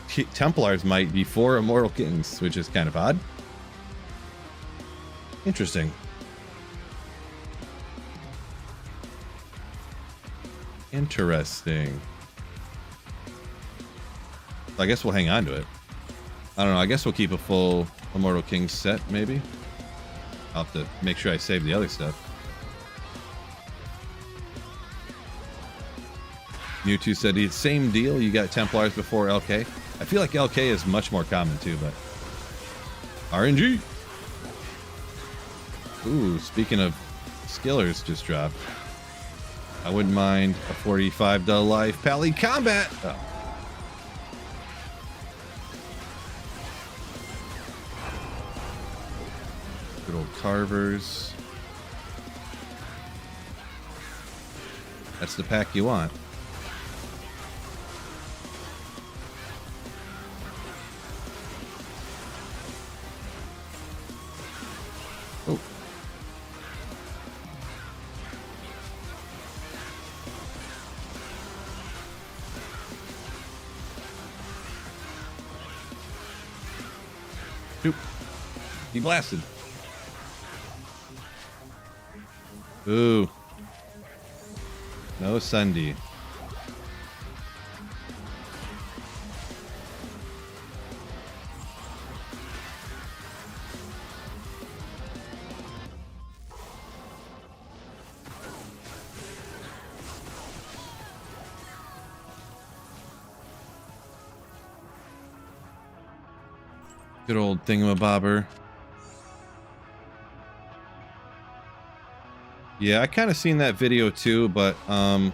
Templar's Might before Immortal King's, which is kind of odd. Interesting. Interesting. I guess we'll hang on to it. I don't know. I guess we'll keep a full Immortal King's set, maybe. I'll have to make sure I save the other stuff. Mewtwo said the same deal. You got Templars before LK. I feel like LK is much more common too, but RNG. Ooh, speaking of skillers just dropped. I wouldn't mind a $45 life Pally Combat. Oh. Good old Carvers. That's the pack you want. Oh. Shoot. He blasted. Ooh. No Sunday. Good old thingamabobber. Yeah, I kind of seen that video too, but I'm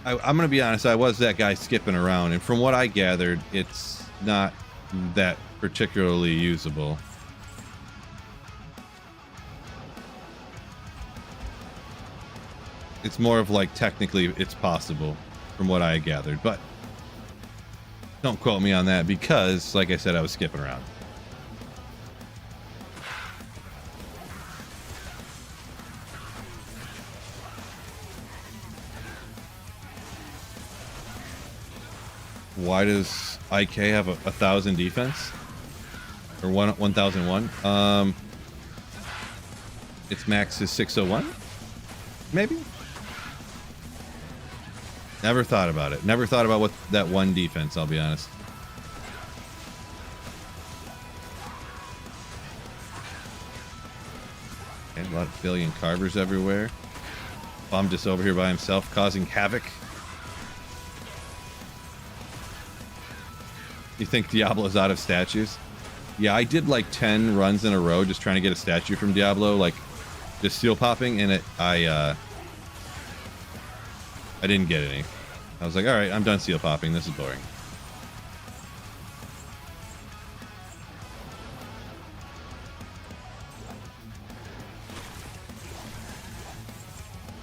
gonna be honest, I was that guy skipping around, and from what I gathered, it's not that particularly usable. It's more of like technically it's possible from what I gathered, but don't quote me on that because, like I said, I was skipping around. Why does IK have a 1,000 defense? Or 1,001? Its max is 601? Maybe? Never thought about it. Never thought about what that one defense, I'll be honest. Okay, a lot of billion carvers everywhere. Bomb just over here by himself, causing havoc. You think Diablo's out of statues? Yeah, I did like 10 runs in a row just trying to get a statue from Diablo, like just seal popping, and I didn't get any. I was like, all right, I'm done seal popping. This is boring.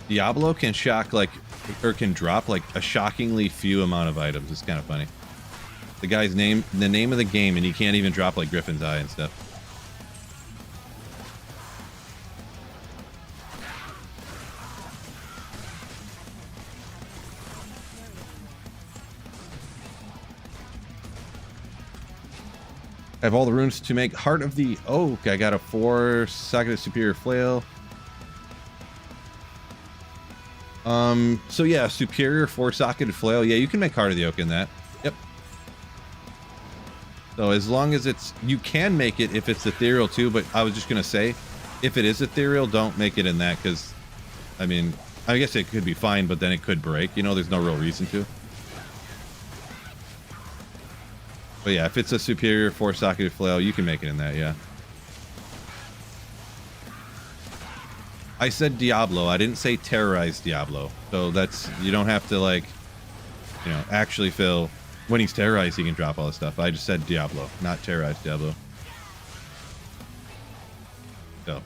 Diablo can shock like, or can drop like a shockingly few amount of items. It's kind of funny. The guy's name, the name of the game, and he can't even drop like Griffin's Eye and stuff. I have all the runes to make Heart of the Oak. I got a 4-socketed Superior Flail. So yeah, Superior 4-socketed Flail. Yeah, you can make Heart of the Oak in that. Yep. So as long as it's, you can make it if it's ethereal too, but I was just gonna say, if it is ethereal, don't make it in that, because, I mean, I guess it could be fine, but then it could break. You know, there's no real reason to. But yeah, if it's a Superior 4-socketed Flail, you can make it in that, yeah. I said Diablo. I didn't say terrorize Diablo. So that's, you don't have to, like, you know, actually feel when he's terrorized, he can drop all this stuff. I just said Diablo, not terrorize Diablo. So.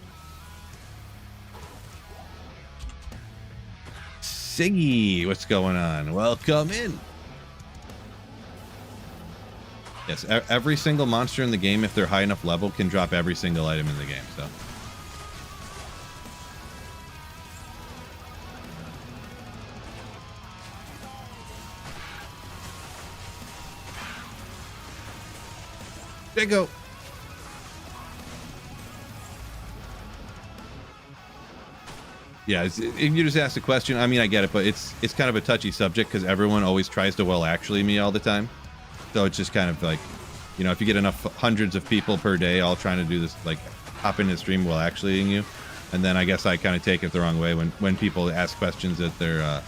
Siggy, what's going on? Welcome in. Yes, every single monster in the game, if they're high enough level, can drop every single item in the game, so. There you go. Yeah, if you just asked a question, I mean, I get it, but it's kind of a touchy subject because everyone always tries to well actually me all the time. So it's just kind of like, you know, if you get enough hundreds of people per day all trying to do this, like hop in the stream while actuallying you, And then I guess I kind of take it the wrong way when people ask questions that they're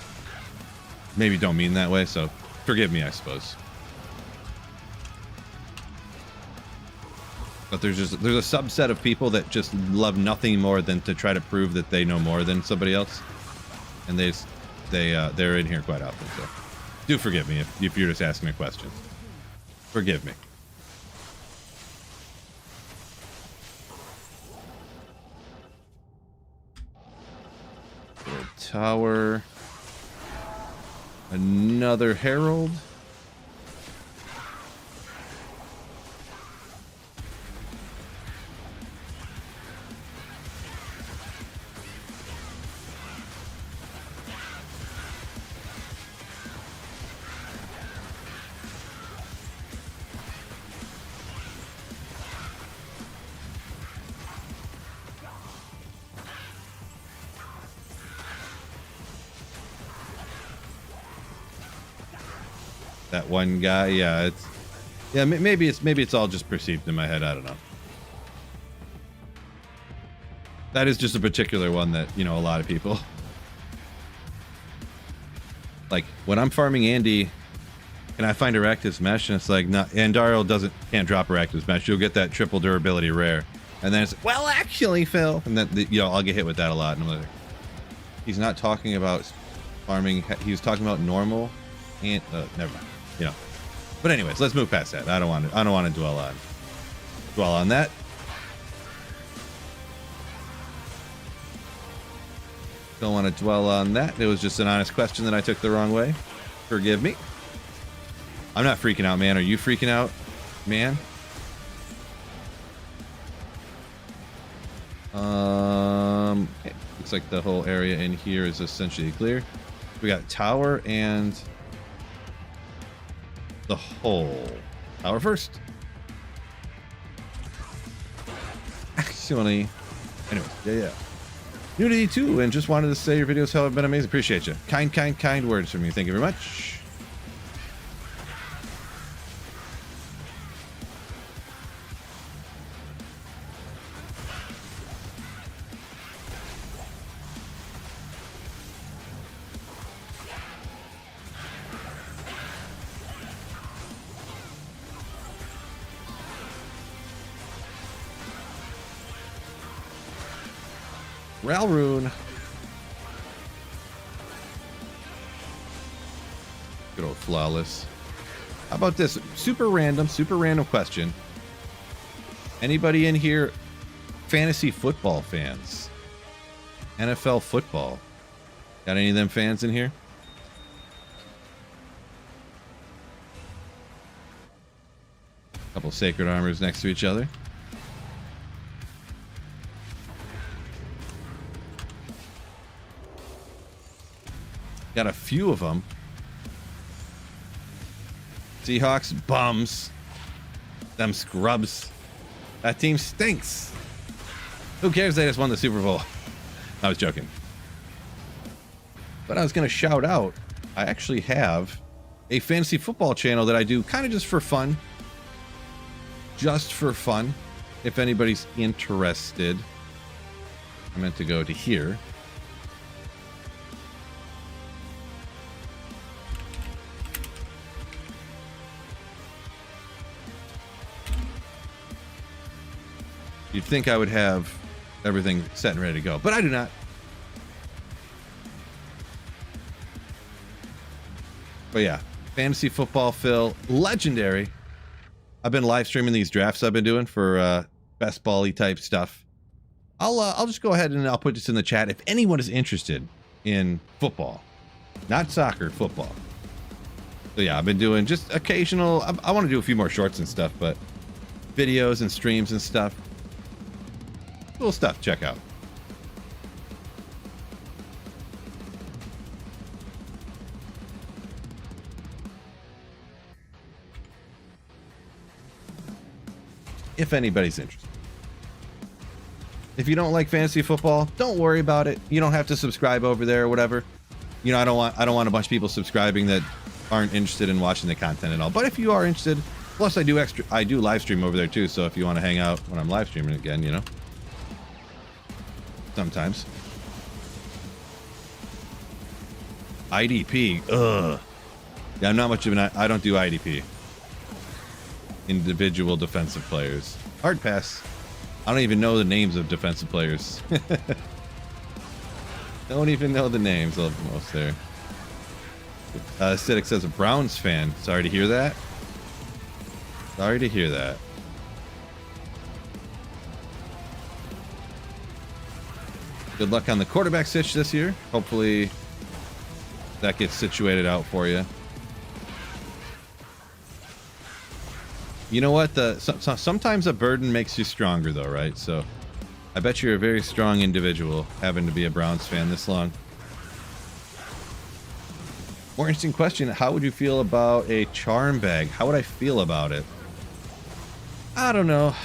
maybe don't mean that way. So forgive me, I suppose. But there's a subset of people that just love nothing more than to try to prove that they know more than somebody else, and they're in here quite often. So do forgive me if you're just asking me questions. Forgive me. Little tower. Another herald. That one guy, yeah, maybe it's all just perceived in my head. I don't know. That is just a particular one that, you know, a lot of people like. When I'm farming Andy, can I find Aractus Mesh? And it's like, no, Andariel can't drop Aractus Mesh. You'll get that triple durability rare, and then it's, well, actually, Phil, and then you know, I'll get hit with that a lot. And I'm like, he's not talking about farming. He was talking about normal, and never mind. You know, but anyways, let's move past that. I don't want to dwell on that. Don't want to dwell on that. It was just an honest question that I took the wrong way. Forgive me. I'm not freaking out, man. Are you freaking out, man? Okay. Looks like the whole area in here is essentially clear. We got tower and the whole tower first. Actually, anyway, yeah. Nudity too, and just wanted to say your videos have been amazing. Appreciate you. Kind words from you. Thank you very much. Ralrune. Good old flawless. How about this? Super random question. Anybody in here fantasy football fans? NFL football. Got any of them fans in here? Couple sacred armors next to each other. Got a few of them. Seahawks bums. Them scrubs. That team stinks. Who cares? They just won the Super Bowl. I was joking. But I was going to shout out, I actually have a fantasy football channel that I do kind of just for fun. Just for fun. If anybody's interested. I meant to go to here. You'd think I would have everything set and ready to go, but I do not. But yeah, fantasy football Phil, legendary. I've been live streaming these drafts I've been doing for best ball-y type stuff. I'll just go ahead and I'll put this in the chat if anyone is interested in football, not soccer, football. So yeah, I've been doing just occasional. I want to do a few more shorts and stuff, but videos and streams and stuff. Cool stuff. Check out. If anybody's interested. If you don't like fantasy football, don't worry about it. You don't have to subscribe over there or whatever. You know, I don't want a bunch of people subscribing that aren't interested in watching the content at all. But if you are interested, plus I do live stream over there too. So if you want to hang out when I'm live streaming again, you know. sometimes. IDP, ugh. Yeah, I'm not much of an, I don't do IDP. Individual defensive players. Hard pass. I don't even know the names of defensive players. Don't even know the names of most there. Acidic says a Browns fan. Sorry to hear that. Sorry to hear that. Good luck on the quarterback sitch this year. Hopefully that gets situated out for you. You know what? Sometimes a burden makes you stronger, though, right? So I bet you're a very strong individual having to be a Browns fan this long. More interesting question. How would you feel about a charm bag? How would I feel about it? I don't know.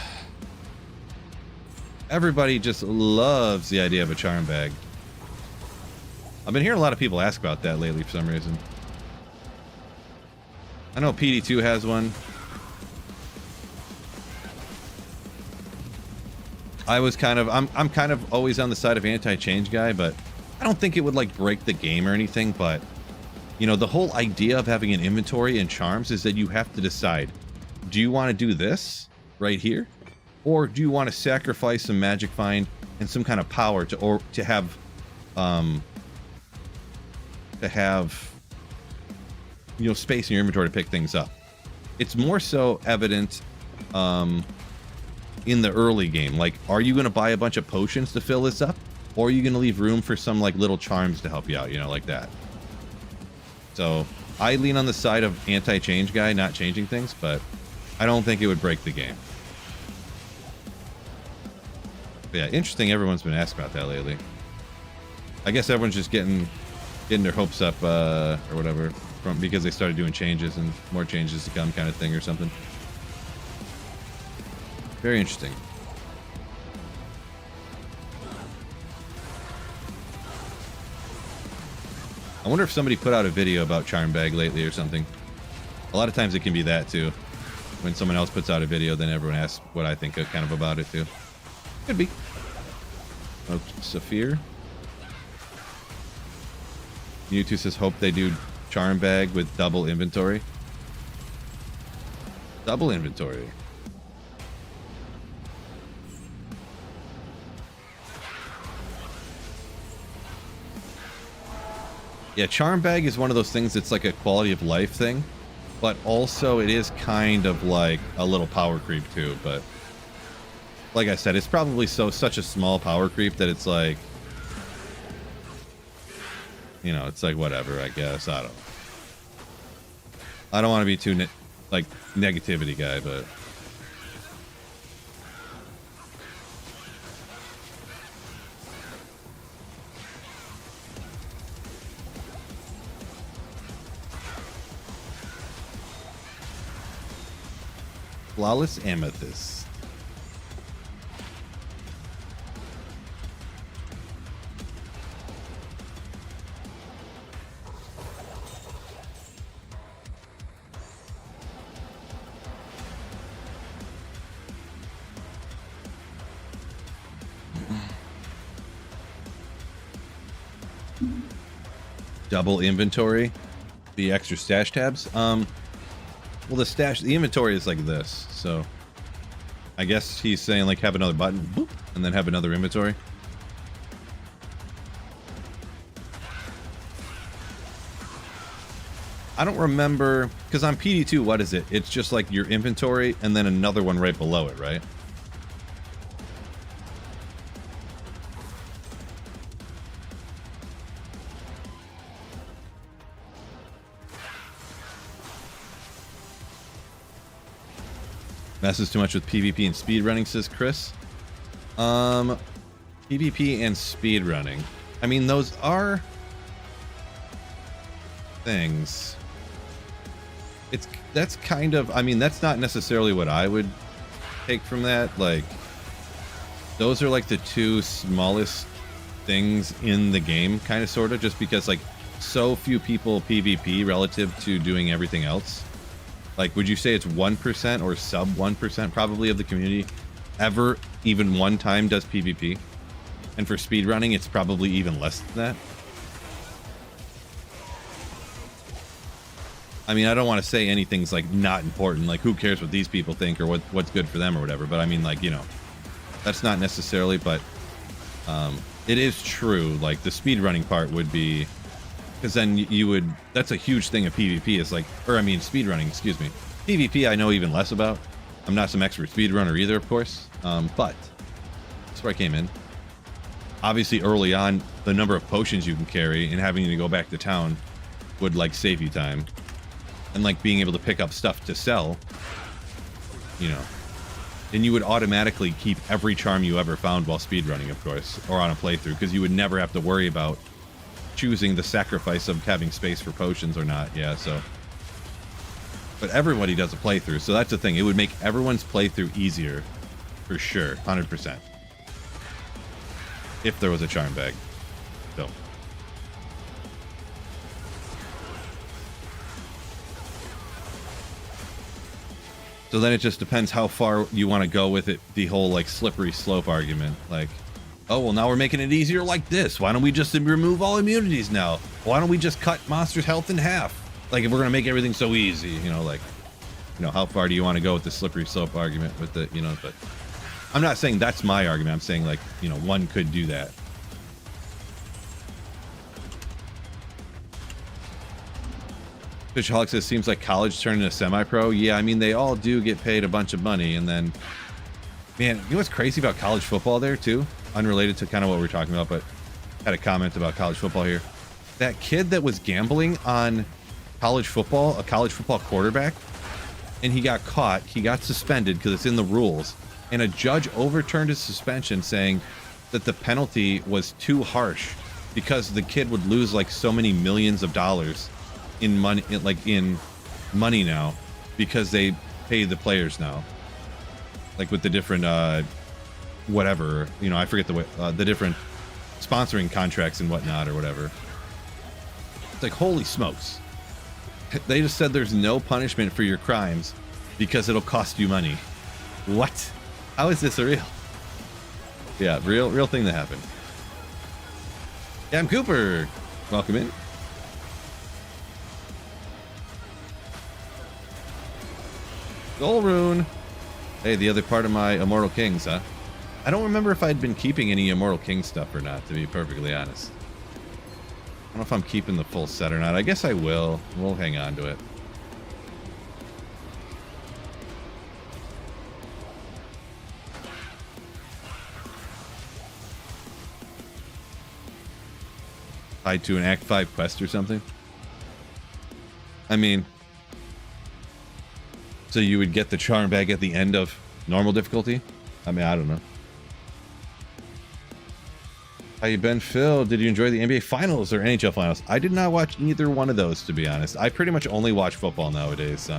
Everybody just loves the idea of a charm bag. I've been hearing a lot of people ask about that lately for some reason. I know PD2 has one. I'm kind of always on the side of anti-change guy, but I don't think it would like break the game or anything. But you know, the whole idea of having an inventory and charms is that you have to decide, do you want to do this right here, or do you want to sacrifice some magic find and some kind of power to have you know, space in your inventory to pick things up. It's more so evident in the early game. Like, are you going to buy a bunch of potions to fill this up, or are you going to leave room for some like little charms to help you out, you know, like that? So I lean on the side of anti-change guy, not changing things, but I don't think it would break the game. But yeah, interesting. Everyone's been asking about that lately. I guess everyone's just getting their hopes up or whatever from because they started doing changes and more changes to come, kind of thing, or something. Very interesting. I wonder if somebody put out a video about charm bag lately or something. A lot of times it can be that too. When someone else puts out a video, then everyone asks what I think kind of about it too. Could be. Oh, Saphir. Mewtwo says, hope they do charm bag with double inventory. Double inventory. Yeah, charm bag is one of those things that's like a quality of life thing, but also it is kind of like a little power creep too. But like I said, it's probably such a small power creep that it's like, you know, it's like whatever, I guess. I don't want to be too like negativity guy, but Flawless Amethyst. Double inventory, the extra stash tabs. Well, the inventory is like this, so I guess he's saying like have another button, boop, and then have another inventory. I don't remember, because on PD2, what is it? It's just like your inventory and then another one right below it, right? Messes too much with PvP and speedrunning, says Chris. PvP and speedrunning. I mean, those are things. That's kind of, I mean, that's not necessarily what I would take from that. Like, those are like the two smallest things in the game, kind of, sort of, just because like so few people PvP relative to doing everything else. Like, would you say it's 1% or sub 1% probably of the community ever even one time does PvP? And for speedrunning, it's probably even less than that. I mean, I don't want to say anything's like not important, like who cares what these people think or what's good for them or whatever, but I mean, like, you know, that's not necessarily, but it is true, like the speedrunning part would be, because then you would, that's a huge thing of PvP is like, or I mean speedrunning, excuse me. PvP I know even less about. I'm not some expert speedrunner either, of course, but that's where I came in. Obviously early on, the number of potions you can carry and having to go back to town would like save you time. And like being able to pick up stuff to sell, you know, and you would automatically keep every charm you ever found while speedrunning, of course, or on a playthrough, because you would never have to worry about choosing the sacrifice of having space for potions or not. Yeah, so. But everybody does a playthrough, so that's the thing. It would make everyone's playthrough easier, for sure, 100%. If there was a charm bag. So. So then it just depends how far you want to go with it, the whole like slippery slope argument. Like, oh, well, now we're making it easier like this. Why don't we just remove all immunities now? Why don't we just cut monsters' health in half? Like, if we're going to make everything so easy, you know, like, you know, how far do you want to go with the slippery slope argument with the, you know, but I'm not saying that's my argument. I'm saying like, you know, one could do that. Fishaholic says, seems like college turned into semi-pro. Yeah, I mean, they all do get paid a bunch of money. And then, man, you know what's crazy about college football there, too? Unrelated to kind of what we're talking about, but had a comment about college football here. That kid that was gambling on college football, a college football quarterback, and he got caught. He got suspended because it's in the rules. And a judge overturned his suspension saying that the penalty was too harsh because the kid would lose like so many millions of dollars in money, like in money now, because they pay the players now, like with the different whatever, you know, I forget the way, the different sponsoring contracts and whatnot or whatever. It's like, holy smokes, they just said there's no punishment for your crimes because it'll cost you money. What? How is this real? Yeah, real thing that happened. Cam Cooper, welcome in. Goal rune. Hey, the other part of my Immortal Kings, huh? I don't remember if I'd been keeping any Immortal King stuff or not, to be perfectly honest. I don't know if I'm keeping the full set or not. I guess I will. We'll hang on to it. Tied to an Act 5 quest or something? I mean, so you would get the charm bag at the end of normal difficulty? I mean, I don't know. How you been, Phil? Did you enjoy the NBA Finals or NHL Finals? I did not watch either one of those, to be honest. I pretty much only watch football nowadays.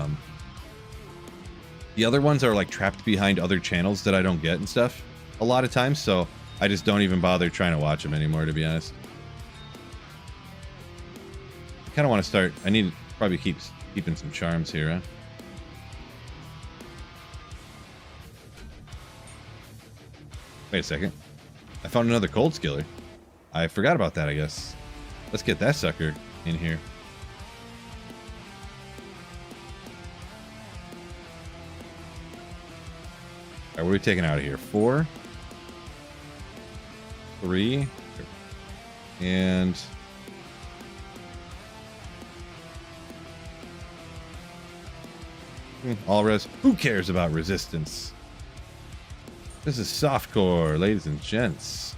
The other ones are like trapped behind other channels that I don't get and stuff a lot of times, so I just don't even bother trying to watch them anymore, to be honest. I kind of want to start. I need to probably keeping some charms here, huh? Wait a second. I found another cold skiller. I forgot about that, I guess. Let's get that sucker in here. Alright, what are we taking out of here? 4, 3, and all res. Who cares about resistance? This is softcore, ladies and gents.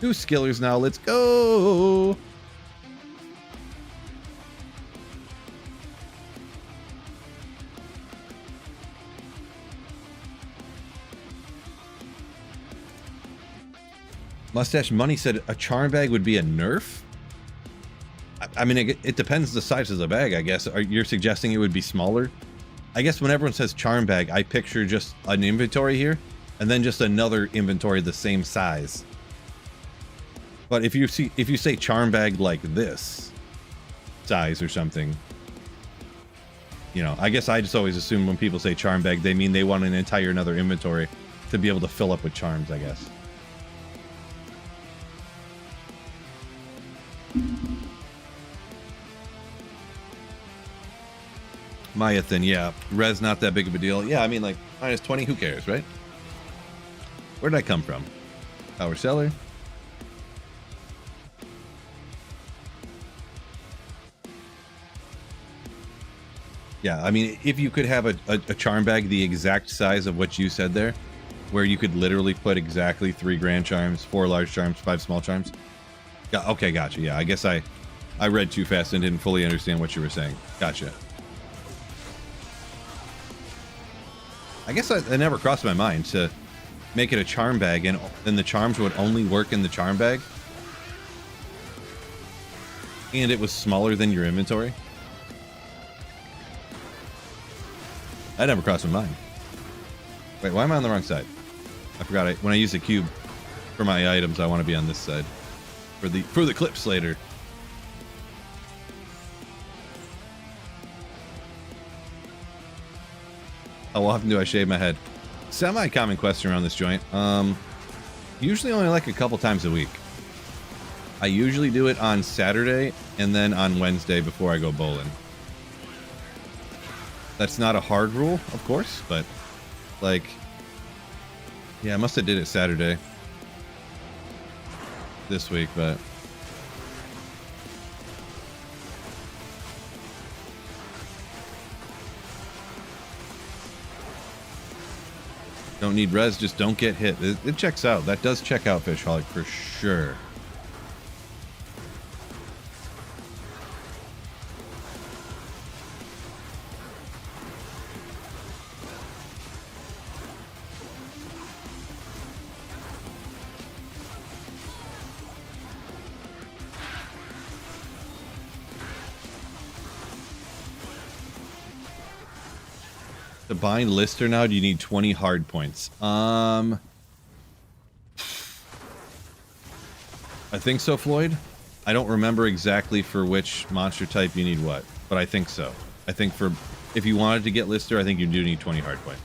2 skillers now. Let's go. Mustache Money said a charm bag would be a nerf. I mean, it depends the size of the bag, I guess. You're suggesting it would be smaller? I guess when everyone says charm bag, I picture just an inventory here, and then just another inventory the same size. But if you say charm bag like this size or something, you know, I guess I just always assume when people say charm bag, they mean they want an entire another inventory to be able to fill up with charms, I guess. Myathan, yeah. Res not that big of a deal. Yeah, I mean, like, minus 20, who cares, right? Where did I come from? Power Seller. Yeah, I mean, if you could have a charm bag the exact size of what you said there, where you could literally put exactly 3 grand charms, 4 large charms, 5 small charms. Yeah, okay, gotcha. Yeah, I guess I read too fast and didn't fully understand what you were saying. Gotcha. I guess it never crossed my mind to make it a charm bag and the charms would only work in the charm bag. And it was smaller than your inventory. That never crossed my mind. Wait, why am I on the wrong side? I forgot when I use the cube for my items, I want to be on this side. For the clips later. How often do I shave my head? Semi-common question around this joint. Usually only like a couple times a week. I usually do it on Saturday and then on Wednesday before I go bowling. That's not a hard rule, of course, but like, yeah, I must have did it Saturday this week, but don't need res, just don't get hit. It checks out. That does check out, Fishholic, for sure. To bind Lister now, do you need 20 hard points? I think so, Floyd. I don't remember exactly for which monster type you need what, but I think so. I think for if you wanted to get Lister, I think you do need 20 hard points.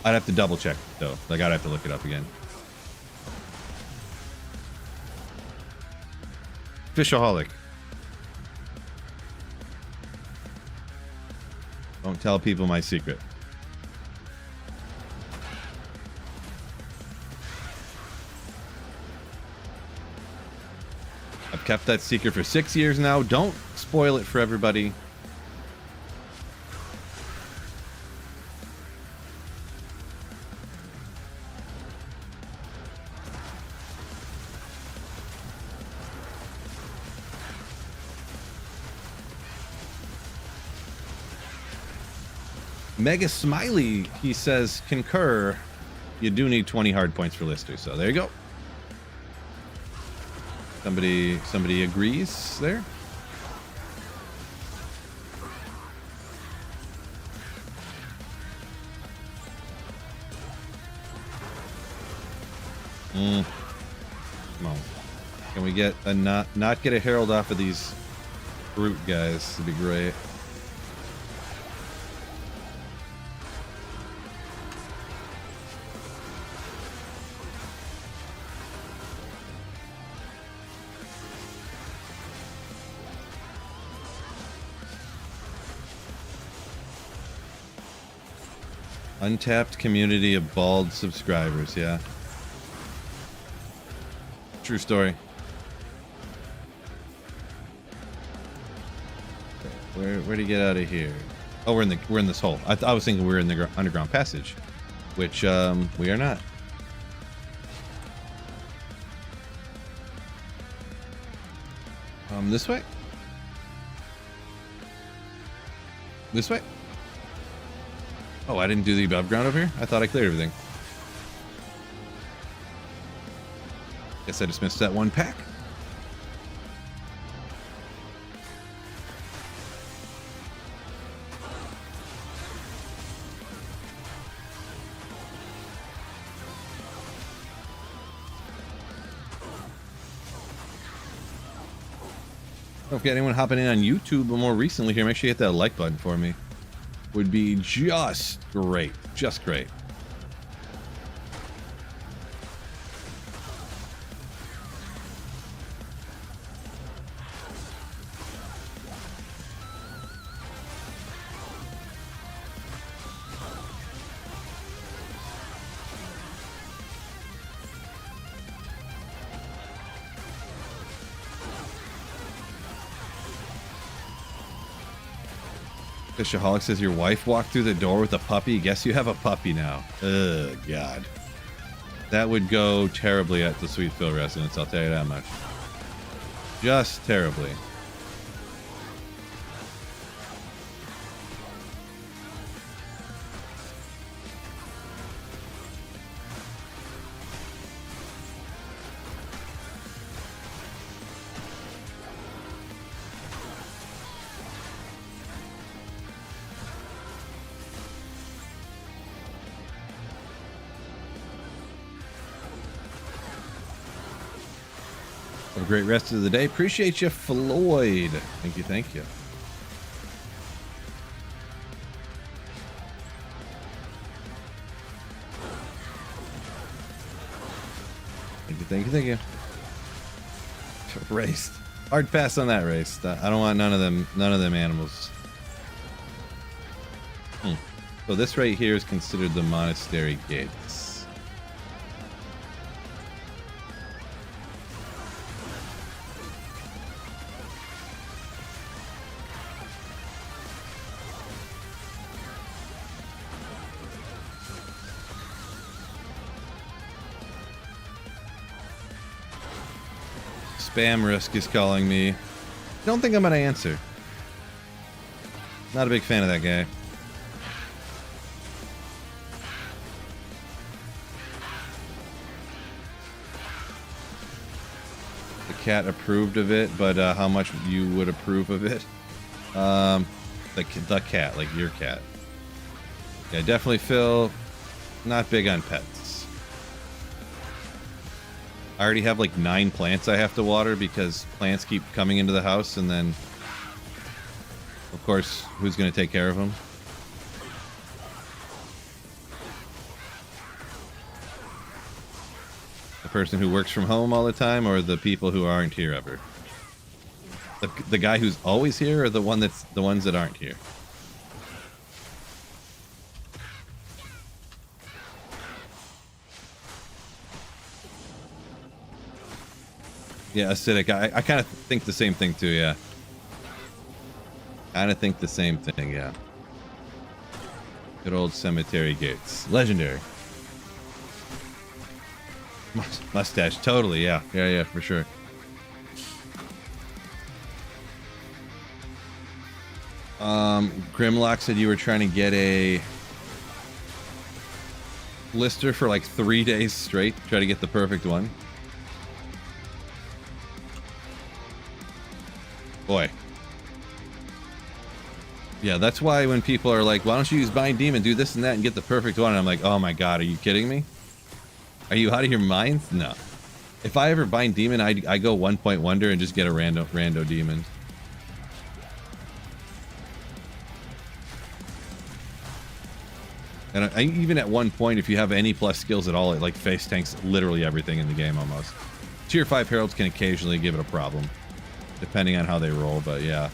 I'd have to double check though. Like I'd have to look it up again. Fishaholic. Don't tell people my secret. I've kept that secret for 6 years now. Don't spoil it for everybody. Mega Smiley, he says, concur. You do need 20 hard points for Lister, so there you go. Somebody agrees there. Come on. Can we get a not get a herald off of these brute guys? That'd be great. Untapped community of bald subscribers, yeah. True story. Where do you get out of here? Oh, we're in this hole. I was thinking we were in the underground passage, which we are not. This way. This way. Oh, I didn't do the above ground over here? I thought I cleared everything. Guess I just missed that one pack. Don't forget anyone hopping in on YouTube more recently here, make sure you hit that like button for me. Would be just great. Just great. Fishaholic says your wife walked through the door with a puppy. Guess you have a puppy now. Ugh, God. That would go terribly at the Sweet Phil residence, I'll tell you that much. Just terribly. Have a great rest of the day. Appreciate you, Floyd. Thank you, thank you. Thank you, thank you, thank you. Raced. Hard pass on that race. I don't want none of them animals. So this right here is considered the monastery gates. Spam Risk is calling me. Don't think I'm gonna answer. Not a big fan of that guy. The cat approved of it, but how much you would approve of it? The cat, like your cat. Yeah, definitely Phil. Not big on pets. I already have like 9 plants I have to water because plants keep coming into the house, and then of course who's going to take care of them? The person who works from home all the time, or the people who aren't here ever? The guy who's always here, or the ones that aren't here? Yeah, acidic. I kind of think the same thing too, yeah. Kind of think the same thing, yeah. Good old cemetery gates. Legendary. Mustache, totally, yeah. Yeah, for sure. Grimlock said you were trying to get a blister for like 3 days straight. Try to get the perfect one. Boy. Yeah, that's why when people are like, why don't you use Bind Demon, do this and that, and get the perfect one? And I'm like, oh my god, are you kidding me? Are you out of your mind? No. If I ever Bind Demon, I go 1 point wonder and just get a rando demon. And even at 1 point, if you have any plus skills at all, it like face tanks literally everything in the game almost. Tier 5 heralds can occasionally give it a problem, depending on how they roll, but yeah.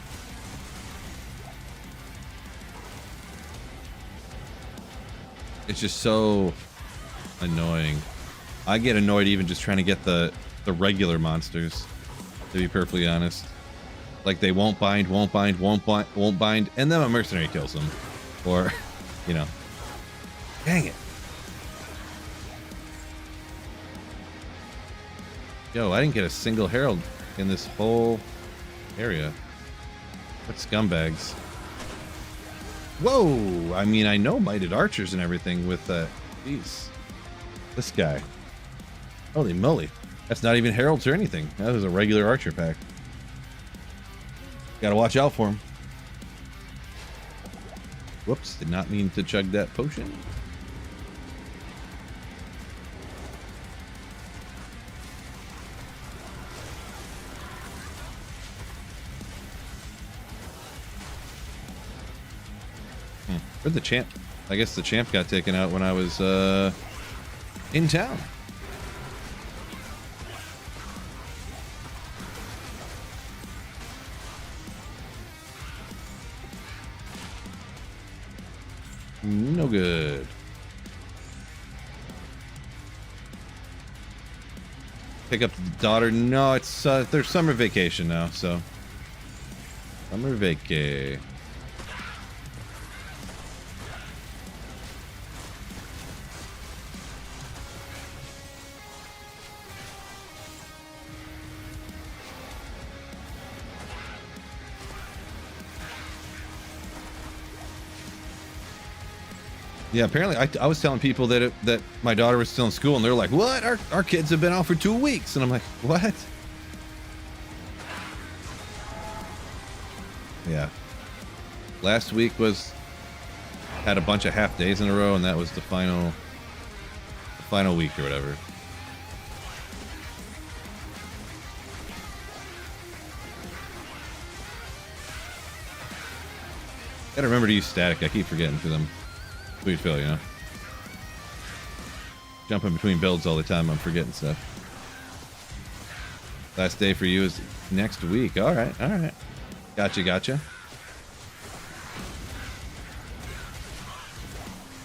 It's just so annoying. I get annoyed even just trying to get the regular monsters, to be perfectly honest. Like they won't bind, won't bind, won't bind, and then a mercenary kills them. Or, you know. Dang it. Yo, I didn't get a single herald in this whole area. What scumbags. Whoa! I mean, I know Mighted Archers and everything with these. This guy. Holy moly. That's not even heralds or anything. That was a regular archer pack. Gotta watch out for him. Whoops, did not mean to chug that potion. Where'd the champ? I guess the champ got taken out when I was in town. No good. Pick up the daughter. No, it's their summer vacation now, so summer vacay. Yeah, apparently I was telling people that my daughter was still in school, and they're like, "What? Our kids have been out for 2 weeks," and I'm like, "What?" Yeah. Last week had a bunch of half days in a row, and that was the final week or whatever. Gotta remember to use static. I keep forgetting to them. Sweet Phil, you know. Jumping between builds all the time, I'm forgetting stuff. Last day for you is next week. All right, all right. Gotcha.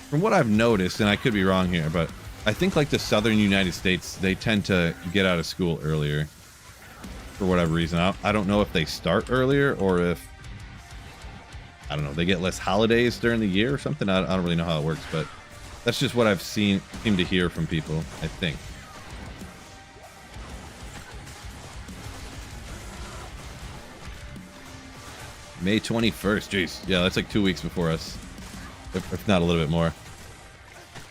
From what I've noticed, and I could be wrong here, but I think like the southern United States, they tend to get out of school earlier for whatever reason. I don't know if they start earlier or if, I don't know, they get less holidays during the year or something. I don't really know how it works, but that's just what I've seem to hear from people, I think. May 21st. Jeez. Yeah, that's like 2 weeks before us. If not a little bit more.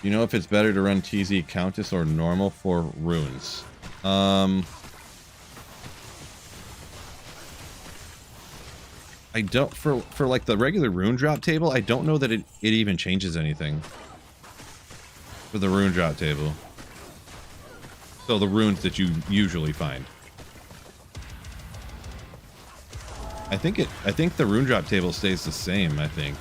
You know if it's better to run TZ Countess or normal for runes? I don't, for like the regular rune drop table, I don't know that it even changes anything. For the rune drop table. So the runes that you usually find. I think the rune drop table stays the same, I think.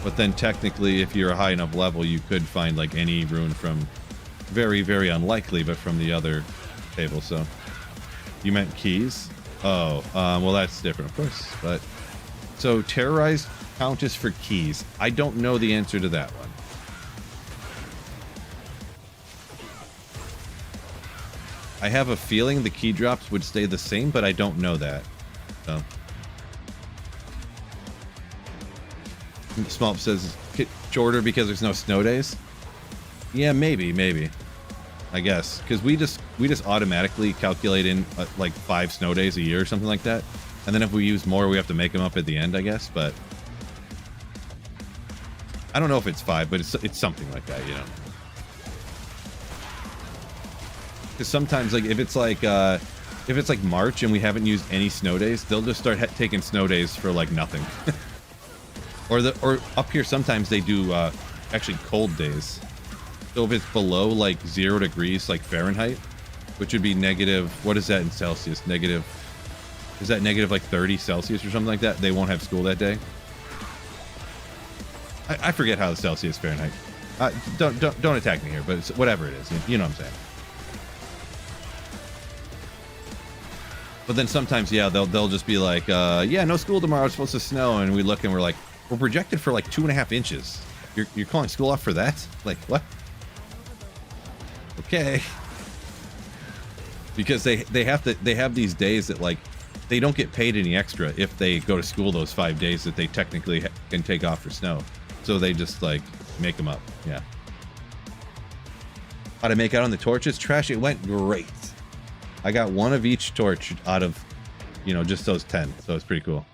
But then technically, if you're a high enough level, you could find like any rune from, very, very unlikely, but from the other table, so. You meant keys? Oh, well that's different, of course, but. So, terrorized Countess for keys. I don't know the answer to that one. I have a feeling the key drops would stay the same, but I don't know that. So. Smolp says shorter because there's no snow days. Yeah, maybe. I guess because we just automatically calculate in like 5 snow days a year or something like that, and then if we use more, we have to make them up at the end, I guess. But I don't know if it's 5, but it's something like that, you know. Because sometimes, like if it's like March and we haven't used any snow days, they'll just start taking snow days for like nothing. Or up here sometimes they do actually cold days. So if it's below like 0 degrees like Fahrenheit, which would be negative, what is that in Celsius? Negative, is that negative like 30 Celsius or something like that? They won't have school that day. I forget how the Celsius Fahrenheit. Don't attack me here, but it's, whatever it is, you know what I'm saying. But then sometimes, yeah, they'll just be like, yeah, no school tomorrow. It's supposed to snow, and we look and we're like, we're projected for like 2.5 inches. You're calling school off for that? Like what? Okay. Because they have these days that like they don't get paid any extra if they go to school those 5 days that they technically can take off for snow. So they just like make them up. Yeah. How'd I make out on the torches? Trash. It went great. I got 1 of each torch out of, you know, just those 10. So it's pretty cool.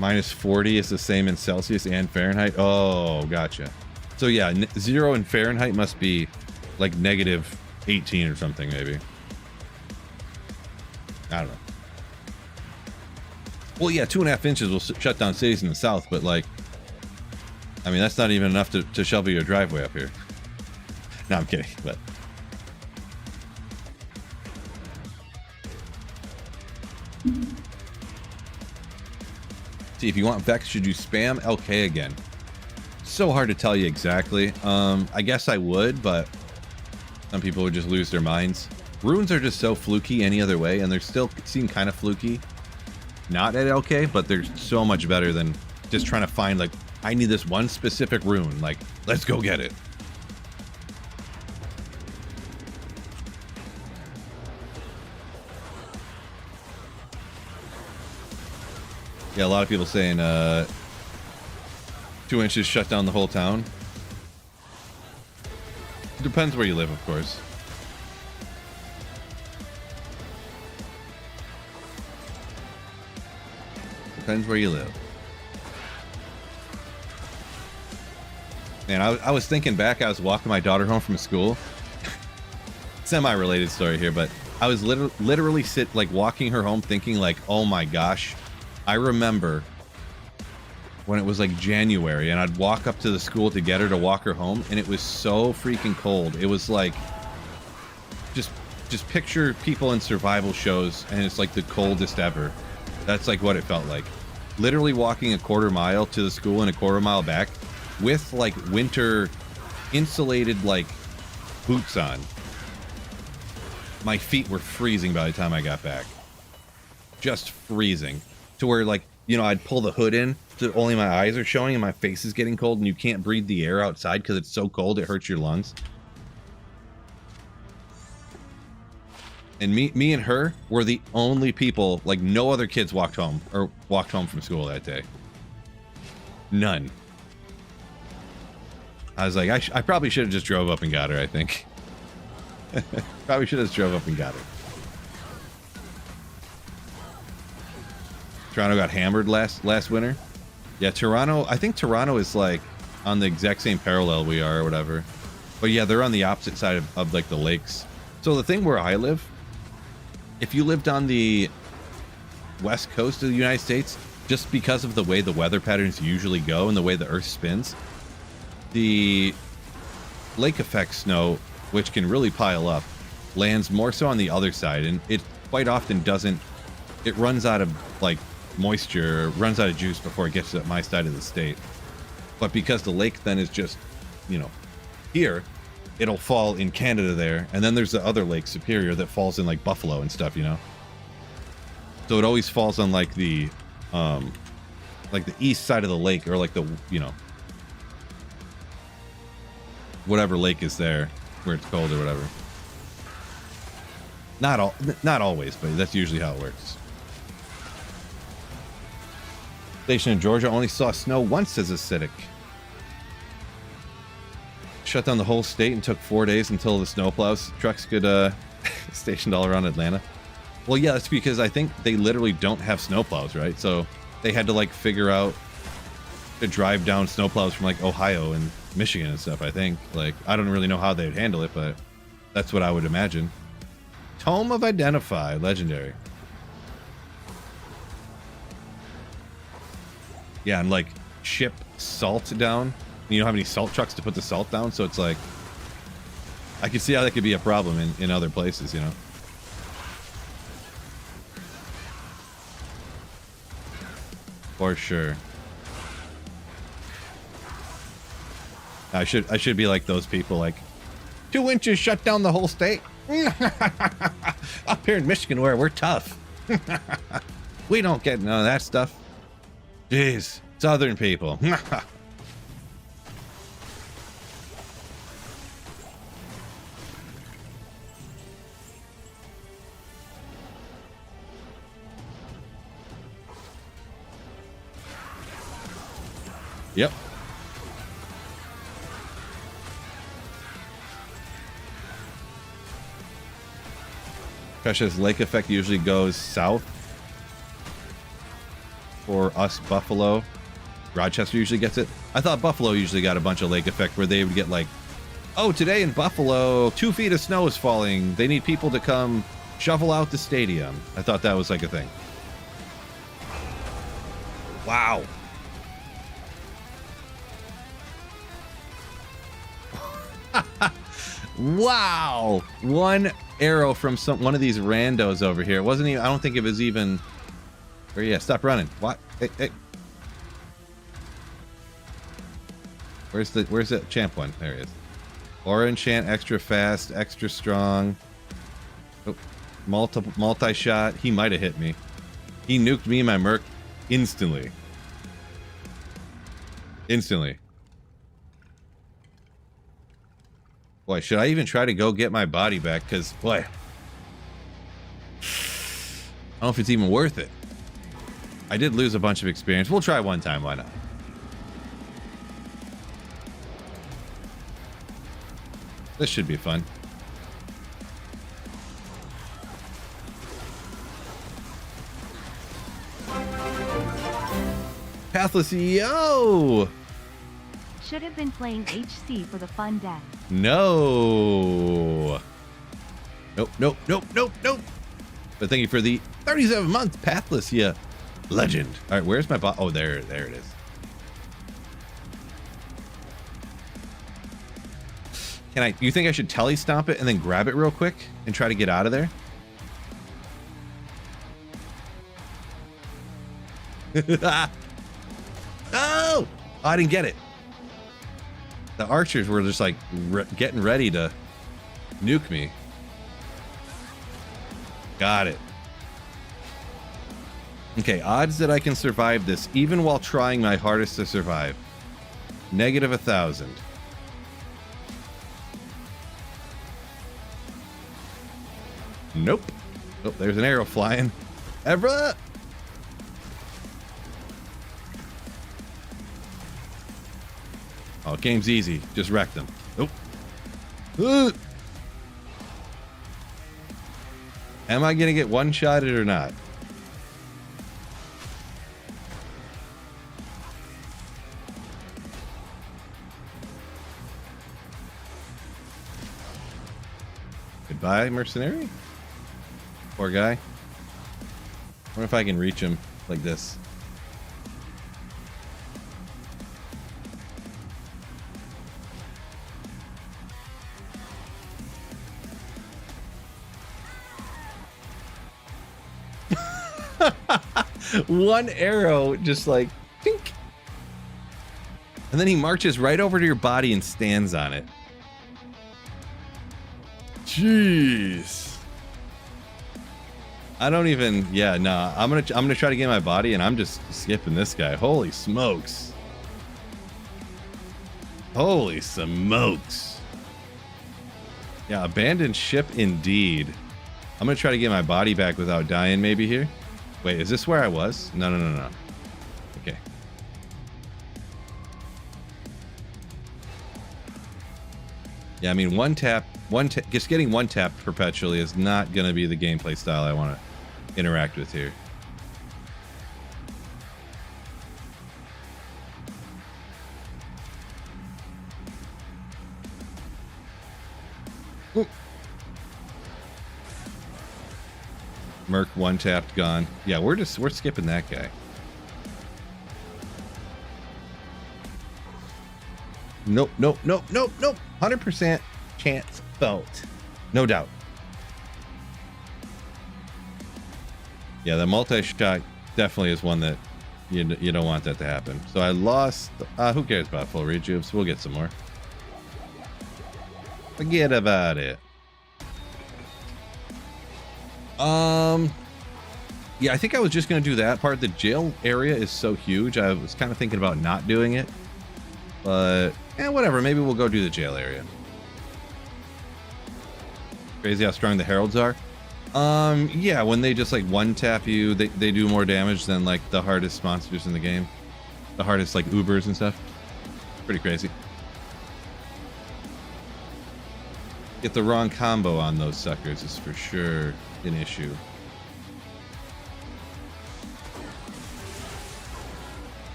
Minus 40 is the same in Celsius and Fahrenheit. Oh, gotcha. So yeah, 0 in Fahrenheit must be like negative 18 or something, maybe. I don't know. Well, yeah, 2.5 inches will shut down cities in the south, but like, I mean, that's not even enough to shovel your driveway up here. No, I'm kidding, but. See, if you want Vex, should you spam LK again? So hard to tell you exactly. I guess I would, but some people would just lose their minds. Runes are just so fluky any other way, and they're still seem kind of fluky. Not at LK, but they're so much better than just trying to find, like, I need this one specific rune. Like, let's go get it. Yeah, a lot of people saying 2 inches shut down the whole town. Depends where you live, of course. Depends where you live. Man, I was thinking back. I was walking my daughter home from school. Semi-related story here, but I was literally walking her home thinking like, oh my gosh, I remember when it was like January and I'd walk up to the school to get her to walk her home, and it was so freaking cold. It was like, just picture people in survival shows and it's like the coldest ever. That's like what it felt like. Literally walking a quarter mile to the school and a quarter mile back with like winter insulated like boots on. My feet were freezing by the time I got back. Just freezing. To where, like, you know, I'd pull the hood in so only my eyes are showing and my face is getting cold and you can't breathe the air outside because it's so cold it hurts your lungs. And me and her were the only people, like no other kids walked home from school that day. None. I was like, I probably should have just drove up and got her, I think. Probably should have just drove up and got her. Toronto got hammered last winter. Yeah, Toronto, I think Toronto is like on the exact same parallel we are or whatever. But yeah, they're on the opposite side of like the lakes. So the thing where I live, if you lived on the west coast of the United States, just because of the way the weather patterns usually go and the way the earth spins, the lake effect snow, which can really pile up, lands more so on the other side, and it quite often doesn't, it runs out of like moisture, runs out of juice before it gets to my side of the state. But because the lake then is just, you know, here, it'll fall in Canada there, and then there's the other lake, Superior, that falls in like Buffalo and stuff, you know. So it always falls on like the east side of the lake, or like the, you know, whatever lake is there where it's cold or whatever. Not always, but that's usually how it works. Station in Georgia only saw snow once as acidic. Shut down the whole state and took 4 days until the snowplows trucks could stationed all around Atlanta. Well, yeah, that's because I think they literally don't have snowplows, right? So they had to like figure out to drive down snowplows from like Ohio and Michigan and stuff, I think. Like, I don't really know how they'd handle it, but that's what I would imagine. Tome of Identify, legendary. Yeah, and like ship salt down. You don't have any salt trucks to put the salt down, so it's like, I can see how that could be a problem in other places, you know. For sure. I should be like those people, like 2 inches shut down the whole state. Up here in Michigan, where we're tough. We don't get none of that stuff. Jeez, Southern people. Yep. Precious lake effect usually goes south. For us, Buffalo. Rochester usually gets it. I thought Buffalo usually got a bunch of lake effect where they would get like, oh, today in Buffalo, 2 feet of snow is falling. They need people to come shovel out the stadium. I thought that was like a thing. Wow. Wow. One arrow from one of these randos over here. It wasn't even, I don't think it was even, or yeah, stop running. What? Hey. Where's the champ one? There he is. Aura enchant, extra fast, extra strong. Oh, multi-shot. He might have hit me. He nuked me and my merc instantly. Instantly. Boy, should I even try to go get my body back? Because, boy, I don't know if it's even worth it. I did lose a bunch of experience. We'll try one time. Why not? This should be fun. Pathless, yo! Should have been playing HC for the fun death. No. Nope, nope, nope, nope, nope. But thank you for the 37 months, Pathless, yeah. Legend. All right, where's my bot? Oh, there it is. You think I should telly stomp it and then grab it real quick and try to get out of there? Oh, I didn't get it. The archers were just like getting ready to nuke me. Got it. Okay, odds that I can survive this even while trying my hardest to survive. Negative 1,000. Nope. Oh, there's an arrow flying. Evra! Oh, game's easy. Just wreck them. Nope. Am I gonna get one-shotted or not? Goodbye, mercenary. Poor guy. I wonder if I can reach him like this. One arrow just like tink. And then he marches right over to your body and stands on it. Jeez. I don't even, yeah, nah. I'm gonna try to get my body and I'm just skipping this guy. Holy smokes. Holy smokes. Yeah, abandoned ship indeed. I'm gonna try to get my body back without dying maybe here. Wait, is this where I was? No. Okay. Yeah, I mean, just getting one tap perpetually is not going to be the gameplay style I want to interact with here. Ooh. Merc one tapped, gone. Yeah, we're skipping that guy. Nope. 100% chance felt. No doubt. Yeah, the multi-shot definitely is one that you don't want that to happen. So I lost. Who cares about full rejuves? We'll get some more. Forget about it. Yeah, I think I was just going to do that part. The jail area is so huge. I was kind of thinking about not doing it. But, whatever. Maybe we'll go do the jail area. Crazy how strong the heralds are. Yeah, when they just like one tap you, they do more damage than like the hardest monsters in the game. The hardest like Ubers and stuff. Pretty crazy. Get the wrong combo on those suckers is for sure an issue.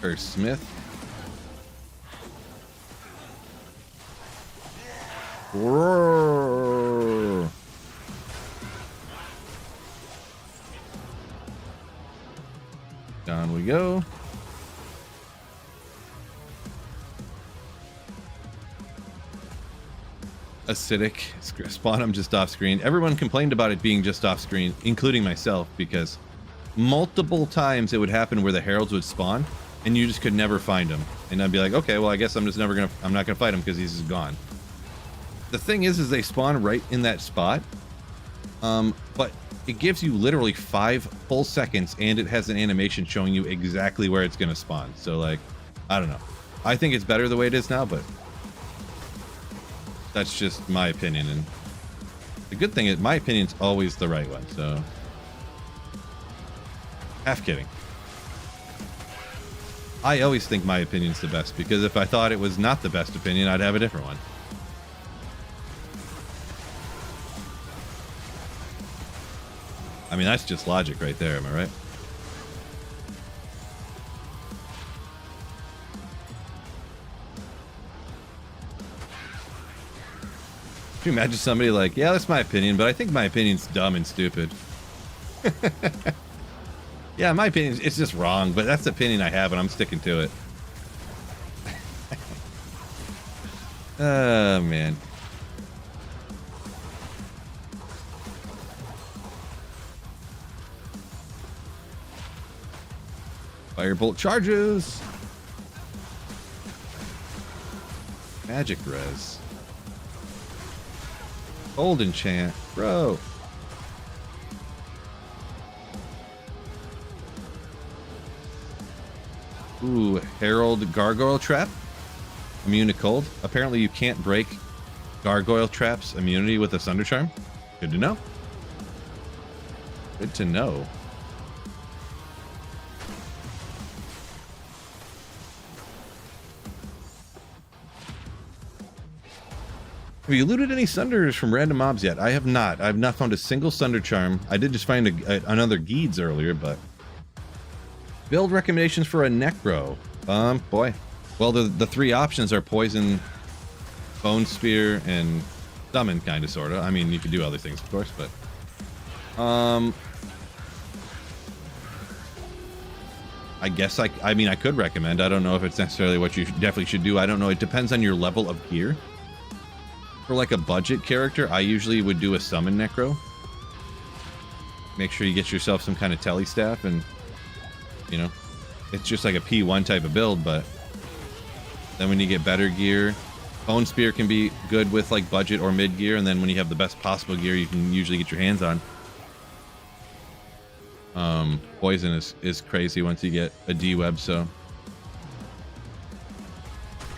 Or Smith. Roar. Down we go. Acidic. Spawn them just off screen. Everyone complained about it being just off screen, including myself, because multiple times it would happen where the heralds would spawn and you just could never find him. And I'd be like, okay, well, I guess I'm not gonna fight him because he's just gone. The thing is they spawn right in that spot. But it gives you literally 5 full seconds and it has an animation showing you exactly where it's gonna spawn. So like, I don't know. I think it's better the way it is now, but that's just my opinion. And the good thing is my opinion's always the right one, so half kidding. I always think my opinion's the best, because if I thought it was not the best opinion, I'd have a different one. I mean, that's just logic right there, am I right? Can you imagine somebody like, yeah, that's my opinion, but I think my opinion's dumb and stupid. Yeah, my opinion, it's just wrong, but that's the opinion I have, and I'm sticking to it. Oh, man. Firebolt charges. Magic res. Gold enchant. Bro. Ooh, Herald Gargoyle Trap. Immune to cold. Apparently you can't break Gargoyle Trap's immunity with a Sunder Charm. Good to know. Good to know. Have you looted any Sunders from random mobs yet? I have not. I have not found a single Sunder Charm. I did just find another Geeds earlier, but... Build recommendations for a Necro. Boy. Well, the three options are Poison, Bone Spear, and Summon, kind of, sort of. I mean, you could do other things, of course, but... I guess I mean, I could recommend. I don't know if it's necessarily what you definitely should do. I don't know. It depends on your level of gear. For like a budget character, I usually would do a Summon Necro. Make sure you get yourself some kind of Telly Staff, and, you know, it's just like a P1 type of build, but then when you get better gear, Bone Spear can be good with like budget or mid gear, and then when you have the best possible gear you can usually get your hands on. Poison is crazy once you get a D-Web, so...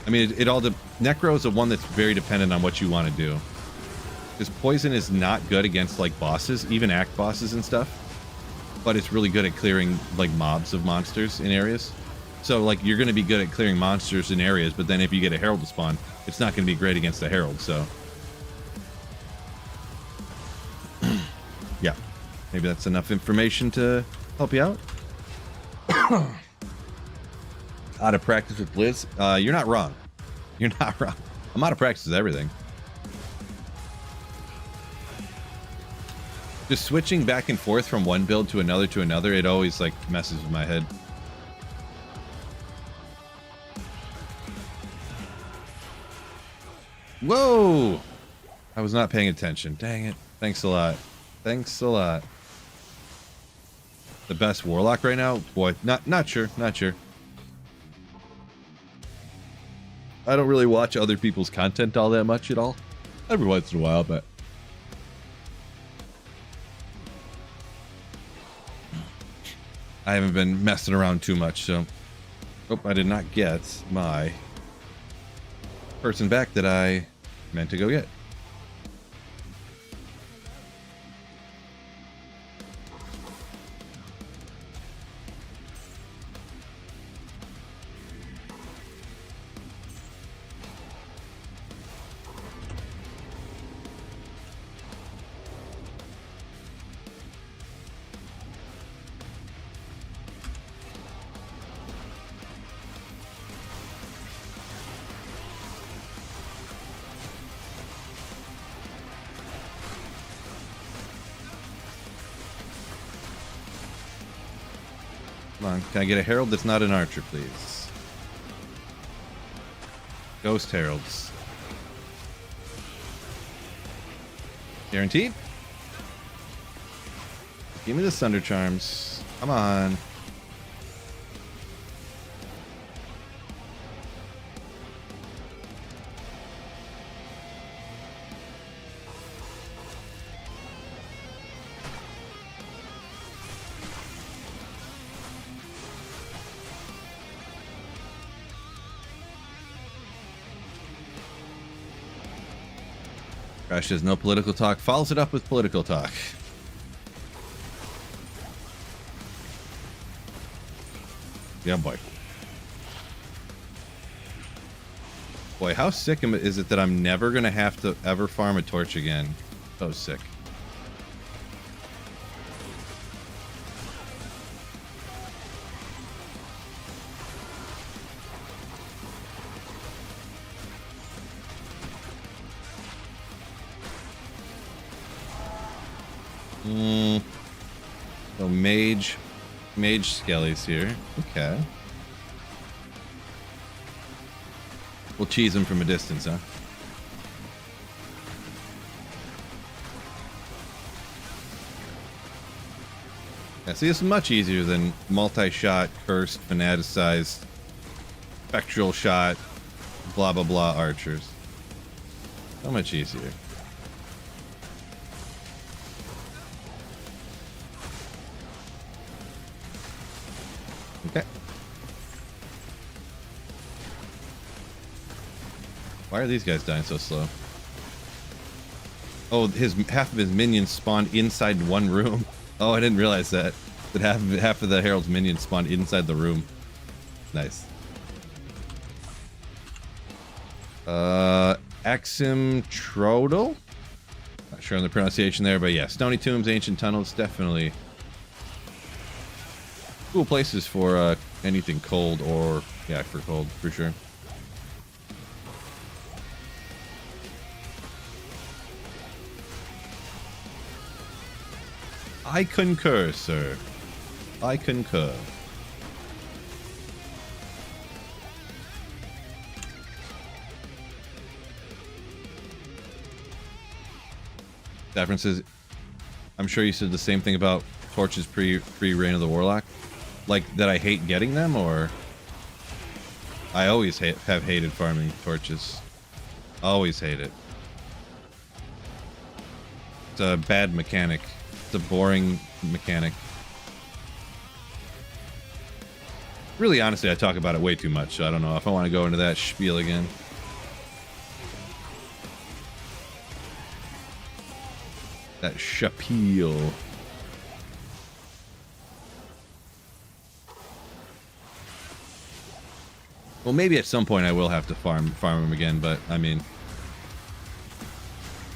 I mean, Necro is the one that's very dependent on what you want to do. Because Poison is not good against, like, bosses, even act bosses and stuff. But it's really good at clearing, like, mobs of monsters in areas. So, like, you're going to be good at clearing monsters in areas, but then if you get a Herald to spawn, it's not going to be great against the Herald, so... Yeah. Maybe that's enough information to help you out. Out of practice with Blizz? You're not wrong. You're not wrong. I'm out of practice with everything. Just switching back and forth from one build to another, it always, like, messes with my head. Whoa! I was not paying attention. Dang it. Thanks a lot. Thanks a lot. The best Warlock right now? Boy, not sure. Not sure. I don't really watch other people's content all that much at all. Every once in a while, but... I haven't been messing around too much, so... Oh, I did not get my person back that I meant to go get. Come on, can I get a Herald that's not an Archer, please? Ghost Heralds. Guaranteed? Give me the Sunder Charms. Come on. Crash says no political talk. Follows it up with political talk. Yeah, boy. Boy, how sick is it that I'm never going to have to ever farm a torch again? So sick. So mage skellies here. Okay. We'll cheese them from a distance, huh? Yeah, see, this is much easier than multi-shot, cursed, fanaticized, spectral shot, blah blah blah archers. So much easier. Okay. Why are these guys dying so slow? Oh, half of his minions spawned inside one room. Oh, I didn't realize that. That half of the Herald's minions spawned inside the room. Nice. Aximtrodal? Not sure on the pronunciation there, but yeah, Stony Tombs, Ancient Tunnels, definitely cool places for anything cold or, yeah, for cold, for sure. I concur, sir. I concur. Saffron says, I'm sure you said the same thing about torches pre Reign of the Warlock. Like, that I hate getting them, or... I always have hated farming torches. Always hate it. It's a bad mechanic. It's a boring mechanic. Really, honestly, I talk about it way too much, so I don't know if I want to go into that spiel again. That shapiel. Well, maybe at some point I will have to farm them again, but I mean,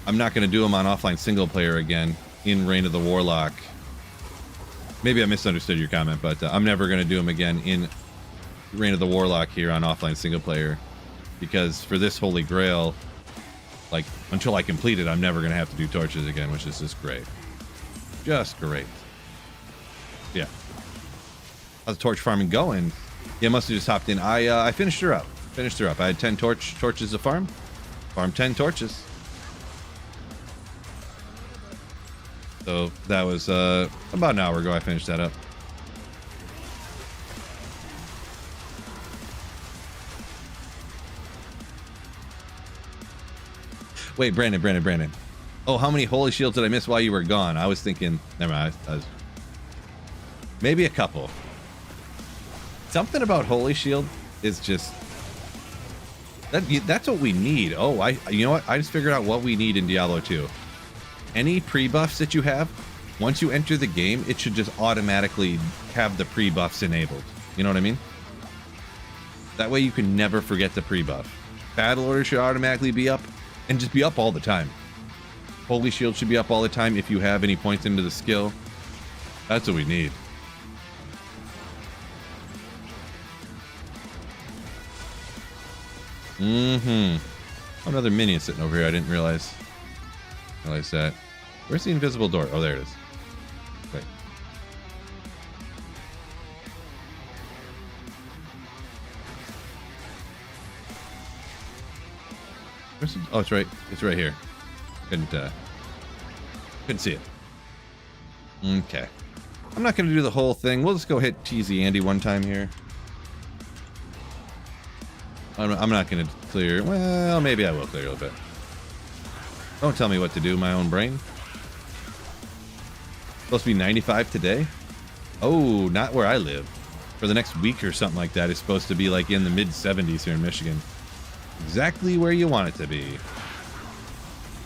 I'm not going to do them on offline single player again in Reign of the Warlock. Maybe I misunderstood your comment, but I'm never going to do them again in Reign of the Warlock here on offline single player, because for this Holy Grail, like, until I complete it, I'm never going to have to do torches again, which is just great. Just great. Yeah. How's the torch farming going? Yeah, must have just hopped in. I finished her up. I had 10 torches to farm. Farmed 10 torches. So that was about an hour ago I finished that up. Wait, Brandon. Oh, how many holy shields did I miss while you were gone? I was thinking, never mind. I was, maybe a couple. Something about holy shield is just that's what we need. Oh, you know what? I just figured out what we need in Diablo 2. Any pre-buffs that you have, once you enter the game, it should just automatically have the pre-buffs enabled. You know what I mean? That way you can never forget the pre-buff. Battle order should automatically be up, and just be up all the time. Holy shield should be up all the time if you have any points into the skill. That's what we need. Mm-hmm. Another minion sitting over here. I didn't realize that. Where's the invisible door? Oh, there it is. Okay. Oh, it's right. It's right here. Couldn't see it. Okay. I'm not gonna do the whole thing. We'll just go hit TZ Andy one time here. I'm not gonna clear. Well, maybe I will clear a little bit. Don't tell me what to do, my own brain. Supposed to be 95 today? Oh, not where I live. For the next week or something like that, it's supposed to be like in the mid-70s here in Michigan. Exactly where you want it to be.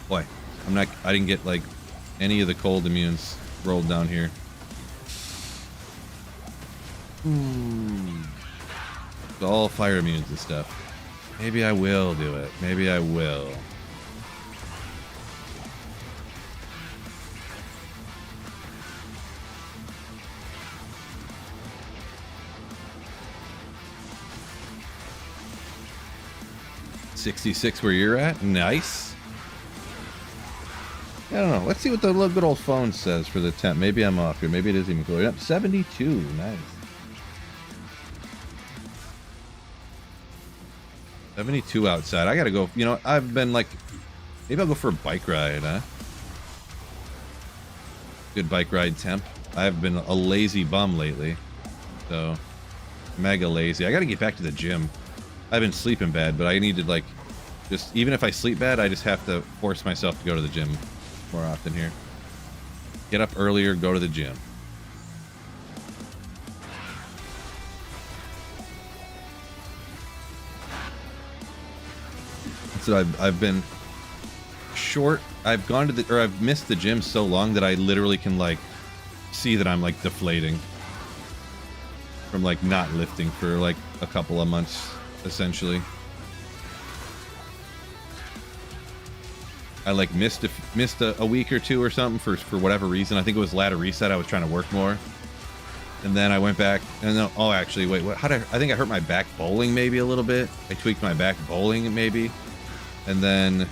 Boy, I didn't get like any of the cold immunes rolled down here. It's all fire immunes and stuff. Maybe I will do it. Maybe I will. $66 where you're at? Nice. I don't know. Let's see what the little good old phone says for the temp. Maybe I'm off here. Maybe it is even cooler. Yep, 72. Nice. 72 outside. I gotta go. You know, I've been like, maybe I'll go for a bike ride, huh? Good bike ride temp. I've been a lazy bum lately. So, mega lazy. I gotta get back to the gym. I've been sleeping bad, but I need to, like, just, even if I sleep bad, I just have to force myself to go to the gym more often here. Get up earlier, go to the gym. So I've been short. I've gone to the, or I've missed the gym so long that I literally can, like, see that I'm, like, deflating from, like, not lifting for, like, a couple of months, essentially. I, like, missed a week or two or something for whatever reason. I think it was ladder reset. I was trying to work more. And then I went back and then, oh, actually, wait, what? I think I hurt my back bowling maybe a little bit. I tweaked my back bowling maybe. And then,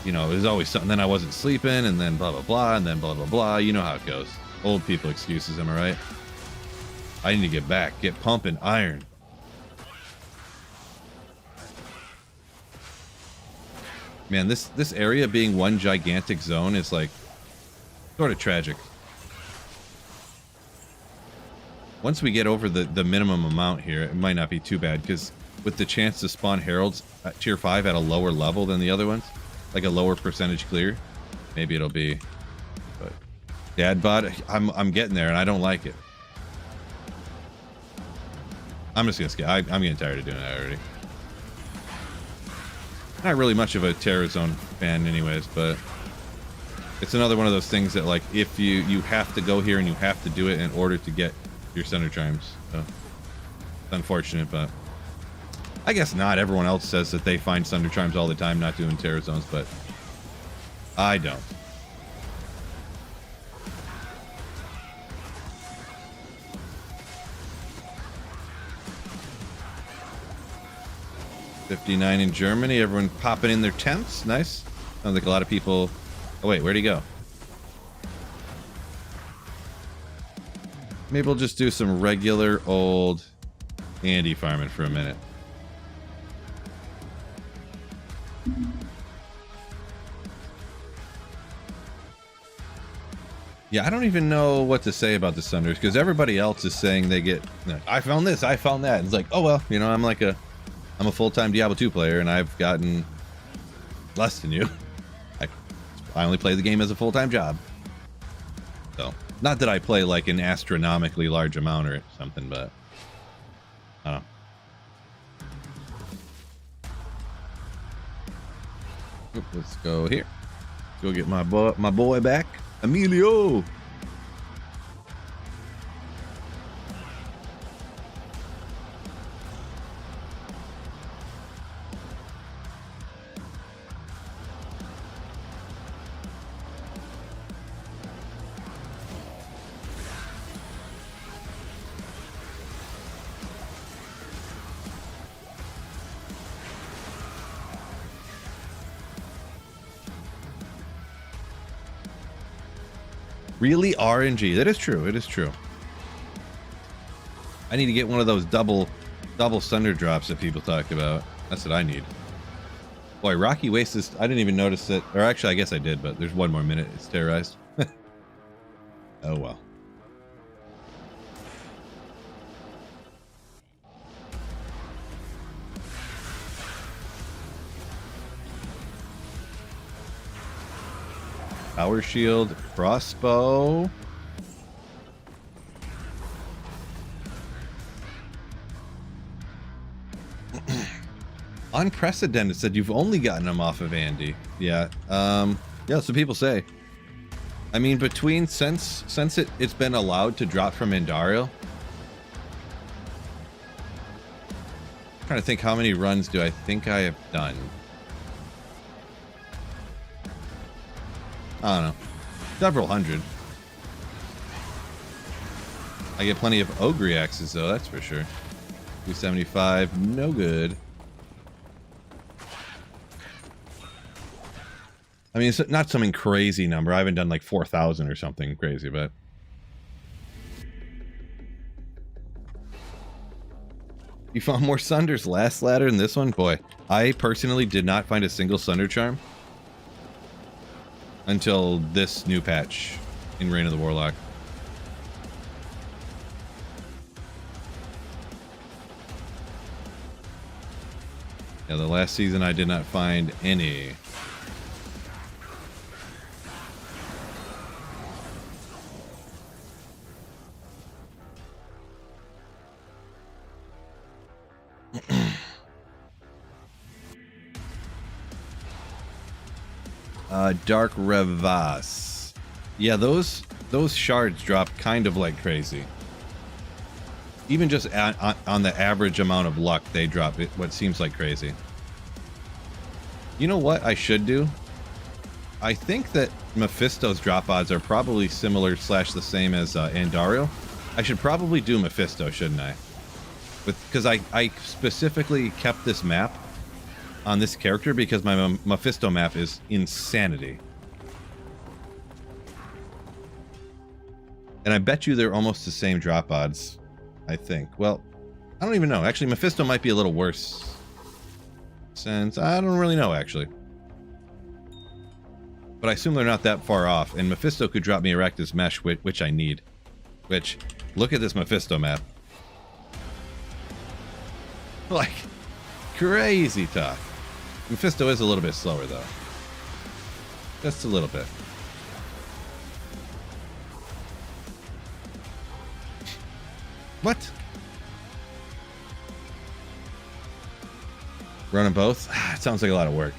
you know, there's always something. Then I wasn't sleeping, and then blah, blah, blah, and then blah, blah, blah. You know how it goes. Old people excuses, am I right? I need to get back. Get pumping iron. Man, this area being one gigantic zone is, like, sort of tragic. Once we get over the minimum amount here, it might not be too bad, because with the chance to spawn heralds at tier 5 at a lower level than the other ones, like a lower percentage clear, maybe it'll be. But Dadbot, I'm getting there and I don't like it. I'm just gonna skip. I'm getting tired of doing that already. Not really much of a Terror Zone fan anyways, but it's another one of those things that, like, if you have to go here and you have to do it in order to get your Thunder Chimes. So it's unfortunate, but I guess not. Everyone else says that they find Thunder Chimes all the time not doing Terror Zones, but I don't. $59 in Germany. Everyone popping in their temps. Nice. Sounds like a lot of people. Oh wait, where'd he go? Maybe we'll just do some regular old Andy farming for a minute. Yeah, I don't even know what to say about the Sunders, because everybody else is saying they get, I found this, I found that. It's like, oh well, you know, I'm a full-time Diablo 2 player, and I've gotten less than you. I only play the game as a full-time job. So, not that I play like an astronomically large amount or something, but I don't know. Let's go here. Go get my boy back, Emilio. Really, RNG? That is true. It is true. I need to get one of those double Thunder drops that people talk about. That's what I need. Boy, Rocky Waste is... I didn't even notice it. Or actually, I guess I did, but there's one more minute. It's terrorized. Oh, well. Power shield, crossbow. Unprecedented said you've only gotten them off of Andy. Yeah. Yeah, so people say. I mean, between since it's been allowed to drop from Andariel. I'm trying to think, how many runs do I think I have done? I don't know. Several hundred. I get plenty of Ogre axes though, that's for sure. 275, no good. I mean, it's not something crazy number. I haven't done like 4,000 or something crazy, but... You found more Sunders last ladder than this one? Boy, I personally did not find a single Sunder charm until this new patch in Reign of the Warlock. Yeah, the last season I did not find any. Dark Revas. Yeah, those shards drop kind of like crazy. Even just on the average amount of luck, they drop it what seems like crazy. You know what I should do? I think that Mephisto's drop odds are probably similar / the same as Andariel. I should probably do Mephisto, shouldn't I? Because I specifically kept this map on this character because my Mephisto map is insanity. And I bet you they're almost the same drop odds, I think. Well, I don't even know. Actually, Mephisto might be a little worse. Since I don't really know, actually. But I assume they're not that far off. And Mephisto could drop me Erectus Mesh, which I need. Which, look at this Mephisto map. Like, crazy tough. Mephisto is a little bit slower, though. Just a little bit. What? Running both? It sounds like a lot of work.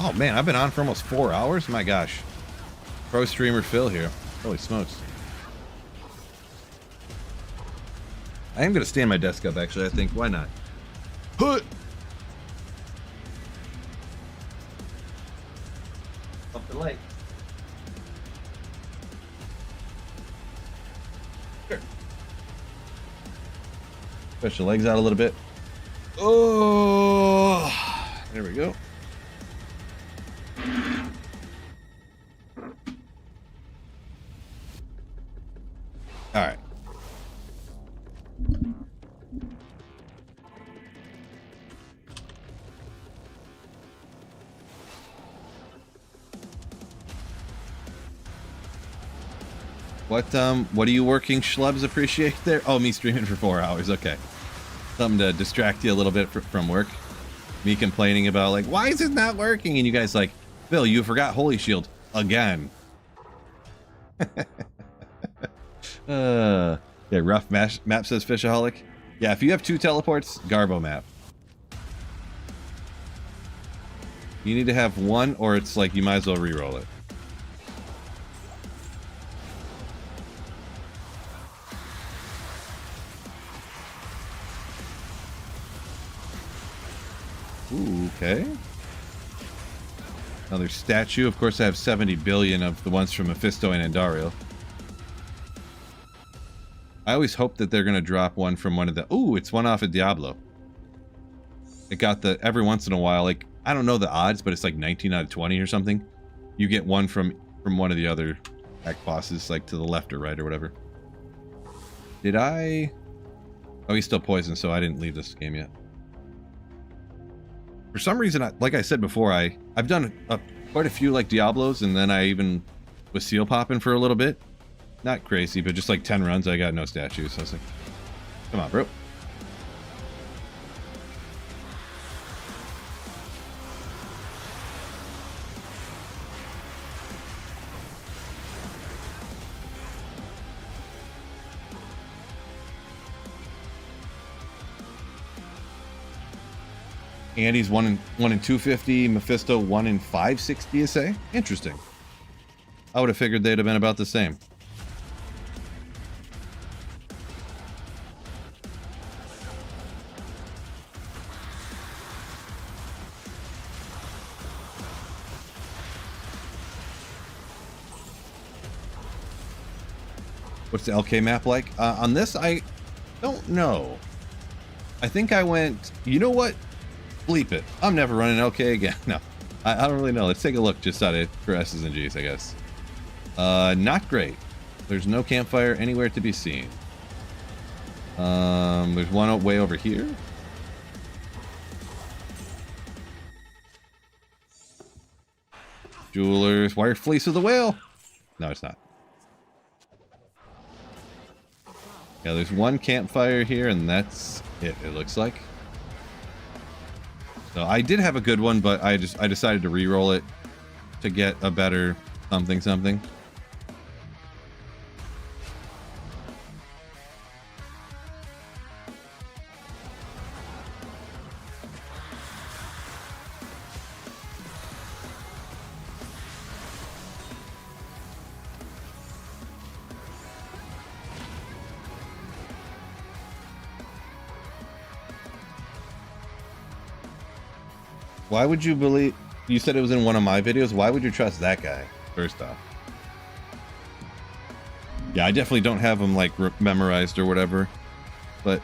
Oh man, I've been on for almost 4 hours? My gosh. Pro streamer Phil here. Holy smokes. I am going to stand my desk up, actually, I think. Why not? Put! Up the light. Sure. Stretch the legs out a little bit. Oh! There we go. All right. What are you working, schlubs? Appreciate there? Oh, me streaming for 4 hours. Okay. Something to distract you a little bit from work. Me complaining about, like, why is it not working? And you guys like, Phil, you forgot Holy Shield again. Yeah, rough map says Fishaholic. Yeah, if you have 2 teleports, Garbo map. You need to have 1, or it's like you might as well re-roll it. Ooh, okay. Another statue. Of course, I have 70 billion of the ones from Mephisto and Andariel. I always hope that they're going to drop one from one of the... Ooh, it's one off of Diablo. It got the... Every once in a while, like, I don't know the odds, but it's like 19 out of 20 or something. You get one from one of the other act bosses, like to the left or right or whatever. Did I... Oh, he's still poisoned, so I didn't leave this game yet. For some reason, like I said before, I've done quite a few like Diablos, and then I even was seal popping for a little bit. Not crazy, but just like 10 runs, I got no statues. So I was like, come on, bro. Andy's 1 in 250, Mephisto 1 in 560 SA. Interesting. I would have figured they'd have been about the same. What's the LK map like? On this, I don't know. I think I went, you know what? Bleep it. I'm never running LK again. No, I don't really know. Let's take a look just out of for S's and G's, I guess. Not great. There's no campfire anywhere to be seen. There's one way over here. Jewelers, wire fleece of the whale. No, it's not. Yeah, there's one campfire here, and that's it. It looks like. So I did have a good one, but I decided to re-roll it to get a better something. Why would you believe? You said it was in one of my videos. Why would you trust that guy? First off. Yeah, I definitely don't have them like memorized or whatever. But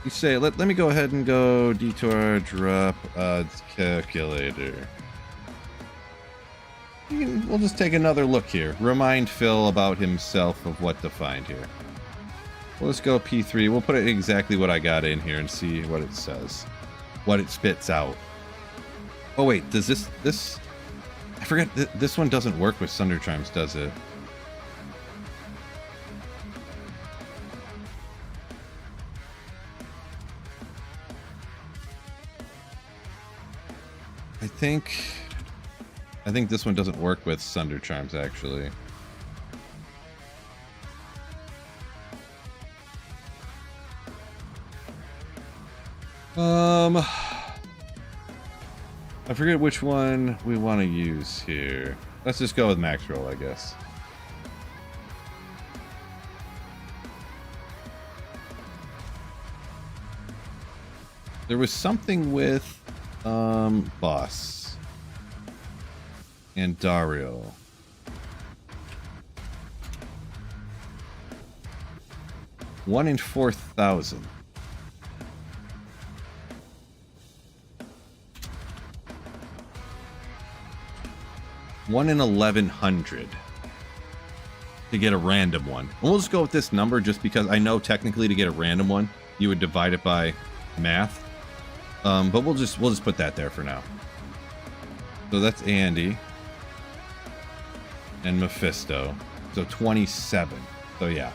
you say, let me go ahead and go detour drop odds calculator. We'll just take another look here. Remind Phil about himself of what to find here. Well, let's go P3. We'll put it exactly what I got in here and see what it says. What it spits out. Oh wait, does this I forget, this one doesn't work with Sunder Chimes, does it? I think this one doesn't work with Sunder Chimes, actually. I forget which one we want to use here. Let's just go with max roll, I guess. There was something with Boss and Dario. One in 4,000. One in 1,100 to get a random one. And we'll just go with this number just because I know technically to get a random one, you would divide it by math. But we'll just put that there for now. So that's Andy and Mephisto. So 27. So yeah.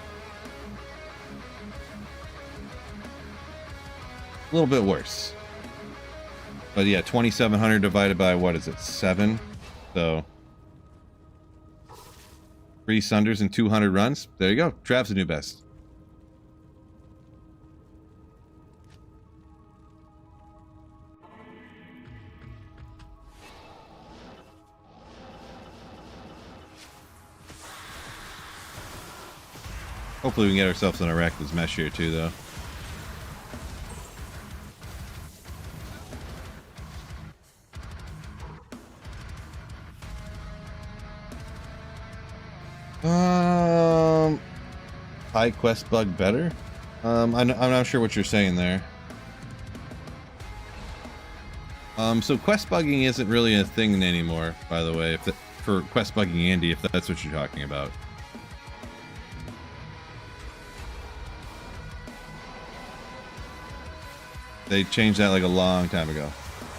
A little bit worse. But yeah, 2,700 divided by, what is it, 7? So 3 Sunders and 200 runs. There you go. Trav's the new best. Hopefully we can get ourselves an Arachnids mesh here too, though. High quest bug better? I'm not sure what you're saying there. So quest bugging isn't really a thing anymore, by the way, for quest bugging Andy, if that's what you're talking about. They changed that like a long time ago.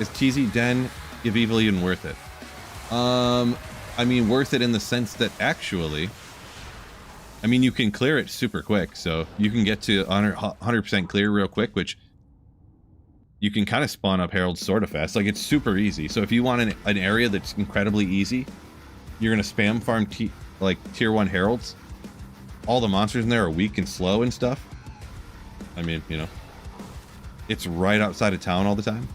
Is TZ Den Give Evil even worth it? I mean, worth it in the sense that actually, I mean, you can clear it super quick, so you can get to 100% clear real quick, which you can kind of spawn up Heralds sort of fast. Like, it's super easy. So if you want an area that's incredibly easy, you're going to spam farm tier 1 Heralds. All the monsters in there are weak and slow and stuff. I mean, you know, it's right outside of town all the time.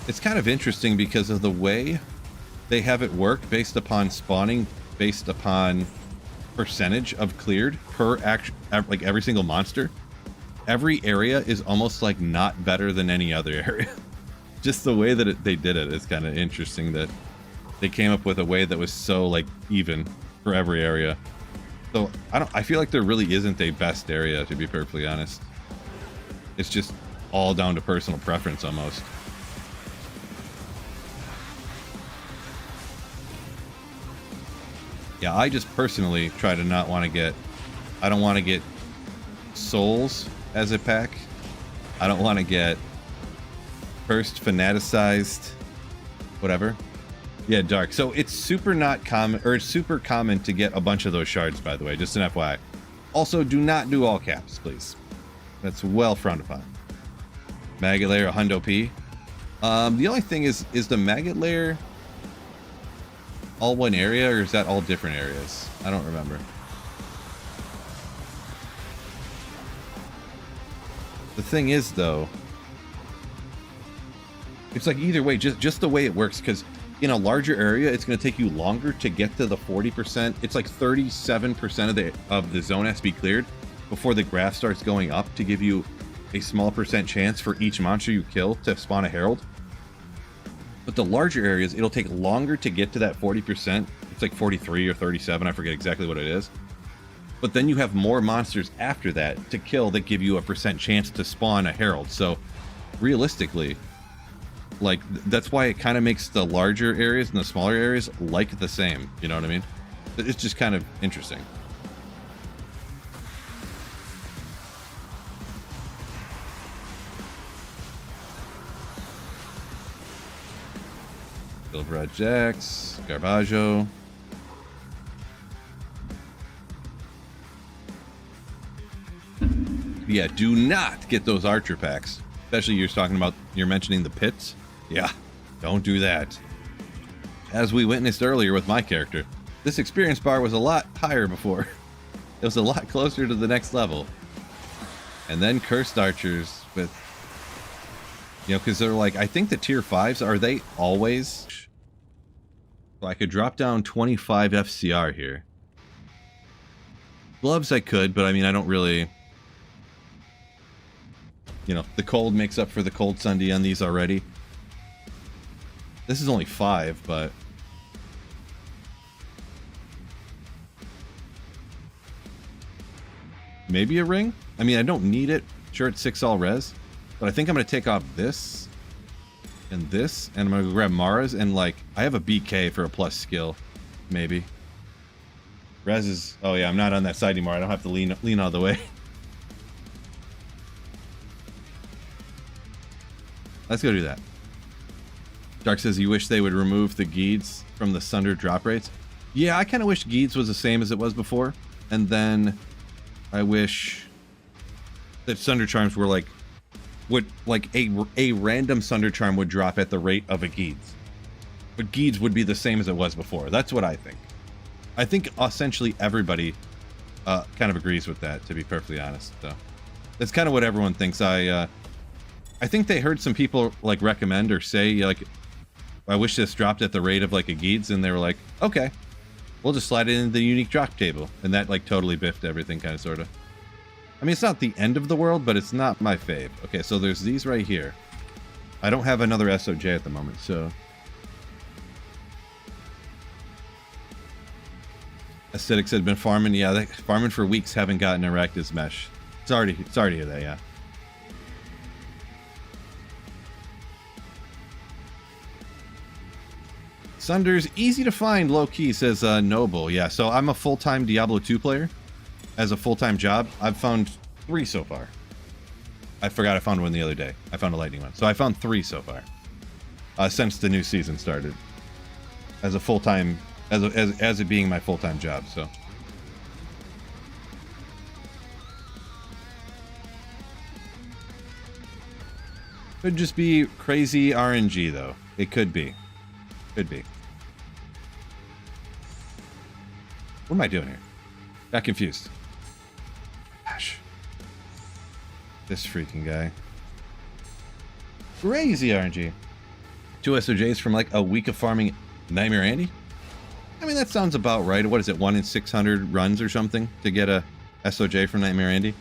It's kind of interesting because of the way they have it work based upon spawning, based upon percentage of cleared per like every single monster. every area is almost like not better than any other area. Just the way that they did it is kind of interesting, that they came up with a way that was so like even for every area. So I feel like there really isn't a best area, to be perfectly honest. It's just all down to personal preference almost. Yeah, I just personally try to not want to get, I don't want to get souls as a pack. I don't want to get cursed, fanaticized, whatever. Yeah, dark. So it's super not common, or it's super common to get a bunch of those shards, by the way, just an FYI. Also, do not do all caps, please. That's well frowned upon. Maggot layer, a hundo P. The only thing is the maggot layer all one area, or is that all different areas? I don't remember. The thing is, though, it's like either way, just the way it works, because in a larger area, it's going to take you longer to get to the 40%. It's like 37% of the zone has to be cleared before the graph starts going up to give you a small percent chance for each monster you kill to spawn a herald. But the larger areas, it'll take longer to get to that 40%. It's like 43 or 37, I forget exactly what it is. But then you have more monsters after that to kill that give you a percent chance to spawn a herald. So realistically, like, that's why it kind of makes the larger areas and the smaller areas like the same. You know what I mean? It's just kind of interesting. Silverad Jax, Garbaggio. Yeah, do not get those archer packs. Especially you're mentioning the pits. Yeah, don't do that. As we witnessed earlier with my character, this experience bar was a lot higher before. It was a lot closer to the next level. And then cursed archers with, you know, because they're like, I think the tier 5s, are they always? So I could drop down 25 FCR here. Gloves I could, but I mean, I don't really, you know, the cold makes up for the cold Sunday on these already. This is only 5, but maybe a ring? I mean, I don't need it. Sure, it's 6 all res, but I think I'm going to take off this and this, and I'm going to grab Mara's, and like, I have a BK for a plus skill, maybe. Res is, oh yeah, I'm not on that side anymore. I don't have to lean all the way. Let's go do that. Dark says you wish they would remove the Geeds from the Sunder drop rates. Yeah, I kind of wish Geeds was the same as it was before. And then I wish that Sunder Charms were like, a random Sunder Charm would drop at the rate of a Geeds. But Geeds would be the same as it was before. That's what I think. I think essentially everybody kind of agrees with that, to be perfectly honest. So that's kind of what everyone thinks. I think they heard some people like recommend or say like, I wish this dropped at the rate of like a Geeds, and they were like, okay, we'll just slide it into the unique drop table, and that like totally biffed everything, kind of sort of. I mean, it's not the end of the world, but it's not my fave. Okay, so there's these right here. I don't have another SOJ at the moment, so Acidics had been farming. Yeah, they farming for weeks, haven't gotten a Rakdos mesh. Sorry to hear that. Yeah. Sunder's easy to find, low key, says Noble. Yeah, so I'm a full-time Diablo 2 player. As a full-time job, I've found 3 so far. I forgot I found one the other day. I found a lightning one. So I found 3 so far. Since the new season started. As a full-time, as it being my full-time job, so. Could just be crazy RNG, though. It could be. Could be. What am I doing here? Got confused. Gosh. This freaking guy. Crazy RNG. 2 SOJs from like a week of farming Nightmare Andy? I mean, that sounds about right. What is it, 1 in 600 runs or something to get a SOJ from Nightmare Andy?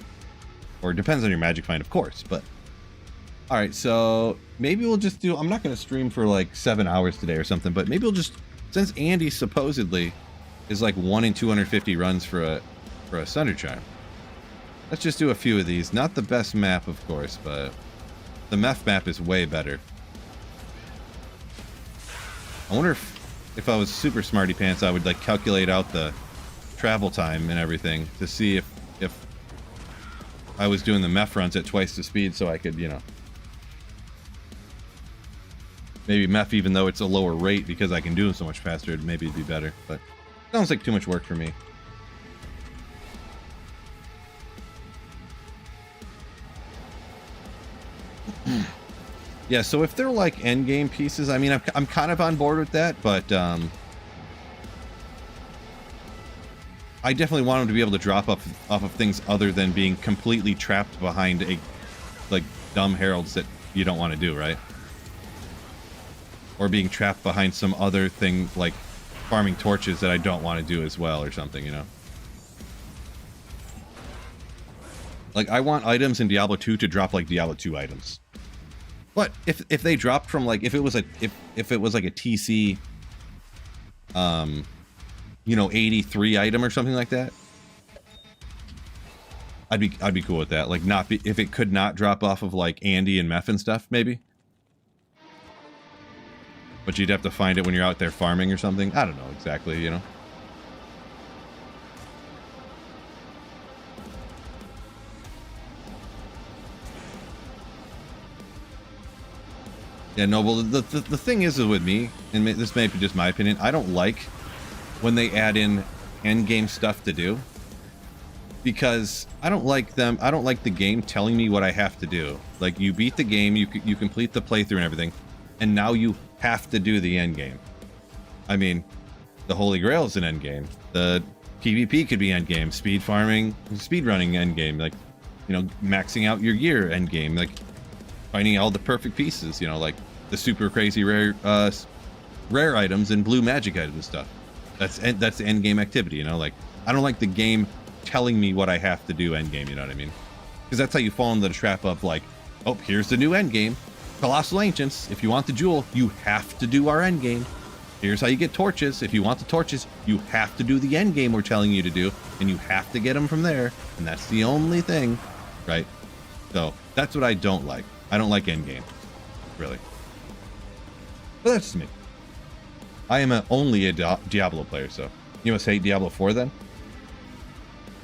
Or it depends on your magic find, of course, but... Alright, so maybe we'll just do... I'm not going to stream for like 7 hours today or something, but maybe we'll just... Since Andy supposedly is like 1 in 250 runs for a Thunder Charm, let's just do a few of these. Not the best map, of course, but the Meph map is way better. I wonder if I was super smarty pants, I would like calculate out the travel time and everything to see if I was doing the Meph runs at twice the speed, so I could, you know, maybe Meph, even though it's a lower rate, because I can do them so much faster, maybe it'd be better. But sounds like too much work for me. Yeah, so if they're like endgame pieces, I mean, I'm kind of on board with that, but I definitely want them to be able to drop off of things other than being completely trapped behind a like dumb heralds that you don't want to do, right? Or being trapped behind some other thing like farming torches that I don't want to do as well or something, you know? Like, I want items in Diablo 2 to drop like Diablo 2 items. But if they dropped from like, if it was like a TC you know, 83 item or something like that, I'd be cool with that. Like, not be, if it could not drop off of like Andy and Meph and stuff, maybe. But you'd have to find it when you're out there farming or something. I don't know exactly, you know. Yeah, no, well, the thing is with me, and this may be just my opinion, I don't like when they add in endgame stuff to do. Because I don't like the game telling me what I have to do. Like, you beat the game, you complete the playthrough and everything, and now you have to do the endgame. I mean, the Holy Grail is an endgame. The PvP could be endgame. Speed farming, speed running endgame. Like, you know, maxing out your gear endgame. Like, finding all the perfect pieces, you know, like the super crazy rare items and blue magic items and stuff. That's the end game activity, you know. Like, I don't like the game telling me what I have to do end game, you know what I mean? Because that's how you fall into the trap of like, oh, here's the new end game, Colossal Ancients. If you want the jewel, you have to do our end game. Here's how you get torches. If you want the torches, you have to do the end game we're telling you to do, and you have to get them from there, and that's the only thing, right? So that's what I don't like. I don't like endgame, really. But that's just me. I am only a Diablo player, so you must hate Diablo 4 then?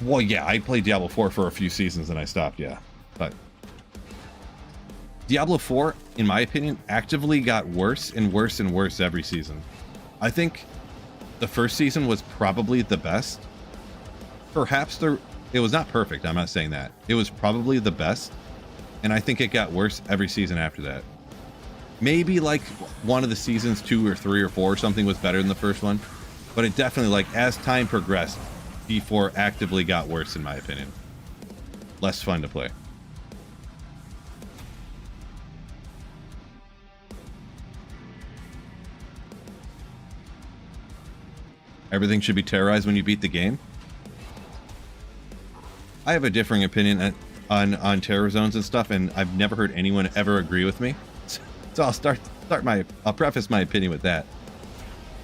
Well, yeah, I played Diablo 4 for a few seasons and I stopped, yeah. But Diablo 4, in my opinion, actively got worse and worse and worse every season. I think the first season was probably the best. Perhaps it was not perfect, I'm not saying that. It was probably the best. And I think it got worse every season after that. Maybe like one of the seasons 2 or 3 or 4 or something was better than the first one. But it definitely, like, as time progressed, D4 actively got worse in my opinion. Less fun to play. Everything should be terrorized when you beat the game. I have a differing opinion on terror zones and stuff, and I've never heard anyone ever agree with me. So I'll preface my opinion with that.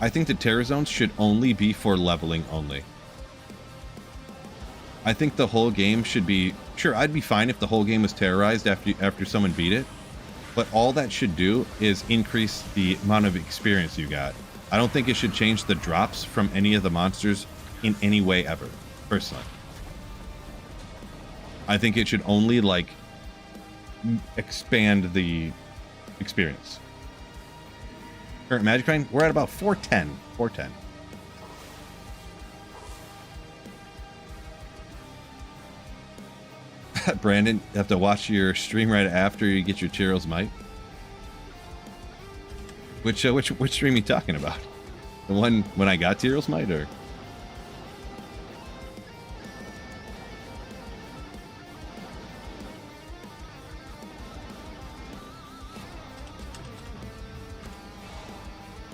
I think the terror zones should only be for leveling only. I think the whole game should be, sure, I'd be fine if the whole game was terrorized after someone beat it, but all that should do is increase the amount of experience you got. I don't think it should change the drops from any of the monsters in any way ever, personally. I think it should only, like, expand the experience. Current magic find, we're at about 410. 410. Brandon, you have to watch your stream right after you get your Tyrell's Might. Which stream are you talking about? The one when I got Tyrell's Might, or?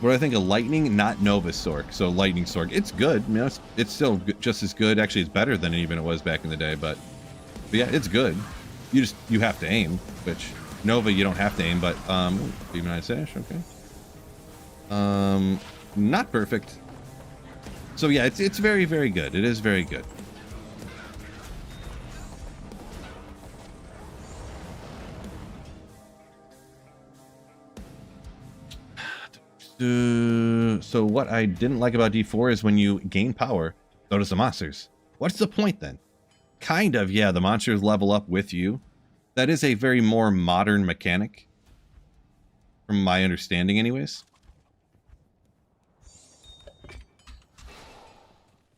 What do I think of Lightning? Not Nova Sork. So Lightning Sork, it's good. I mean, it's still just as good. Actually, it's better than even it was back in the day. But But yeah, it's good. You have to aim, which Nova you don't have to aim, but Demonize Sash, okay. Not perfect. So yeah, it's very, very good. It is very good. So what I didn't like about D4 is when you gain power, so does the monsters. What's the point then? Kind of, yeah, the monsters level up with you. That is a very more modern mechanic, from my understanding anyways.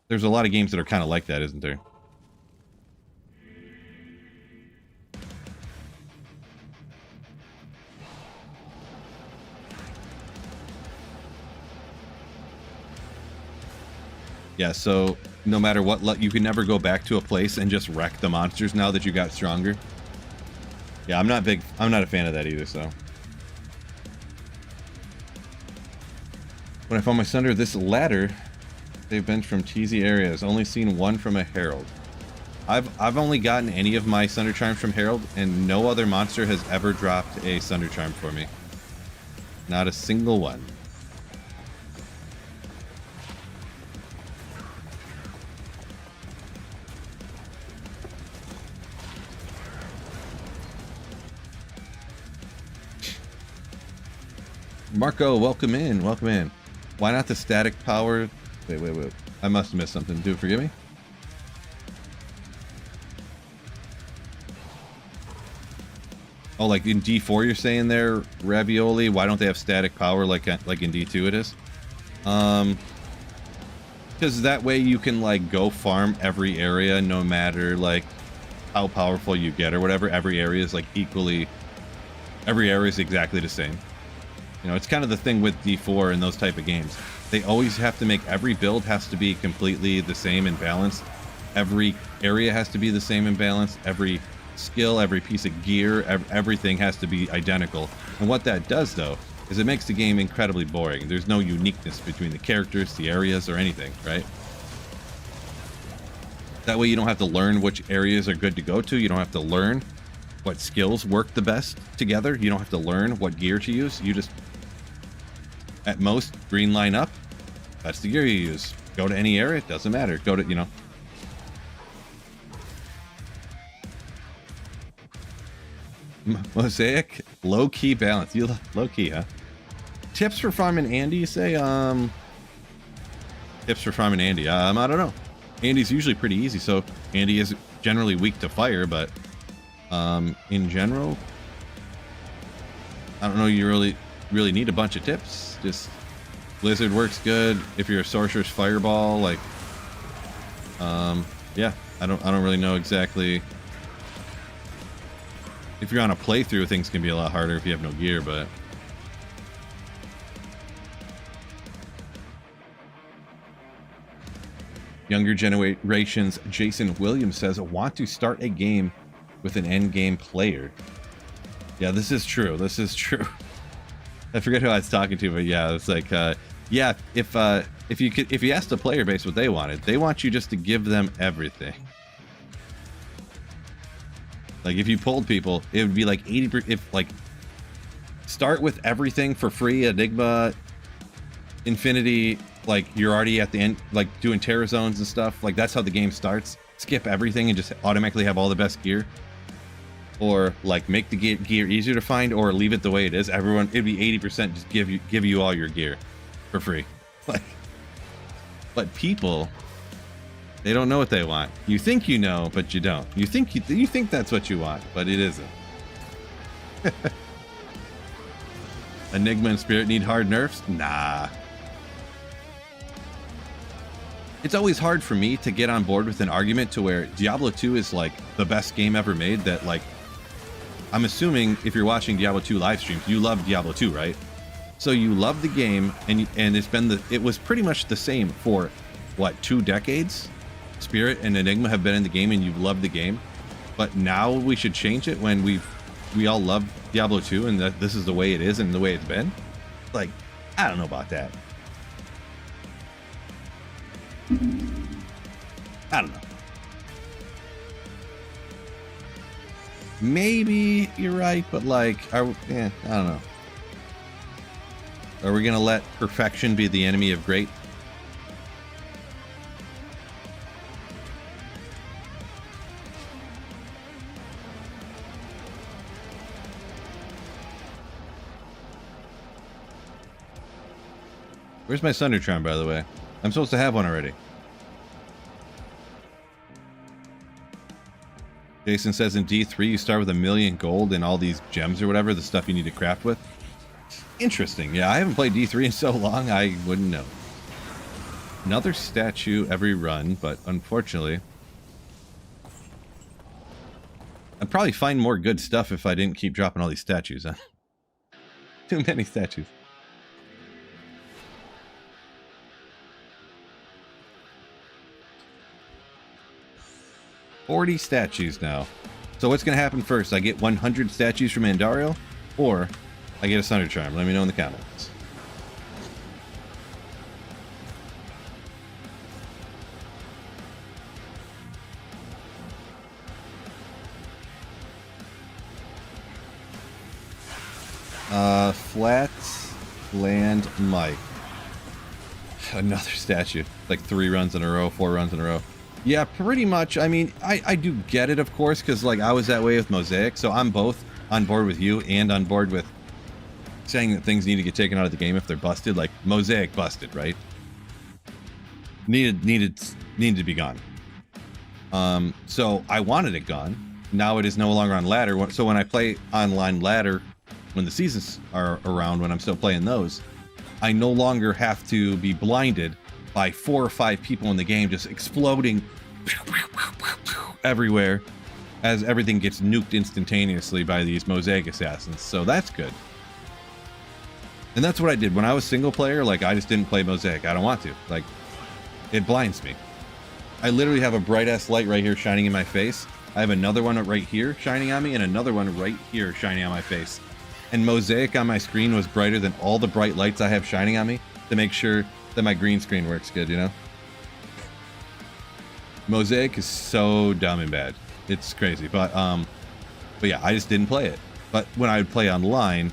There's a lot of games that are kind of like that, isn't there? Yeah, so no matter what, you can never go back to a place and just wreck the monsters now that you got stronger. Yeah, I'm not a fan of that either, so. When I found my Sunder, this ladder they've been from TZ areas. Only seen one from a Herald. I've only gotten any of my Sunder Charms from Herald, and no other monster has ever dropped a Sunder Charm for me. Not a single one. Marco, welcome in, welcome in. Why not the static power? Wait. I must have missed something. Do forgive me? Oh, like in D4 you're saying there, Ravioli? Why don't they have static power like in D2 it is? Because that way you can like go farm every area no matter like how powerful you get or whatever. Every area is like equally, every area is exactly the same. You know, it's kind of the thing with D4 and those type of games. They always have to make, every build has to be completely the same and balanced. Every area has to be the same and balanced. Every skill, every piece of gear, everything has to be identical. And what that does, though, is it makes the game incredibly boring. There's no uniqueness between the characters, the areas, or anything, right? That way you don't have to learn which areas are good to go to. You don't have to learn what skills work the best together. You don't have to learn what gear to use. You just, at most, green line up. That's the gear you use. Go to any area, it doesn't matter. Go to, you know. Mosaic, low-key balance. You low-key, huh? Tips for farming Andy, you say? Tips for farming Andy. I don't know. Andy's usually pretty easy, so Andy is generally weak to fire, but in general, I don't know, you really need a bunch of tips. Just Blizzard works good. If you're a Sorcerer's Fireball, like yeah, I don't really know exactly. If you're on a playthrough, things can be a lot harder if you have no gear, but younger generations, Jason Williams says, want to start a game with an end game player. Yeah, this is true. This is true. I forget who I was talking to, but yeah, it's like, yeah, if you ask the player base what they wanted, they want you just to give them everything. Like if you polled people, it would be like 80%. If like start with everything for free, Enigma, Infinity, like you're already at the end, like doing Terror Zones and stuff. Like that's how the game starts. Skip everything and just automatically have all the best gear. Or like make the gear easier to find, or leave it the way it is. Everyone, it'd be 80% just give you all your gear for free. Like, but people, they don't know what they want. You think you know, but you don't. You think that's what you want, but it isn't. Enigma and Spirit need hard nerfs? Nah. It's always hard for me to get on board with an argument to where Diablo 2 is like the best game ever made. That like, I'm assuming if you're watching Diablo 2 live streams, you love Diablo 2, right? So you love the game, and it was pretty much the same for what, 2 decades? Spirit and Enigma have been in the game, and you've loved the game. But now we should change it when we all love Diablo 2, and that this is the way it is and the way it's been. Like, I don't know about that. I don't know. maybe you're right, but like, I don't know. Are we gonna let perfection be the enemy of great? Where's my Thunder Charm, by the way? I'm supposed to have one already. Jason says in D3 you start with 1,000,000 gold and all these gems or whatever, the stuff you need to craft with. Interesting. Yeah, I haven't played D3 in so long, I wouldn't know. Another statue every run, but unfortunately... I'd probably find more good stuff if I didn't keep dropping all these statues, huh? Too many statues. $40 statues now. So what's going to happen first? I get 100 statues from Andario, or I get a Thunder Charm? Let me know in the comments. Flat Land Mike. Another statue. Like 3 runs in a row, 4 runs in a row. Yeah, pretty much. I mean, I do get it, of course, because like I was that way with Mosaic, so I'm both on board with you and on board with saying that things need to get taken out of the game if they're busted. Like Mosaic busted, right? Needed to be gone. So I wanted it gone. Now it is no longer on ladder. So when I play online ladder, when the seasons are around, when I'm still playing those, I no longer have to be blinded by 4 or 5 people in the game just exploding everywhere as everything gets nuked instantaneously by these Mosaic assassins. So that's good. And that's what I did when I was single player. Like, I just didn't play Mosaic. I don't want to. Like, it blinds me. I literally have a bright ass light right here shining in my face. I have another one right here shining on me and another one right here shining on my face. And Mosaic on my screen was brighter than all the bright lights I have shining on me to make sure that my green screen works good, you know? Mosaic is so dumb and bad. It's crazy. But yeah, I just didn't play it. But when I would play online,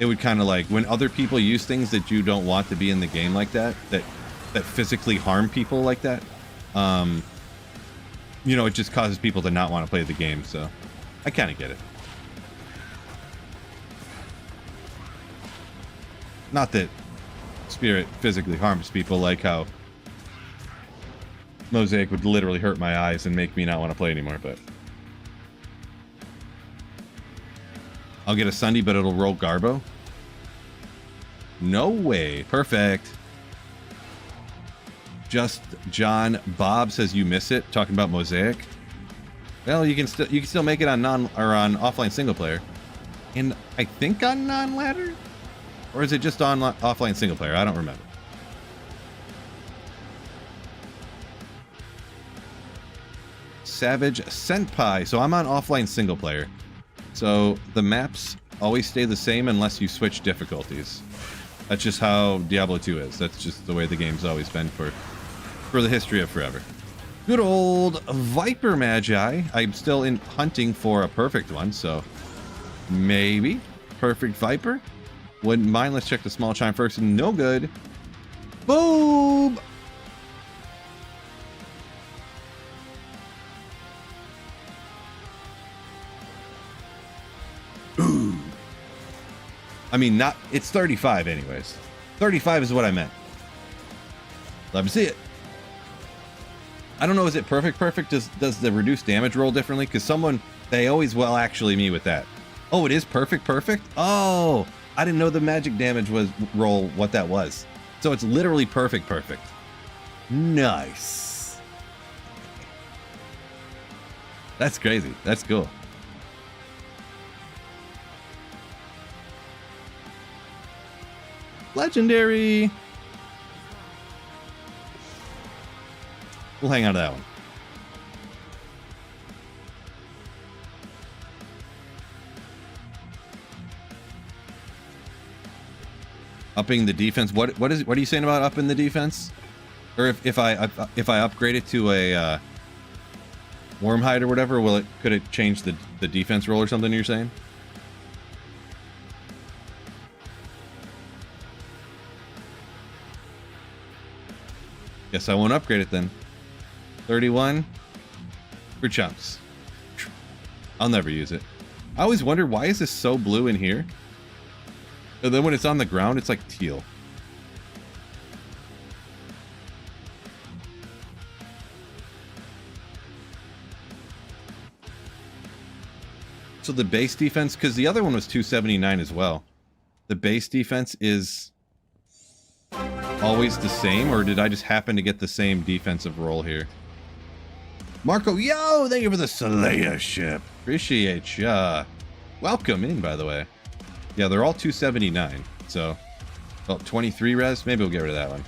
it would kind of like, when other people use things that you don't want to be in the game like that physically harm people like that, you know, it just causes people to not want to play the game. So I kind of get it. Not that Spirit physically harms people, like how Mosaic would literally hurt my eyes and make me not want to play anymore, but I'll get a Sunday, but it'll roll Garbo. No way. Perfect. Just John Bob says you miss it, talking about Mosaic. Well, you can still make it on on offline single player, and I think on non-ladder. Or is it just on offline single player? I don't remember. Savage Senpai. So I'm on offline single player. So the maps always stay the same unless you switch difficulties. That's just how Diablo 2 is. That's just the way the game's always been for the history of forever. Good old Viper Magi. I'm still in hunting for a perfect one, so maybe perfect Viper. Wouldn't mind. Let's check the small chime first. No good. Boom! Ooh. I mean, not. It's 35 anyways. 35 is what I meant. Let me see it. I don't know. Is it perfect? Does the reduced damage roll differently? Because they always actually me with that. Oh, it is perfect. Oh. I didn't know the magic damage was roll what that was. So it's literally perfect. Nice. That's crazy. That's cool. Legendary. We'll hang on to that one. Upping the defense. What are you saying about upping the defense? Or if I upgrade it to a Wormhide or whatever, could it change the defense roll or something you're saying? Guess I won't upgrade it then. 31 for chumps. I'll never use it. I always wonder, why is this so blue in here? And then when it's on the ground, it's like teal. So the base defense, because the other one was 279 as well. The base defense is always the same, or did I just happen to get the same defensive roll here? Marco, yo, thank you for the Slayer ship. Appreciate ya. Welcome in, by the way. Yeah, they're all 279. So, well, 23 res. Maybe we'll get rid of that one.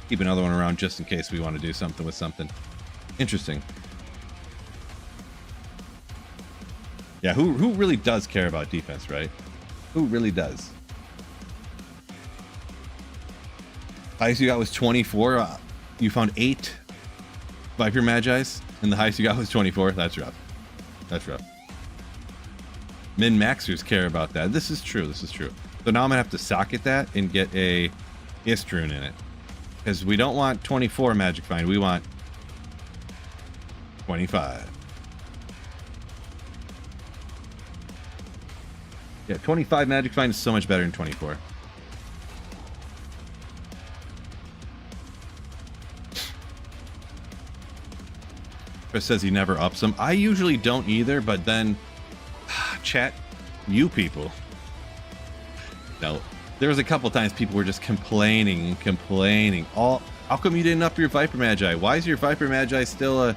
Keep another one around just in case we want to do something with something. Interesting. Yeah, who really does care about defense, right? Who really does? Highest you got was 24. You found 8 Viper Magi's, and the highest you got was 24. That's rough. That's rough. Min-maxers care about that. This is true. This is true. So now I'm going to have to socket that and get a Istrune in it. Because we don't want 24 Magic Find. We want 25. Yeah, 25 Magic Find is so much better than 24. Chris says he never ups them. I usually don't either, but then chat, you people. No, there was a couple times people were just complaining and complaining. How come you didn't up your Viper Magi? Why is your Viper Magi still a,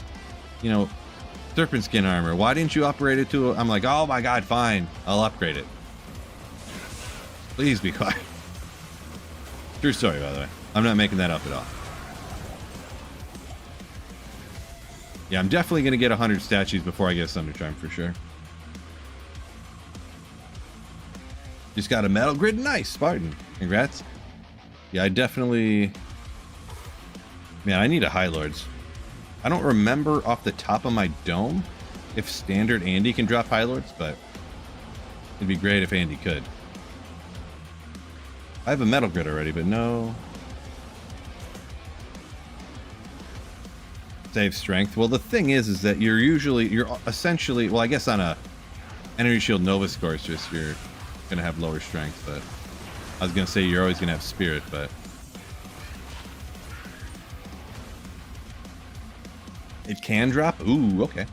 serpent skin armor? Why didn't you upgrade it to I'm like, oh my god, fine, I'll upgrade it. Please be quiet. True story, by the way. I'm not making that up at all. Yeah, I'm definitely going to get 100 statues before I get a Thunder Charm for sure. Just got a Metal Grid. Nice, Spartan. Congrats. Yeah, I definitely... Man, I need a High Lords. I don't remember off the top of my dome if standard Andy can drop High Lords, but it'd be great if Andy could. I have a Metal Grid already, but no... Save strength. Well, the thing is that you're essentially, well, I guess on a Energy Shield Nova score, it's just you're gonna have lower strength, but I was gonna say you're always gonna have spirit, but it can drop. Ooh, okay.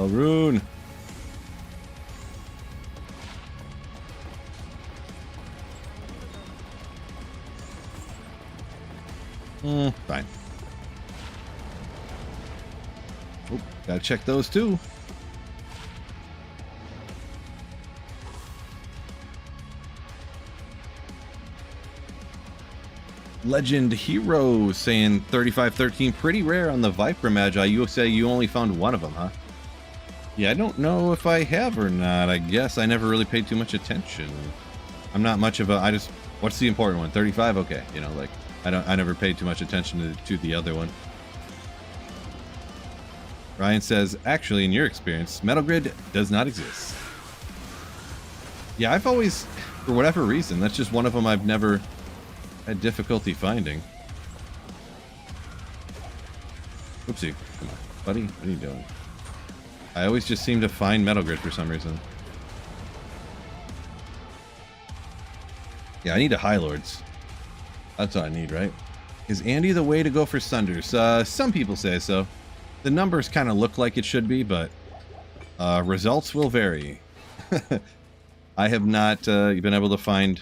Rune. Fine. Oh, gotta check those too. Legend Hero saying 3513, pretty rare on the Viper Magi. You say you only found one of them, huh? Yeah, I don't know if I have or not. I guess I never really paid too much attention. I'm not much of a... what's the important one? 35? Okay. I never paid too much attention to the other one. Ryan says, actually, in your experience, Metal Grid does not exist. Yeah, I've always, for whatever reason, that's just one of them I've never had difficulty finding. Oopsie. Come on, buddy. What are you doing? I always just seem to find Metal Grid for some reason. Yeah, I need a High Lords. That's all I need, right? Is Andy the way to go for Sunders? Some people say so. The numbers kind of look like it should be, but results will vary. I have not been able to find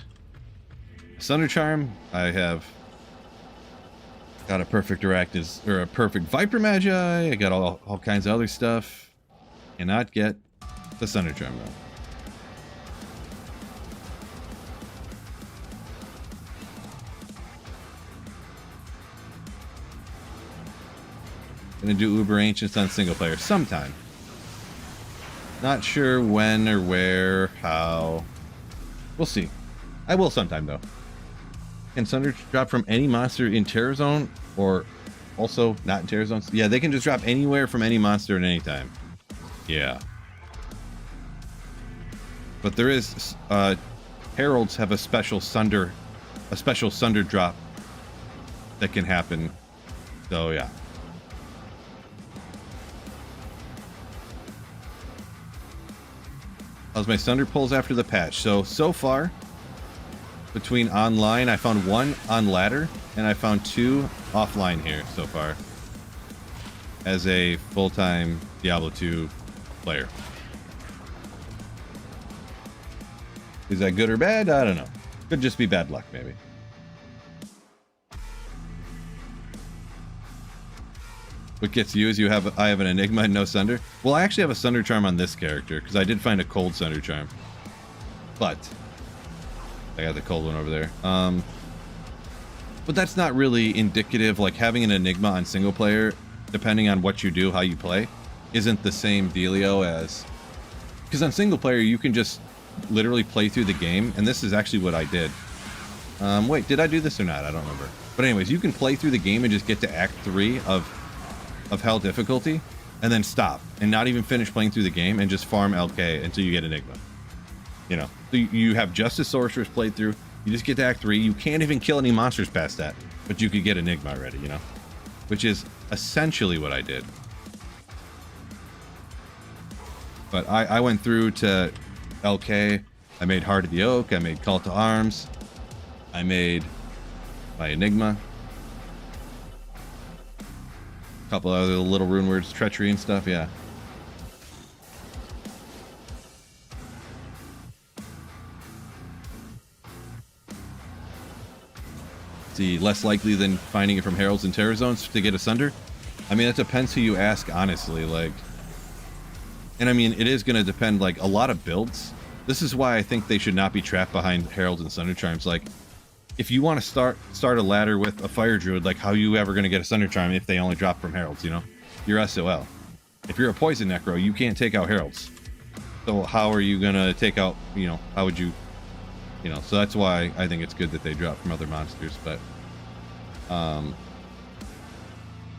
Sunder Charm. I have got a perfect Arachnus, or a perfect Viper Magi. I got all kinds of other stuff. Cannot get the Thunder Charm though. Gonna do Uber Ancients on single player sometime. Not sure when or where, how. We'll see. I will sometime though. Can Thunder drop from any monster in Terror Zone or also not in Terror Zones? Yeah, they can just drop anywhere from any monster at any time. Yeah. But there is Heralds have a special Sunder drop that can happen. So yeah. How's my Sunder pulls after the patch? So far, between online, I found 1 on ladder, and I found 2 offline here so far. As a full-time Diablo 2 player. Is that good or bad? I don't know. Could just be bad luck, maybe. What gets you is I have an Enigma and no Sunder. Well, I actually have a Sunder Charm on this character because I did find a cold Sunder Charm. But I got the cold one over there. But that's not really indicative. Like having an Enigma on single player, depending on what you do, how you play, isn't the same dealio as, because on single player you can just literally play through the game, and this is actually what I did. Wait, did I do this or not? I don't remember. But anyways, you can play through the game and just get to Act 3 of Hell difficulty, and then stop, and not even finish playing through the game, and just farm LK until you get Enigma. You know, so you have Justice Sorceress played through, you just get to Act 3, you can't even kill any monsters past that, but you could get Enigma already, you know? Which is essentially what I did. But I went through to LK, I made Heart of the Oak, I made Call to Arms, I made my Enigma, a couple other little rune words, Treachery and stuff, yeah. See, less likely than finding it from Heralds and Terror Zones to get a Sunder? I mean, it depends who you ask, honestly, like... And I mean, it is going to depend, like, a lot of builds. This is why I think they should not be trapped behind Heralds and Sunder Charms. Like, if you want to start a ladder with a Fire Druid, like, how are you ever going to get a Sunder Charm if they only drop from Heralds, you know? You're SOL. If you're a Poison Necro, you can't take out Heralds. So how are you going to take out, you know, how would you... You know, so that's why I think it's good that they drop from other monsters, but...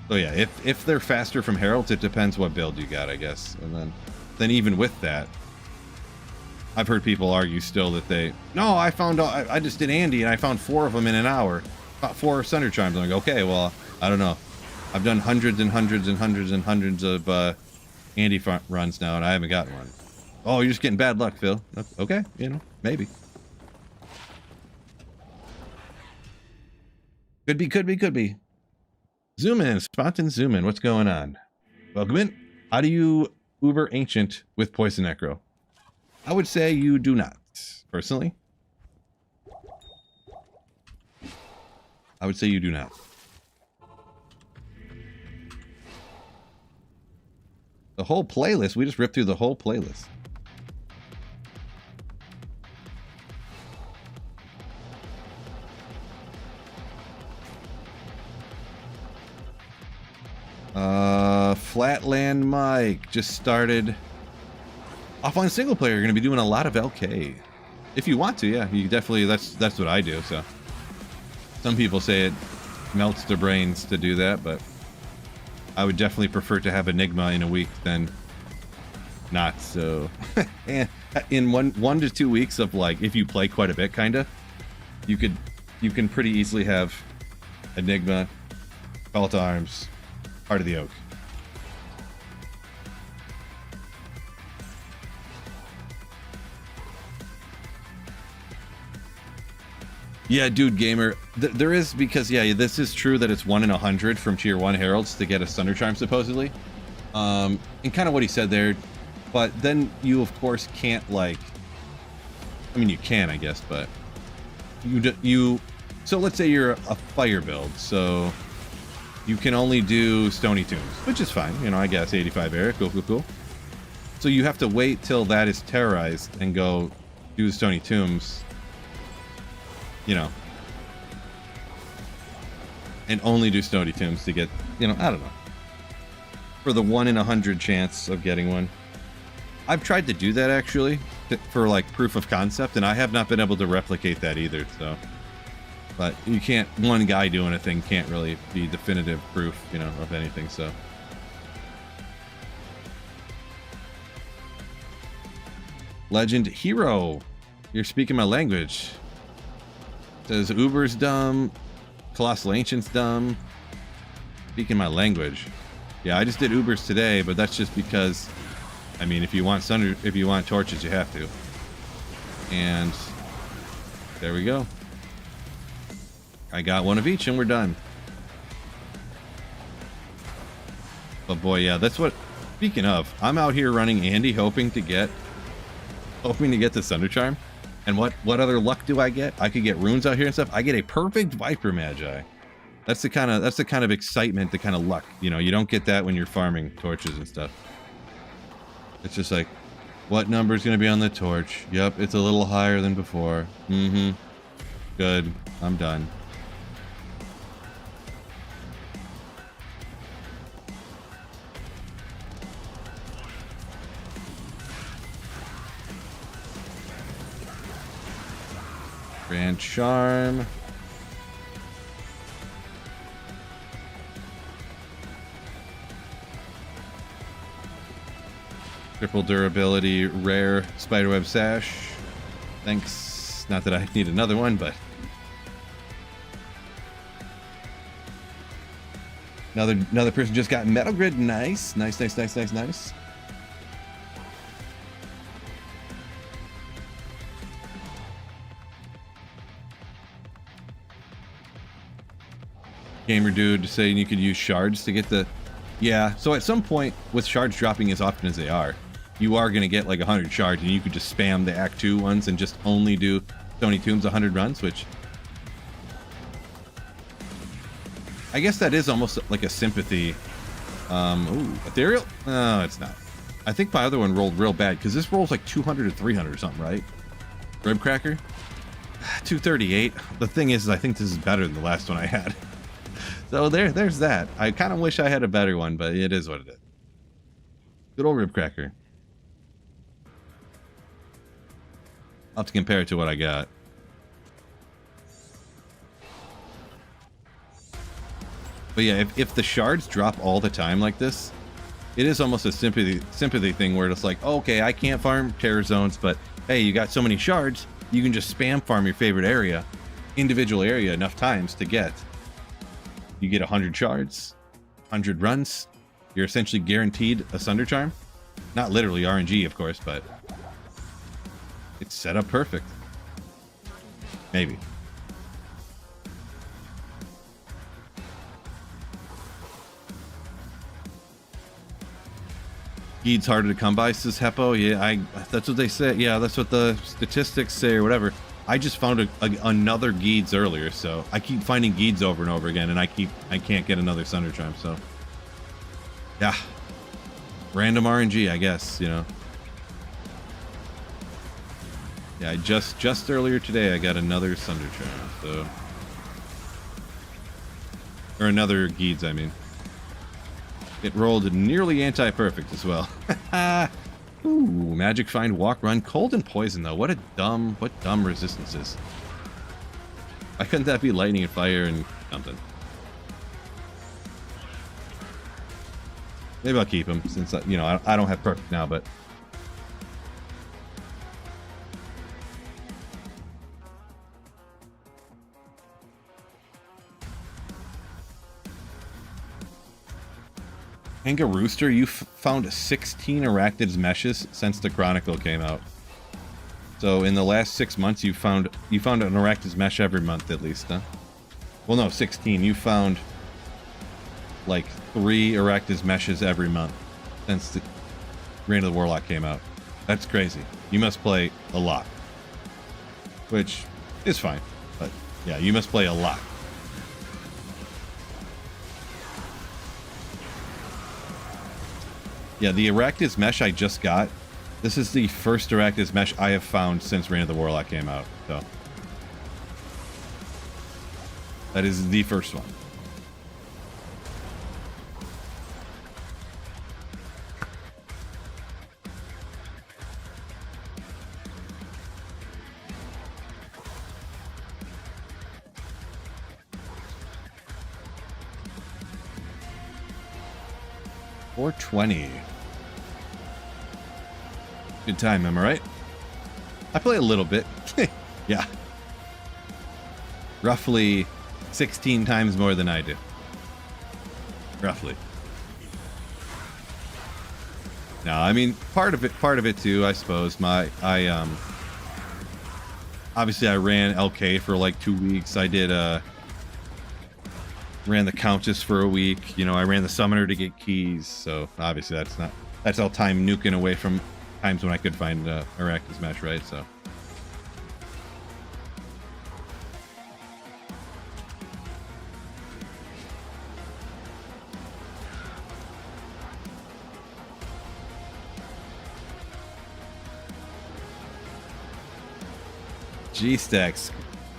So yeah, if they're faster from Heralds, it depends what build you got, I guess. And then even with that, I've heard people argue still that I just did Andy and I found 4 of them in an hour. 4 Sunder Charms. I'm like, okay, well, I don't know. I've done hundreds and hundreds and hundreds and hundreds of Andy runs now, and I haven't gotten one. Oh, you're just getting bad luck, Phil. Okay, you know, maybe. Could be. Zoom in, Spontan zoom in. What's going on? Welcome in. How do you Uber Ancient with Poison Necro? I would say you do not, personally. I would say you do not. The whole playlist, we just ripped through the whole playlist. Flatland Mike just started offline single player. You're going to be doing a lot of LK. If you want to, yeah, you definitely, that's what I do. So some people say it melts their brains to do that, but I would definitely prefer to have Enigma in a week than not. So and in one to 2 weeks of, like, if you play quite a bit, kind of, you can pretty easily have Enigma, Call to Arms, Heart of the Oak. Yeah, dude, gamer. There is, because, yeah, this is true that it's 1 in 100 from tier 1 Heralds to get a Sunder Charm, supposedly. And kind of what he said there. But then you, of course, can't, like... I mean, you can, I guess, but... So let's say you're a fire build, so... You can only do Stony Tombs, which is fine. You know, I guess 85 Eric, cool. So you have to wait till that is terrorized and go do the Stony Tombs, you know, and only do Stony Tombs to get, you know, I don't know, for the 1 in 100 chance of getting one. I've tried to do that actually for like proof of concept, and I have not been able to replicate that either. So, but you can't, one guy doing a thing can't really be definitive proof, you know, of anything. So. Legend Hero, you're speaking my language. Says Uber's dumb, Colossal Ancient's dumb. Speaking my language. Yeah, I just did Ubers today, but that's just because, I mean, if you want torches, you have to. And there we go. I got one of each, and we're done. But boy, yeah, that's what. Speaking of, I'm out here running Andy, hoping to get the Thunder Charm. And what other luck do I get? I could get runes out here and stuff. I get a perfect Viper Magi. That's the kind of excitement, the kind of luck. You know, you don't get that when you're farming torches and stuff. It's just like, what number is going to be on the torch? Yep, it's a little higher than before. Mm-hmm. Good. I'm done. Grand Charm. Triple durability, rare spiderweb sash. Thanks. Not that I need another one, but another person just got Metal Grid. Nice. Gamer dude saying you could use shards to get the... Yeah, so at some point, with shards dropping as often as they are, you are going to get like 100 shards, and you could just spam the Act 2 ones and just only do Stony Tombs 100 runs, which... I guess that is almost like a sympathy. Ooh, Ethereal? No, it's not. I think my other one rolled real bad, because this rolls like 200 or 300 or something, right? Rib Cracker? 238. The thing is, I think this is better than the last one I had. So there's that. I kind of wish I had a better one, but it is what it is. Good old Rib Cracker. I'll have to compare it to what I got. But yeah, if the shards drop all the time like this, it is almost a sympathy thing where it's like, oh, okay, I can't farm terror zones, but hey, you got so many shards, you can just spam farm your favorite area, individual area enough times to get. You get 100 shards, 100 runs. You're essentially guaranteed a Thunder Charm. Not literally RNG, of course, but it's set up perfect. Maybe. Geed's harder to come by, says Heppo. Yeah, that's what they say. Yeah, that's what the statistics say or whatever. I just found another Geeds earlier, so I keep finding Geeds over and over again, and I can't get another Thunder Charm, so yeah, random RNG, I guess, you know. Yeah, I just earlier today I got another Thunder Charm, so, or another Geeds, I mean. It rolled nearly anti-perfect as well. Ooh, Magic Find, Walk, Run, Cold and Poison though. What dumb resistances. Why couldn't that be Lightning and Fire and something? Maybe I'll keep him since, you know, I don't have perfect now, but... Hanga Rooster, you found 16 Arachnid's meshes since the Chronicle came out. So in the last 6 months, you found an Arachnid's mesh every month at least, huh? Well, no, 16. You found like 3 Arachnid's meshes every month since the Reign of the Warlock came out. That's crazy. You must play a lot, which is fine, but yeah, you must play a lot. Yeah, the Arachnid's mesh I just got. This is the first Arachnid's mesh I have found since Reign of the Warlock came out. So that is the first one. $420. Good time, am I right? I play a little bit. Yeah. Roughly 16 times more than I do. Roughly. No, I mean part of it too, I suppose. Obviously I ran LK for like 2 weeks. I did ran the Countess for a week. You know, I ran the Summoner to get keys. So obviously that's all time nuking away from times when I could find Arachnid's mesh, right? So G-Stacks.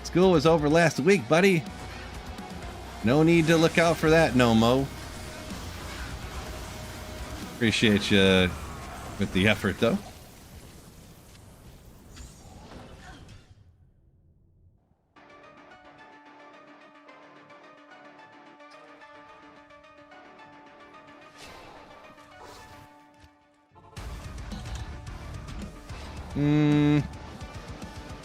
School was over last week, buddy. No need to look out for that, no mo. Appreciate you with the effort, though.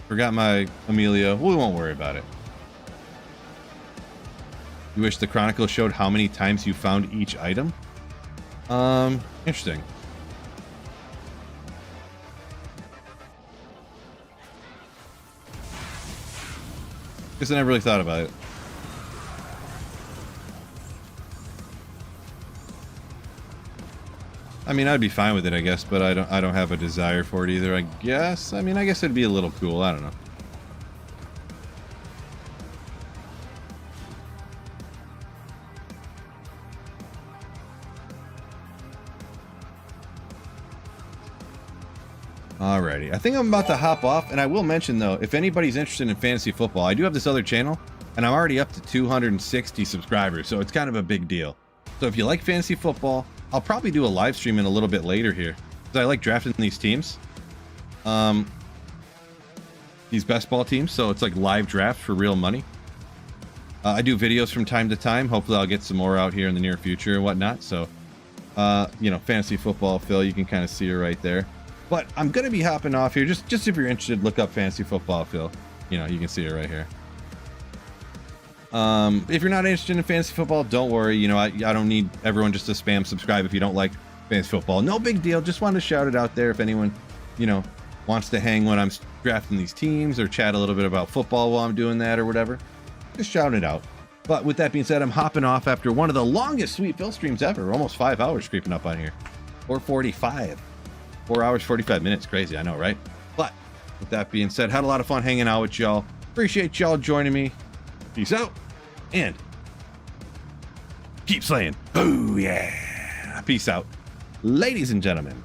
Forgot my Amelia. We won't worry about it. You wish the Chronicle showed how many times you found each item? Interesting. Guess I never really thought about it. I mean, I'd be fine with it, I guess, but I don't have a desire for it either, I guess. I mean, I guess it'd be a little cool. I don't know. Alrighty, I think I'm about to hop off, and I will mention though, if anybody's interested in fantasy football, I do have this other channel, and I'm already up to 260 subscribers, so it's kind of a big deal. So if you like fantasy football, I'll probably do a live stream in a little bit later here, because I like drafting these teams, these best ball teams. So it's like live draft for real money. I do videos from time to time. Hopefully, I'll get some more out here in the near future and whatnot. So, you know, fantasy football, Phil, you can kind of see her right there. But I'm going to be hopping off here. Just if you're interested, look up fantasy football, Phil. You know, you can see it right here. If you're not interested in fantasy football, don't worry. You know, I don't need everyone just to spam subscribe if you don't like fantasy football. No big deal. Just wanted to shout it out there if anyone, you know, wants to hang when I'm drafting these teams or chat a little bit about football while I'm doing that or whatever. Just shout it out. But with that being said, I'm hopping off after one of the longest Sweet Phil streams ever. Almost 5 hours creeping up on here. 4:45. 4 hours, 45 minutes. Crazy, I know, right? But with that being said, had a lot of fun hanging out with y'all. Appreciate y'all joining me. Peace out. And keep slaying. Oh, yeah. Peace out. Ladies and gentlemen.